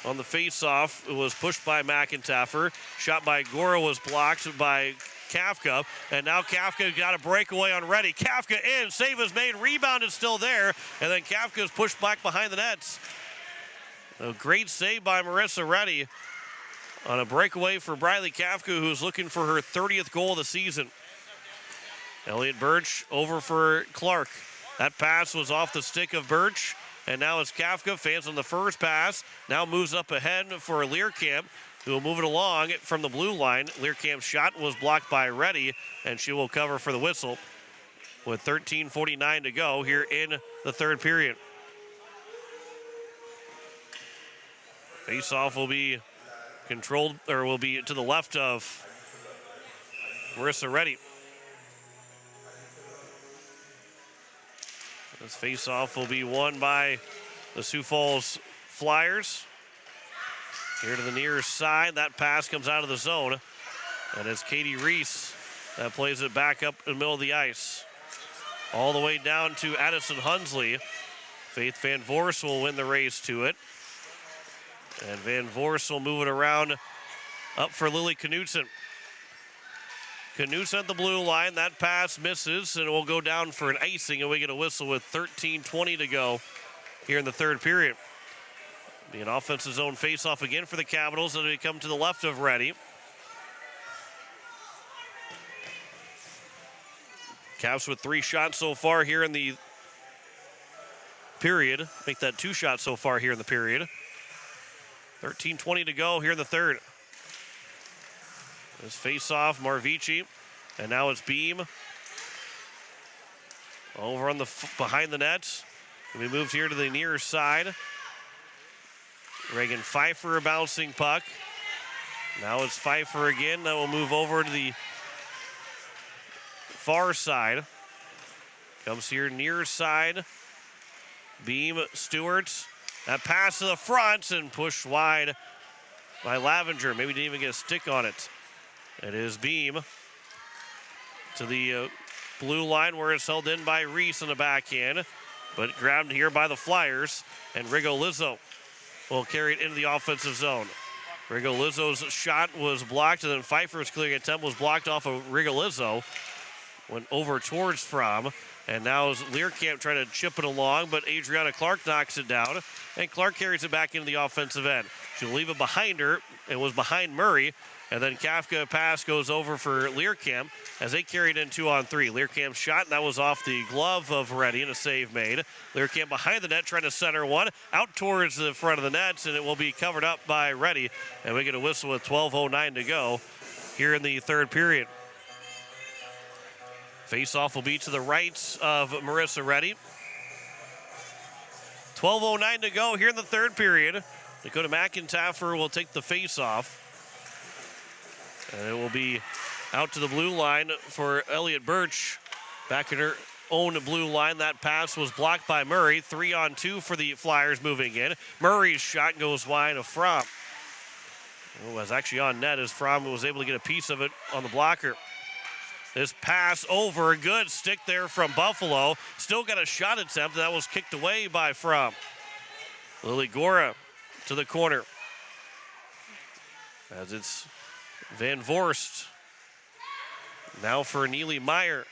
on the face-off. It was pushed by McIntyre. Shot by Gora was blocked by Kafka. And now Kafka got a breakaway on Reddy. Kafka in. Save is made. Rebound is still there. And then Kafka is pushed back behind the nets. A great save by Marissa Reddy on a breakaway for Briley Kafka, who's looking for her 30th goal of the season. Elliott Birch over for Clark. That pass was off the stick of Birch. And now it's Kafka, fans on the first pass. Now moves up ahead for Learcamp, who will move it along from the blue line. Learcamp's shot was blocked by Reddy, and she will cover for the whistle with 13:49 to go here in the third period. Face-off will be controlled, or will be to the left of Marissa Reddy. This face-off will be won by the Sioux Falls Flyers. Here to the near side, that pass comes out of the zone. And it's Katie Reese that plays it back up in the middle of the ice. All the way down to Addison Hunsley. Faith Van Voorst will win the race to it. And Van Voorst will move it around up for Lily Knutson. Knutson at the blue line. That pass misses, and it will go down for an icing, and we get a whistle with 13:20 to go here in the third period. Be an offensive zone face-off again for the Capitals, and they come to the left of Reddy. Caps with 3 shots so far here in the period. Make that 2 shots so far here in the period. 13:20 to go here in the third. This face-off, Marvici, and now it's Beam over on the behind the net. We moved here to the near side. Reagan Pfeiffer a bouncing puck. Now it's Pfeiffer again. That will move over to the far side. Comes here near side. Beam, Stewart. That pass to the front and pushed wide by Lavenger. Maybe didn't even get a stick on it. It is Beam to the blue line where it's held in by Reese on the backhand, but grabbed here by the Flyers, and Rigo Lizzo will carry it into the offensive zone. Rigo Lizzo's shot was blocked, and then Pfeiffer's clearing attempt was blocked off of Rigo Lizzo. Went over towards Fromm, and now is Learcamp trying to chip it along, but Adriana Clark knocks it down, and Clark carries it back into the offensive end. She'll leave it behind her. It was behind Murray. And then Kafka pass goes over for Learcamp as they carried in 2-on-3. Learcamp's shot, and that was off the glove of Reddy and a save made. Learcamp behind the net trying to center one out towards the front of the nets, and it will be covered up by Reddy. And we get a whistle with 12:09 to go here in the third period. Face-off will be to the right of Marissa Reddy. 12:09 to go here in the third period. Dakota McIntyre will take the face-off. And it will be out to the blue line for Elliott Birch. Back in her own blue line. That pass was blocked by Murray. 3-on-2 for the Flyers moving in. Murray's shot goes wide of Fromm. It was actually on net as Fromm was able to get a piece of it on the blocker. This pass over, good stick there from Buffalo. Still got a shot attempt, that was kicked away by Fromm. Lily Gora to the corner. As it's Van Voorst. Now for Neely Meyer.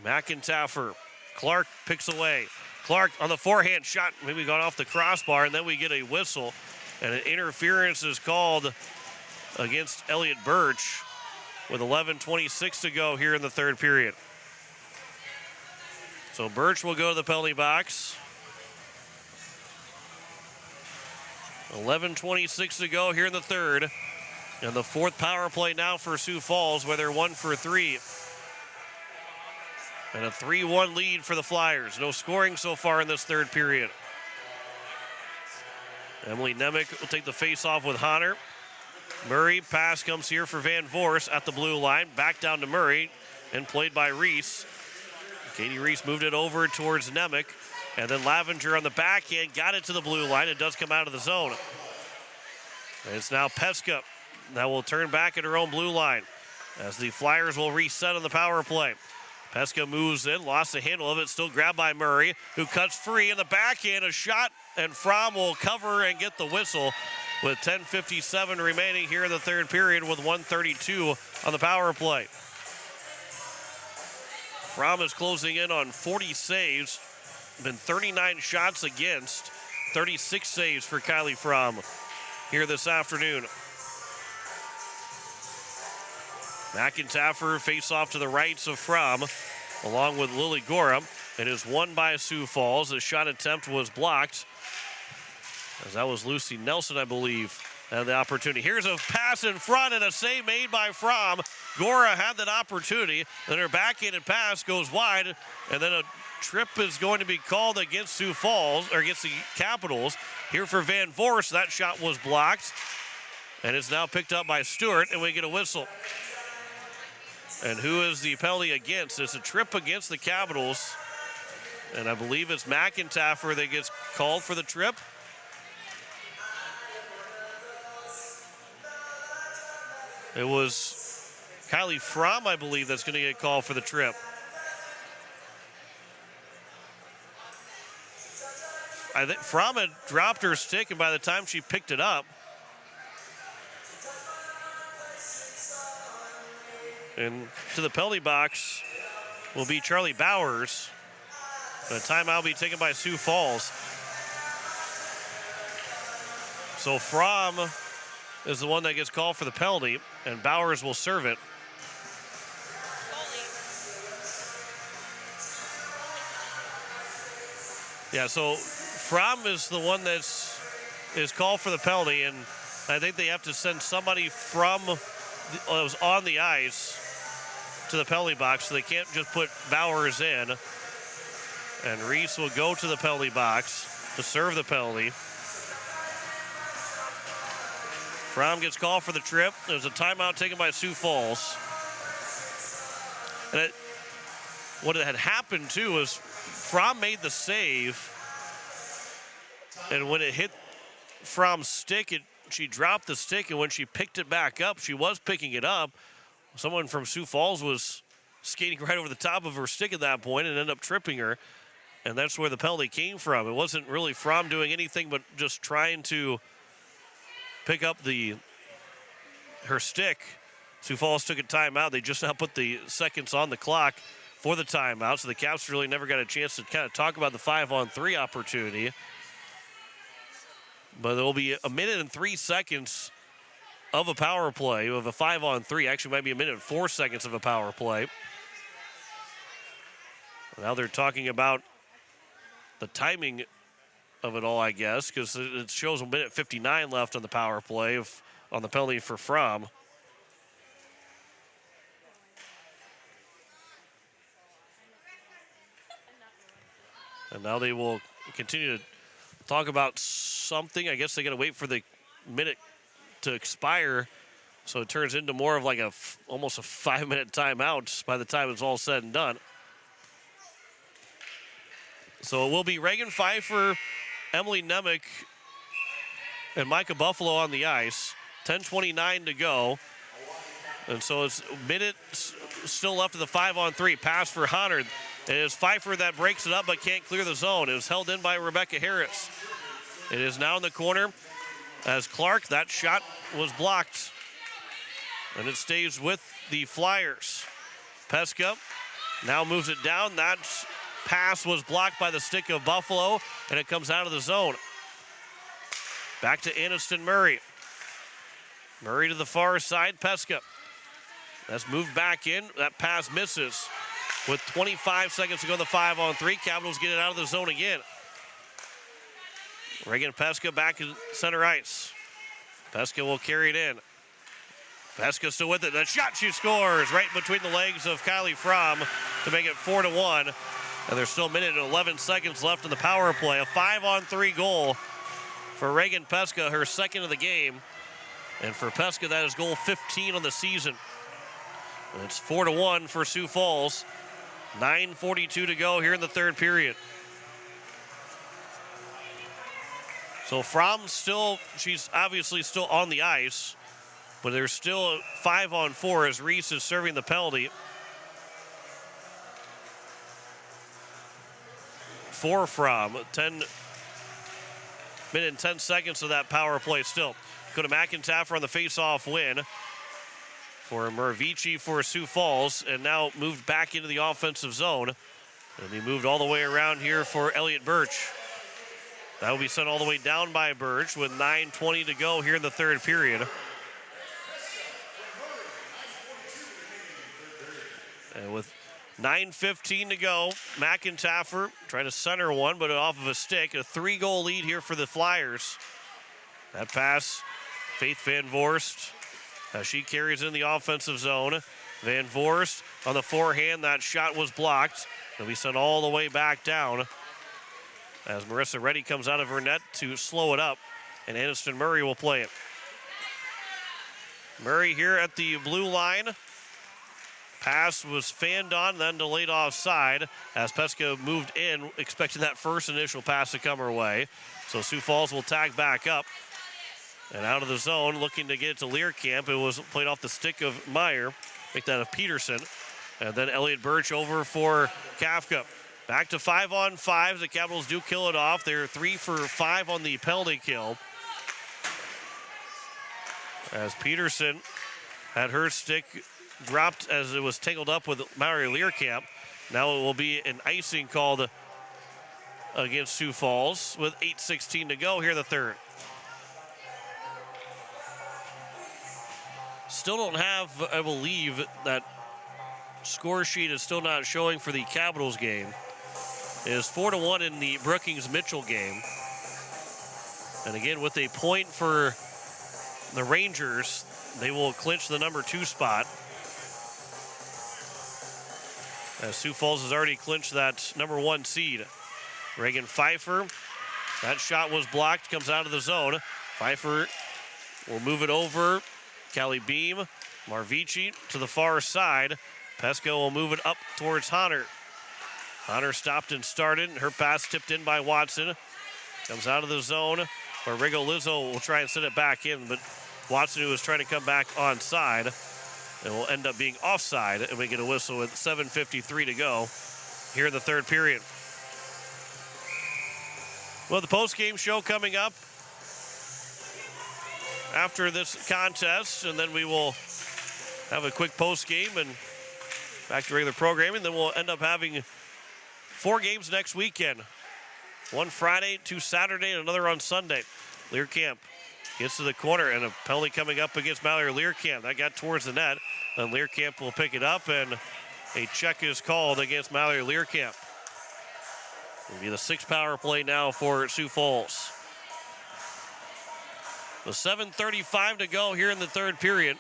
McIntaffer. Clark picks away. Clark on the forehand shot, maybe gone off the crossbar, and then we get a whistle. And an interference is called against Elliott Birch with 11:26 to go here in the third period. So Birch will go to the penalty box. 11:26 to go here in the third. And the fourth power play now for Sioux Falls, where they're 1 for 3. And a 3-1 lead for the Flyers. No scoring so far in this third period. Emily Nemec will take the face-off with Honor. Murray, pass comes here for Van Voorst at the blue line. Back down to Murray and played by Reese. Katie Reese moved it over towards Nemec. And then Lavenger on the backhand got it to the blue line. It does come out of the zone. And it's now Peska that will turn back at her own blue line as the Flyers will reset on the power play. Peska moves in, lost the handle of it, still grabbed by Murray, who cuts free in the backhand, a shot, and Fromm will cover and get the whistle with 10:57 remaining here in the third period with 1:32 on the power play. Fromm is closing in on 40 saves, been 39 shots against, 36 saves for Kylie Fromm here this afternoon. McIntaffer face off to the rights of Fromm along with Lily Gorham. It is won by Sioux Falls. The shot attempt was blocked as that was Lucy Nelson, I believe, had the opportunity. Here's a pass in front and a save made by Fromm. Gora had that opportunity. Then her backhanded pass goes wide, and then a trip is going to be called against Sioux Falls, or against the Capitals. Here for Van Voorst, that shot was blocked, and it's now picked up by Stewart, and we get a whistle. And who is the penalty against? It's a trip against the Capitals. And I believe it's McIntaffer that gets called for the trip. It was Kylie Fromm, I believe, that's going to get called for the trip. I think Fromm had dropped her stick, and by the time she picked it up, and to the penalty box will be Charlie Bowers. And a timeout will be taken by Sioux Falls. So Fromm is the one that gets called for the penalty, and Bowers will serve it. Yeah, so Fromm is the one is called for the penalty, and I think they have to send somebody from was on the ice to the penalty box, so they can't just put Bowers in. And Reese will go to the penalty box to serve the penalty. Fromm gets called for the trip. There's a timeout taken by Sioux Falls. And what had happened too was Fromm made the save, and when it hit Fromm's stick, she dropped the stick, and when she picked it back up, she was picking it up. Someone from Sioux Falls was skating right over the top of her stick at that point and ended up tripping her, and that's where the penalty came from. It wasn't really Fromm doing anything but just trying to pick up her stick. Sioux Falls took a timeout. They just now put the seconds on the clock for the timeout, so the Caps really never got a chance to kind of talk about the 5-on-3 opportunity. But there will be a minute and 3 seconds of a power play, of a 5-on-3. Actually, might be a minute and 4 seconds of a power play. Now they're talking about the timing of it all, I guess, because it shows a minute 59 left on the power play on the penalty for Fromm. And now they will continue to talk about something. I guess they got to wait for the minute to expire, so it turns into more of like almost a 5-minute timeout by the time it's all said and done. So it will be Reagan Pfeiffer, Emily Nemec, and Micah Buffalo on the ice. 10:29 to go. And so it's a minute still left of the 5-on-3. Pass for Hunter. It is Pfeiffer that breaks it up but can't clear the zone. It was held in by Rebecca Harris. It is now in the corner as Clark. That shot was blocked. And it stays with the Flyers. Pesca now moves it down. That pass was blocked by the stick of Buffalo, and it comes out of the zone. Back to Aniston Murray. Murray to the far side, Pesca. That's moved back in. That pass misses. With 25 seconds to go in the 5-on-3, Capitals get it out of the zone again. Reagan Pesca back in center ice. Pesca will carry it in. Pesca still with it. The shot, she scores right between the legs of Kylie Fromm to make it 4-1. And there's still a minute and 11 seconds left in the power play. A 5-on-3 goal for Reagan Pesca, her second of the game. And for Pesca, that is goal 15 on the season. And it's 4-1 for Sioux Falls. 9:42 to go here in the third period. So Fromm she's obviously still on the ice, but there's still a 5-on-4 as Reese is serving the penalty. For Fromm, 10 minute and 10 seconds of that power play still. Go to McIntyre on the face-off win for Mervici for Sioux Falls, and now moved back into the offensive zone. And he moved all the way around here for Elliott Birch. That will be sent all the way down by Birch with 9:20 to go here in the third period. And with 9:15 to go, McIntyre trying to center one, but off of a stick. A 3-goal lead here for the Flyers. That pass, Faith Van Voorst, as she carries in the offensive zone. Van Voorst on the forehand. That shot was blocked. It'll be sent all the way back down as Marissa Reddy comes out of her net to slow it up, and Aniston Murray will play it. Murray here at the blue line. Pass was fanned on, then delayed offside as Pesca moved in, expecting that first initial pass to come her way. So Sioux Falls will tag back up. And out of the zone, looking to get it to Learcamp. It was played off the stick of Meyer. Make that of Peterson. And then Elliott Birch over for Kafka. Back to 5-on-5. The Capitals do kill it off. They're 3 for 5 on the penalty kill. As Peterson had her stick dropped as it was tangled up with Mallory Learcamp. Now it will be an icing called against Sioux Falls with 8:16 to go here in the third. Still don't have, I believe, that score sheet is still not showing for the Capitals game. It is 4-1 in the Brookings-Mitchell game. And again, with a point for the Rangers, they will clinch the number 2 spot. As Sioux Falls has already clinched that number 1 seed. Reagan Pfeiffer, that shot was blocked, comes out of the zone. Pfeiffer will move it over. Callie Beam, Marvici to the far side. Pesco will move it up towards Hunter. Hunter stopped and started. Her pass tipped in by Watson. Comes out of the zone where Rigo Lizzo will try and send it back in, but Watson, who was trying to come back onside, and will end up being offside, and we get a whistle with 7:53 to go here in the third period. Well, the post-game show coming up after this contest, and then we will have a quick post-game and back to regular programming. Then we'll end up having 4 games next weekend. 1 Friday, 2 Saturday, and another on Sunday. Learcamp gets to the corner, and a penalty coming up against Mallory Learcamp. That got towards the net, and Learcamp will pick it up, and a check is called against Mallory Learcamp. It'll be the 6th power play now for Sioux Falls. The 7:35 to go here in the third period.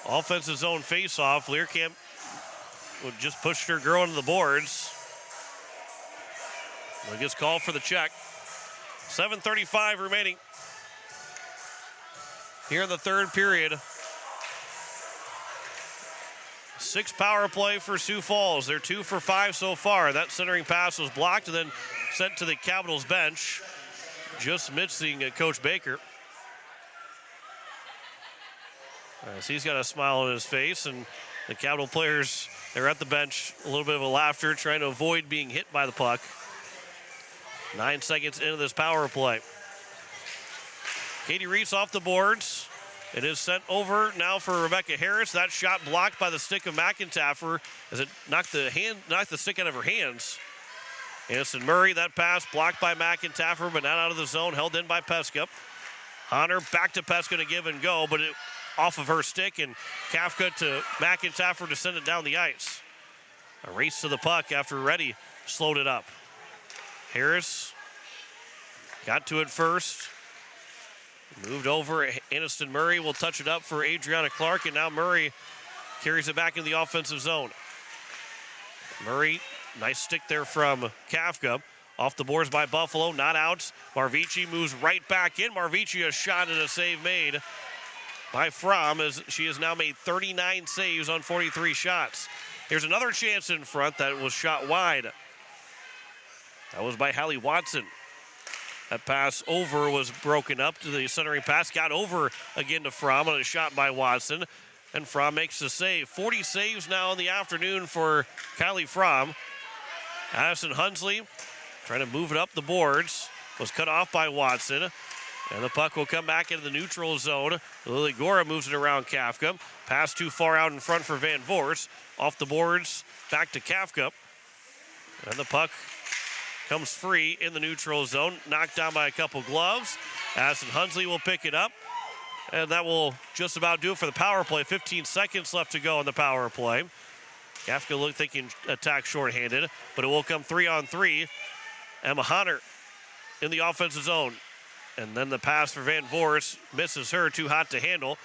Offensive zone face-off. Learcamp would just push her girl into the boards. It gets called for the check. 7:35 remaining here in the third period. 6 power play for Sioux Falls. They're 2 for 5 so far. That centering pass was blocked and then sent to the Capitals bench. just missing Coach Baker. As he's got a smile on his face, and the Capital players, they're at the bench, a little bit of a laughter, trying to avoid being hit by the puck. 9 seconds into this power play. Katie Reese off the boards. It is sent over now for Rebecca Harris. That shot blocked by the stick of McIntaffer as it knocked the stick out of her hands. Aniston Murray, that pass blocked by McIntaffer, but not out of the zone, held in by Peska. Honor back to Peska to give and go, but it off of her stick, and Kafka to McIntaffer to send it down the ice. A race to the puck after Reddy slowed it up. Harris got to it first. Moved over. Aniston Murray will touch it up for Adriana Clark, and now Murray carries it back in the offensive zone. Murray, nice stick there from Kafka. Off the boards by Buffalo, not out. Marvici moves right back in. Marvici, a shot and a save made by Fromm, as she has now made 39 saves on 43 shots. Here's another chance in front that was shot wide. That was by Hallie Watson. That pass over was broken up to the centering pass. Got over again to Fromm on a shot by Watson. And Fromm makes the save. 40 saves now in the afternoon for Kylie Fromm. Addison Hunsley trying to move it up the boards. Was cut off by Watson. And the puck will come back into the neutral zone. Lily Gora moves it around Kafka. Pass too far out in front for Van Voorst. Off the boards, back to Kafka. And the puck comes free in the neutral zone, knocked down by a couple gloves. Addison Hunsley will pick it up, and that will just about do it for the power play. 15 seconds left to go on the power play. Kafka thinking attack shorthanded, but it will come 3-on-3. Emma Honner in the offensive zone. And then the pass for Van Voorst misses her, too hot to handle.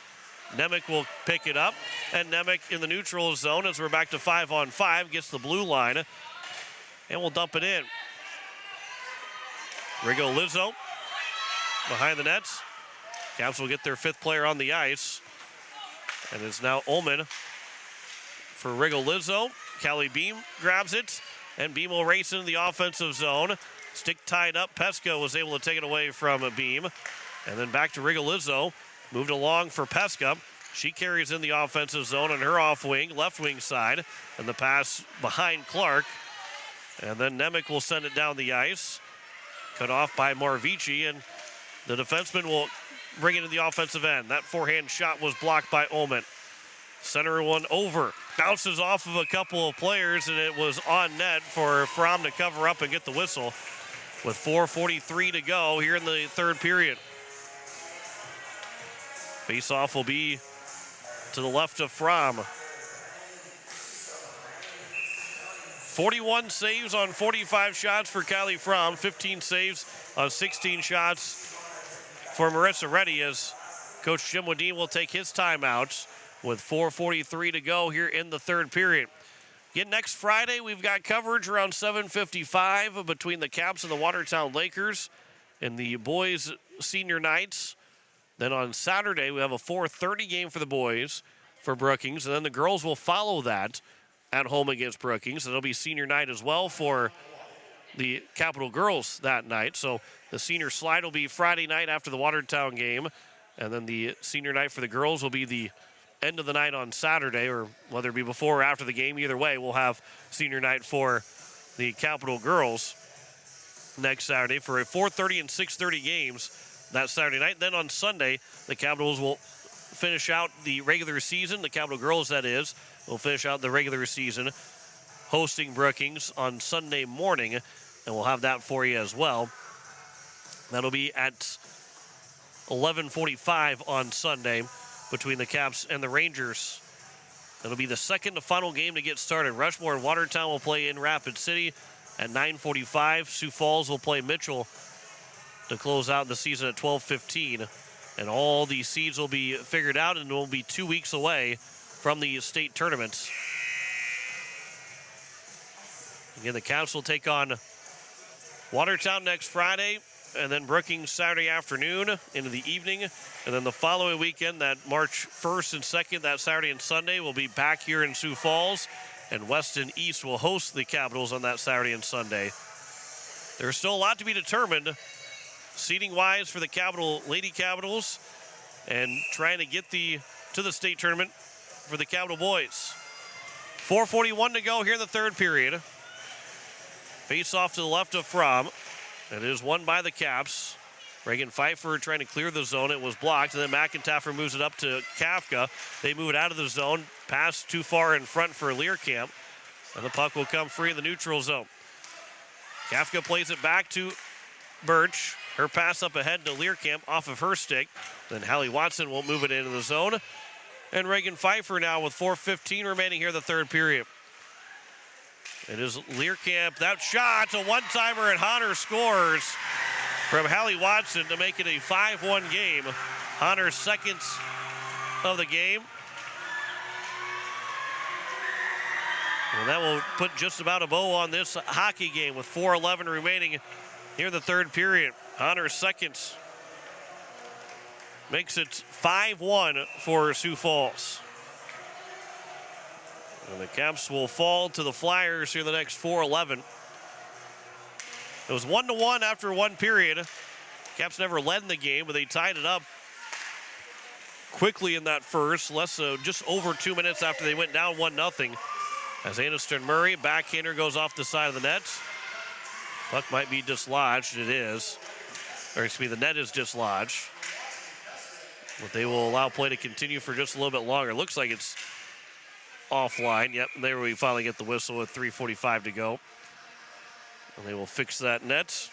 Nemec will pick it up, and Nemec in the neutral zone as we're back to 5-on-5, gets the blue line, and we'll dump it in. Rigo Lizzo behind the nets. Caps will get their 5th player on the ice. And it's now Ullman for Rigo Lizzo. Callie Beam grabs it, and Beam will race into the offensive zone. Stick tied up. Peska was able to take it away from a Beam. And then back to Rigo Lizzo. Moved along for Peska. She carries in the offensive zone on her off wing, left wing side. And the pass behind Clark. And then Nemec will send it down the ice. Cut off by Marvici, and the defenseman will bring it to the offensive end. That forehand shot was blocked by Ullman. Center one over. Bounces off of a couple of players, and it was on net for Fromm to cover up and get the whistle with 4:43 to go here in the third period. Face-off will be to the left of Fromm. 41 saves on 45 shots for Kylie Fromm. 15 saves on 16 shots for Marissa Reddy, as Coach Jim Wadeen will take his timeouts with 4:43 to go here in the third period. Again, next Friday, we've got coverage around 7:55 between the Caps and the Watertown Lakers in the boys' senior nights. Then on Saturday, we have a 4:30 game for the boys for Brookings, and then the girls will follow that at home against Brookings. And it'll be senior night as well for the Capital girls that night. So the senior slide will be Friday night after the Watertown game, and then the senior night for the girls will be the end of the night on Saturday, or whether it be before or after the game. Either way, we'll have senior night for the Capital girls next Saturday for a 4:30 and 6:30 games that Saturday night. Then on Sunday, the Capitals will finish out the regular season. The Capital girls, that is, will finish out the regular season hosting Brookings on Sunday morning, and we'll have that for you as well. That'll be at 11:45 on Sunday between the Caps and the Rangers. That'll be the second and final game to get started. Rushmore and Watertown will play in Rapid City at 9:45. Sioux Falls will play Mitchell to close out the season at 12:15. And all the seeds will be figured out, and will be 2 weeks away from the state tournaments. Again, the Caps will take on Watertown next Friday, and then Brookings Saturday afternoon into the evening. And then the following weekend, that March 1st and 2nd, that Saturday and Sunday, will be back here in Sioux Falls. And West and East will host the Capitals on that Saturday and Sunday. There's still a lot to be determined seating-wise for the Lady Capitals and trying to get to the state tournament for the Capital boys. 4:41 to go here in the third period. Face off to the left of Fromm. It is won by the Caps. Reagan Pfeiffer trying to clear the zone. It was blocked, and then McIntyre moves it up to Kafka. They move it out of the zone. Pass too far in front for Learcamp, and the puck will come free in the neutral zone. Kafka plays it back to Birch. Her pass up ahead to Learcamp off of her stick. Then Hallie Watson will move it into the zone. And Reagan Pfeiffer now with 4:15 remaining here in the third period. It is Learcamp. That shot, a one-timer, and Honor scores from Hallie Watson to make it a 5-1 game. Honor's second of the game. And that will put just about a bow on this hockey game with 4:11 remaining here in the third period. Honor's second makes it 5-1 for Sioux Falls. And the Caps will fall to the Flyers here the next 4:11. It was 1-1 after one period. Caps never led in the game, but they tied it up quickly in that first, just over 2 minutes after they went down 1-0. As Aniston Murray, backhander, goes off the side of the net. Puck might be dislodged. It is. Or excuse me, the net is dislodged. But they will allow play to continue for just a little bit longer. Looks like it's offline. Yep, there we finally get the whistle with 3:45 to go. And they will fix that net.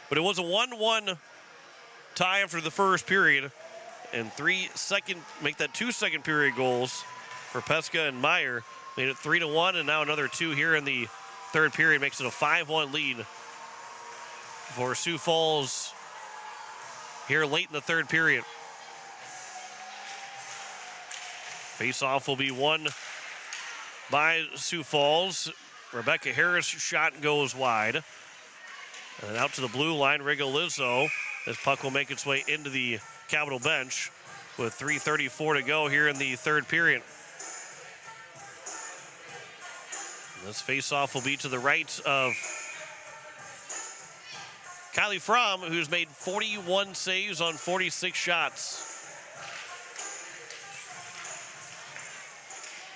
But it was a 1-1 tie after the first period. And make that 2 second period goals for Pesca and Meyer. Made it 3-1, and now another 2 here in the third period makes it a 5-1 lead for Sioux Falls here late in the third period. Face-off will be won by Sioux Falls. Rebecca Harris' shot goes wide. And then out to the blue line, Rigolizzo. This puck will make its way into the Capital bench with 3:34 to go here in the third period. This face-off will be to the right of Kylie Fromm, who's made 41 saves on 46 shots.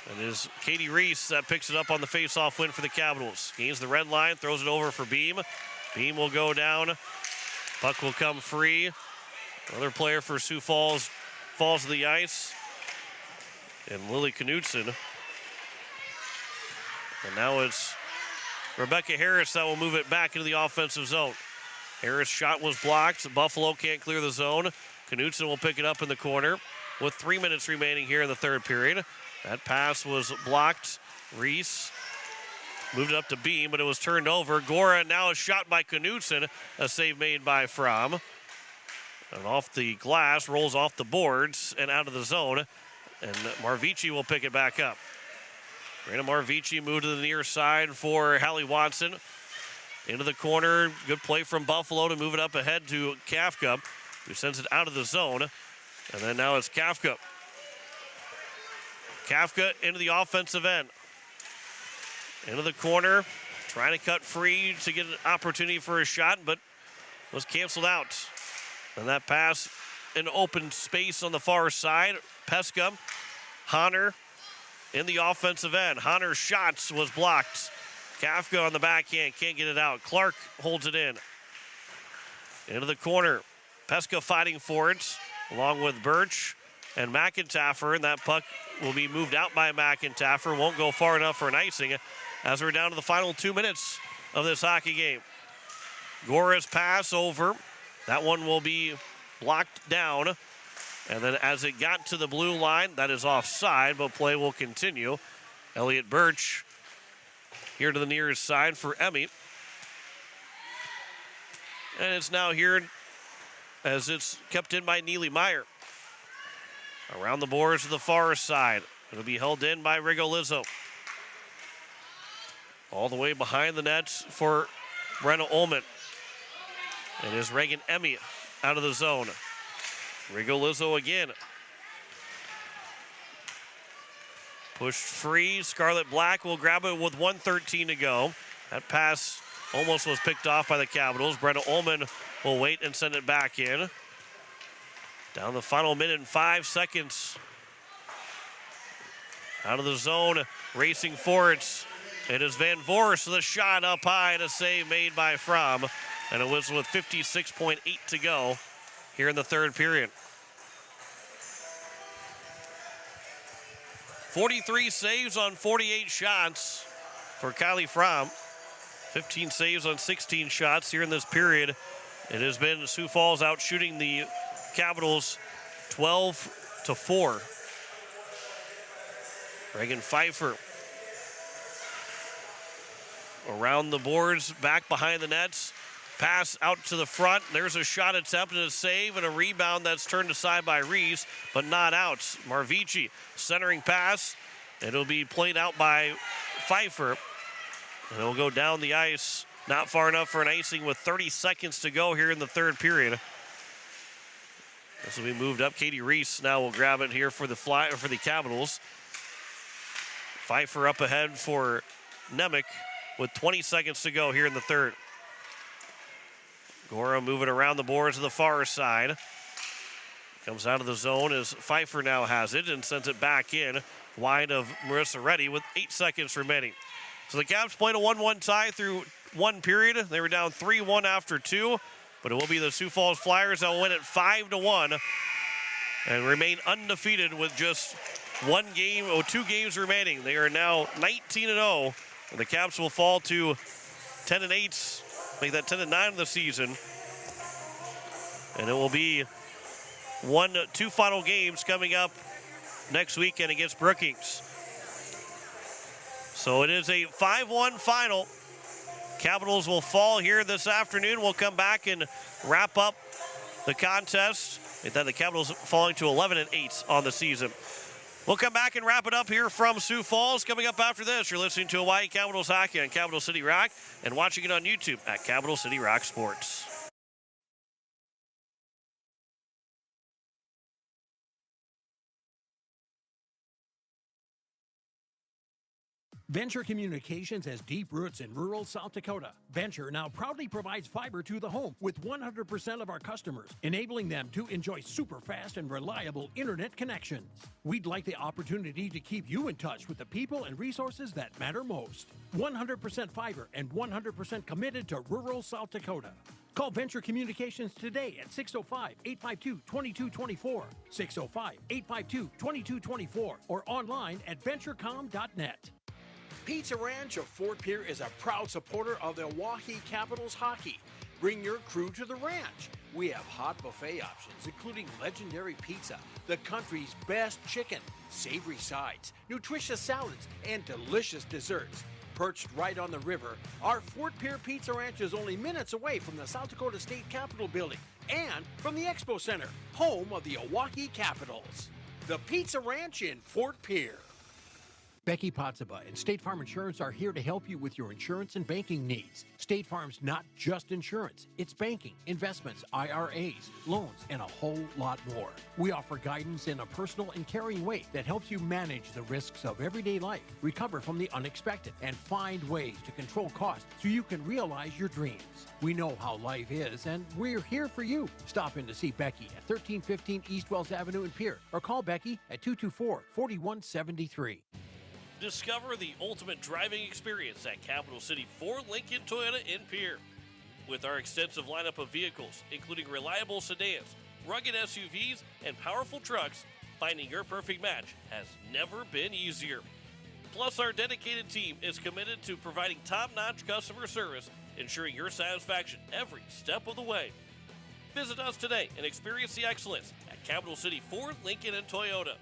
It is Katie Reese that picks it up on the face-off win for the Capitals. Gains the red line, throws it over for Beam. Beam will go down. Puck will come free. Another player for Sioux Falls falls to the ice. And Lily Knudsen. And now it's Rebecca Harris that will move it back into the offensive zone. Harris' shot was blocked. Buffalo can't clear the zone. Knudsen will pick it up in the corner with 3 minutes remaining here in the third period. That pass was blocked. Reese moved it up to Beam, but it was turned over. Gora now is shot by Knudsen. A save made by Fromm. And off the glass, rolls off the boards and out of the zone. And Marvici will pick it back up. Brandon Marvici moved to the near side for Hallie Watson. Into the corner. Good play from Buffalo to move it up ahead to Kafka, who sends it out of the zone. And then now it's Kafka. Kafka into the offensive end. Into the corner. Trying to cut free to get an opportunity for a shot, but was canceled out. And that pass in open space on the far side. Pesca, Honor in the offensive end. Honnor's shots was blocked. Kafka on the backhand, can't get it out. Clark holds it in. Into the corner. Pesca fighting for it, along with Birch and McIntyre. And that puck will be moved out by McIntyre. Won't go far enough for an icing as we're down to the final 2 minutes of this hockey game. Gora's pass over. That one will be blocked down. And then as it got to the blue line, that is offside, but play will continue. Elliot Birch here to the nearest side for Emmy. And it's now here as it's kept in by Neely Meyer. Around the boards to the far side. It'll be held in by Rigolizzo. All the way behind the nets for Brenna Ullman. It is Reagan Emmy out of the zone. Rigolizzo again. Pushed free. Scarlett Black will grab it with 1:13 to go. That pass almost was picked off by the Capitals. Brenna Ullman will wait and send it back in. Down the final minute and 5 seconds. Out of the zone, racing for it. It is Van Voorst with a shot up high and a save made by Fromm. And a whistle with 56.8 to go here in the third period. 43 saves on 48 shots for Kylie Fromm. 15 saves on 16 shots here in this period. It has been Sioux Falls out shooting the Capitals 12-4. Reagan Pfeiffer around the boards, back behind the nets. Pass out to the front. There's a shot attempt and a save and a rebound that's turned aside by Reese, but not out. Marvici centering pass. It'll be played out by Pfeiffer. And it'll go down the ice. Not far enough for an icing with 30 seconds to go here in the third period. This will be moved up. Katie Reese now will grab it here for the Capitals. Pfeiffer up ahead for Nemec with 20 seconds to go here in the third. Gora moving around the boards to the far side. Comes out of the zone as Pfeiffer now has it and sends it back in. Wide of Marissa Reddy with 8 seconds remaining. So the Caps played a 1-1 tie through one period. They were down 3-1 after 2, but it will be the Sioux Falls Flyers that will win it 5-1 and remain undefeated with just 2 games remaining. They are now 19-0, and the Caps will fall to 10-8. Make that 10-9 of the season. And it will be 2 final games coming up next weekend against Brookings. So it is a 5-1 final. Capitals will fall here this afternoon. We'll come back and wrap up the contest. Then the Capitals falling to 11-8 on the season. We'll come back and wrap it up here from Sioux Falls. Coming up after this, you're listening to Hawaii Capitals Hockey on Capital City Rock and watching it on YouTube at Capital City Rock Sports. Venture Communications has deep roots in rural South Dakota. Venture now proudly provides fiber to the home with 100% of our customers, enabling them to enjoy super fast and reliable internet connections. We'd like the opportunity to keep you in touch with the people and resources that matter most. 100% fiber and 100% committed to rural South Dakota. Call Venture Communications today at 605-852-2224, 605-852-2224, or online at venturecom.net. Pizza Ranch of Fort Pierre is a proud supporter of the Oahe Capitals hockey. Bring your crew to the ranch. We have hot buffet options, including legendary pizza, the country's best chicken, savory sides, nutritious salads, and delicious desserts. Perched right on the river, our Fort Pierre Pizza Ranch is only minutes away from the South Dakota State Capitol building and from the Expo Center, home of the Oahe Capitals. The Pizza Ranch in Fort Pierre. Becky Potsaba and State Farm Insurance are here to help you with your insurance and banking needs. State Farm's not just insurance, it's banking, investments, IRAs, loans, and a whole lot more. We offer guidance in a personal and caring way that helps you manage the risks of everyday life, recover from the unexpected, and find ways to control costs so you can realize your dreams. We know how life is, and we're here for you. Stop in to see Becky at 1315 East Wells Avenue in Pierre, or call Becky at 224-4173. Discover the ultimate driving experience at Capital City Ford Lincoln Toyota in Pierre. With our extensive lineup of vehicles, including reliable sedans, rugged SUVs, and powerful trucks, finding your perfect match has never been easier. Plus, our dedicated team is committed to providing top-notch customer service, ensuring your satisfaction every step of the way. Visit us today and experience the excellence at Capital City Ford, Lincoln, and Toyota.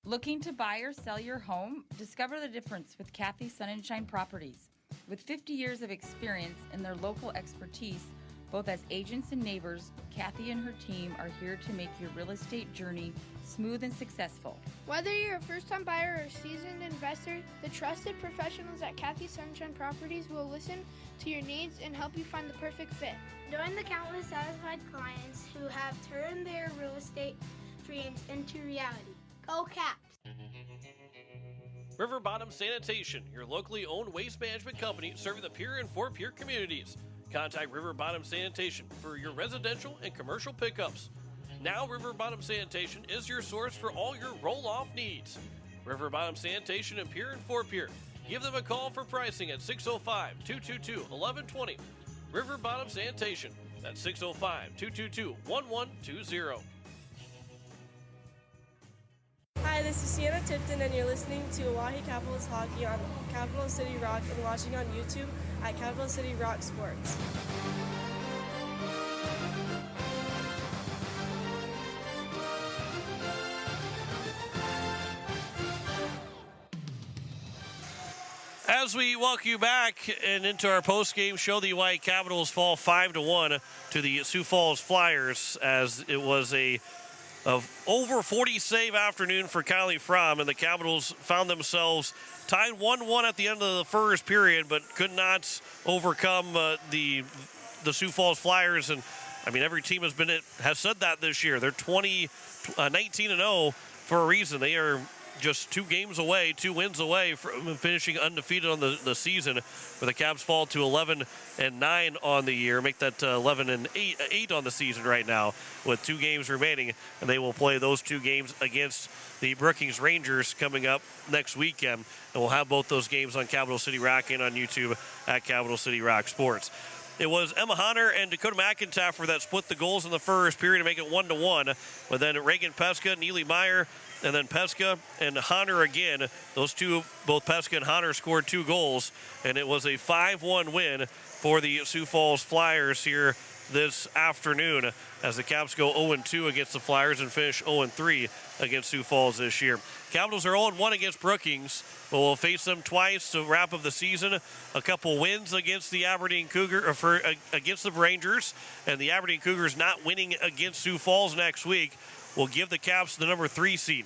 Looking to buy or sell your home? Discover the difference with Kathy Sunshine Properties. With 50 years of experience and their local expertise, both as agents and neighbors, Kathy and her team are here to make your real estate journey smooth and successful. Whether you're a first-time buyer or a seasoned investor, the trusted professionals at Kathy Sunshine Properties will listen to your needs and help you find the perfect fit. Join the countless satisfied clients who have turned their real estate dreams into reality. Go Caps! River Bottom Sanitation, your locally owned waste management company serving the Pierre and Fort Pierre communities. Contact River Bottom Sanitation for your residential and commercial pickups. Now River Bottom Sanitation is your source for all your roll-off needs. River Bottom Sanitation in Pierre and Fort Pierre. Give them a call for pricing at 605-222-1120. River Bottom Sanitation. That's 605-222-1120. Hi, this is Sienna Tipton, and you're listening to Oahe Capitals Hockey on Capital City Rock and watching on YouTube at Capital City Rock Sports. As we welcome you back and into our post-game show, the Oahe Capitals fall 5-1 to the Sioux Falls Flyers as it was a over 40 save afternoon for Kylie Fromm, and the Capitals found themselves tied 1-1 at the end of the first period, but could not overcome the Sioux Falls Flyers. And I mean, every team has said that this year. They're 19-0 for a reason. They are just 2 wins away from finishing undefeated on the season, where the Caps fall to 11-9 on the year, make that 11-8 on the season right now with 2 games remaining, and they will play those 2 games against the Brookings Rangers coming up next weekend, and we'll have both those games on Capital City Rock and on YouTube at Capital City Rock Sports. It was Emma Hunter and Dakota McIntyre that split the goals in the first period to make it 1-1, but then Reagan Pesca, Neely Meyer, and then Pesca and Hunter again. Those two, both Pesca and Hunter, scored 2 goals, and it was a 5-1 win for the Sioux Falls Flyers here this afternoon as the Caps go 0-2 against the Flyers and finish 0-3 against Sioux Falls this year. Capitals are 0-1 against Brookings, but we'll face them twice to wrap up the season. A couple wins against the Aberdeen against the Rangers, and the Aberdeen Cougars not winning against Sioux Falls next week will give the Caps the number 3 seed.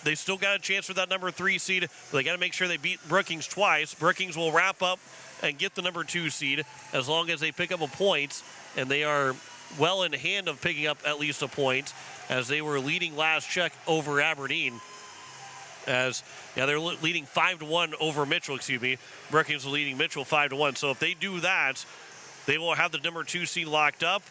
They still got a chance for that number 3 seed, but they got to make sure they beat Brookings twice. Brookings will wrap up and get the number 2 seed as long as they pick up a point, and they are well in hand of picking up at least a point, as they were leading last check over Aberdeen. They're leading 5-1 over Mitchell, Brookings are leading Mitchell 5-1. So if they do that, they will have the number 2 seed locked up.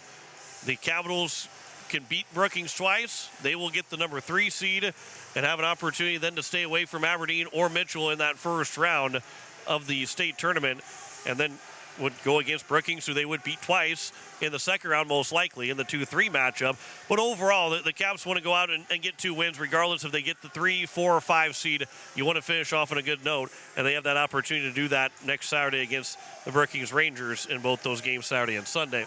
The Capitals can beat Brookings twice. They will get the number 3 seed and have an opportunity then to stay away from Aberdeen or Mitchell in that first round of the state tournament, and then would go against Brookings, who they would beat twice in the second round, most likely in the 2-3 matchup. But overall, the Caps want to go out and get 2 wins, regardless if they get the 3, 4, or 5 seed. You want to finish off on a good note, and they have that opportunity to do that next Saturday against the Brookings Rangers in both those games, Saturday and Sunday.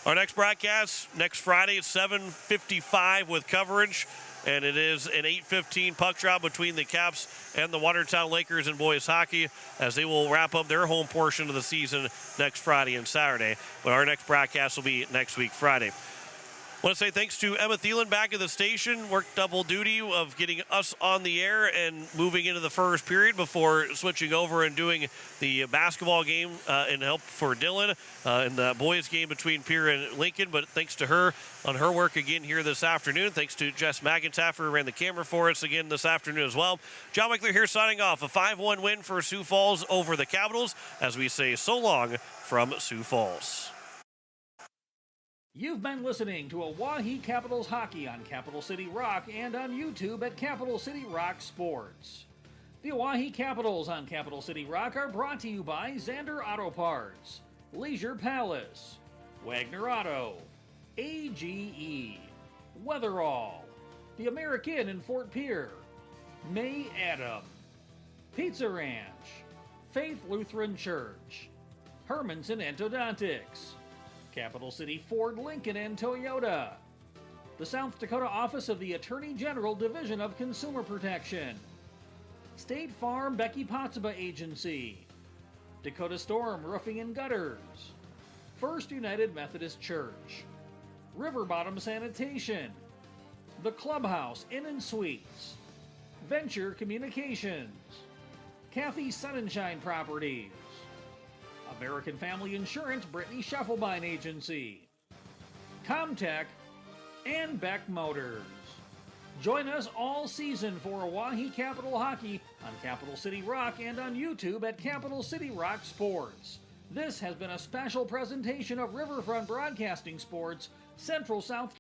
Our next broadcast next Friday at 7:55 with coverage, and it is an 8:15 puck drop between the Caps and the Watertown Lakers in boys hockey, as they will wrap up their home portion of the season next Friday and Saturday. But our next broadcast will be next week, Friday. I want to say thanks to Emma Thielen back at the station, worked double duty of getting us on the air and moving into the first period before switching over and doing the basketball game and help for Dylan in the boys game between Pierre and Lincoln. But thanks to her on her work again here this afternoon. Thanks to Jess McIntyre, who ran the camera for us again this afternoon as well. John Wickler here signing off. A 5-1 win for Sioux Falls over the Capitals as we say so long from Sioux Falls. You've been listening to Oahe Capitals Hockey on Capital City Rock and on YouTube at Capital City Rock Sports. The Oahe Capitals on Capital City Rock are brought to you by Zander Auto Parts, Leisure Palace, Wagner Auto, AGE, Weatherall, The American in Fort Pierre, May Adam, Pizza Ranch, Faith Lutheran Church, Hermanson Endodontics, Capital City Ford, Lincoln, and Toyota, the South Dakota Office of the Attorney General Division of Consumer Protection, State Farm Becky Pottsba Agency, Dakota Storm Roofing and Gutters, First United Methodist Church, River Bottom Sanitation, The Clubhouse Inn and Suites, Venture Communications, Kathy Sunshine Properties, American Family Insurance Brittany Scheffelbein Agency, Comtech, and Beck Motors. Join us all season for Oahe Capital Hockey on Capital City Rock and on YouTube at Capital City Rock Sports. This has been a special presentation of Riverfront Broadcasting Sports, Central South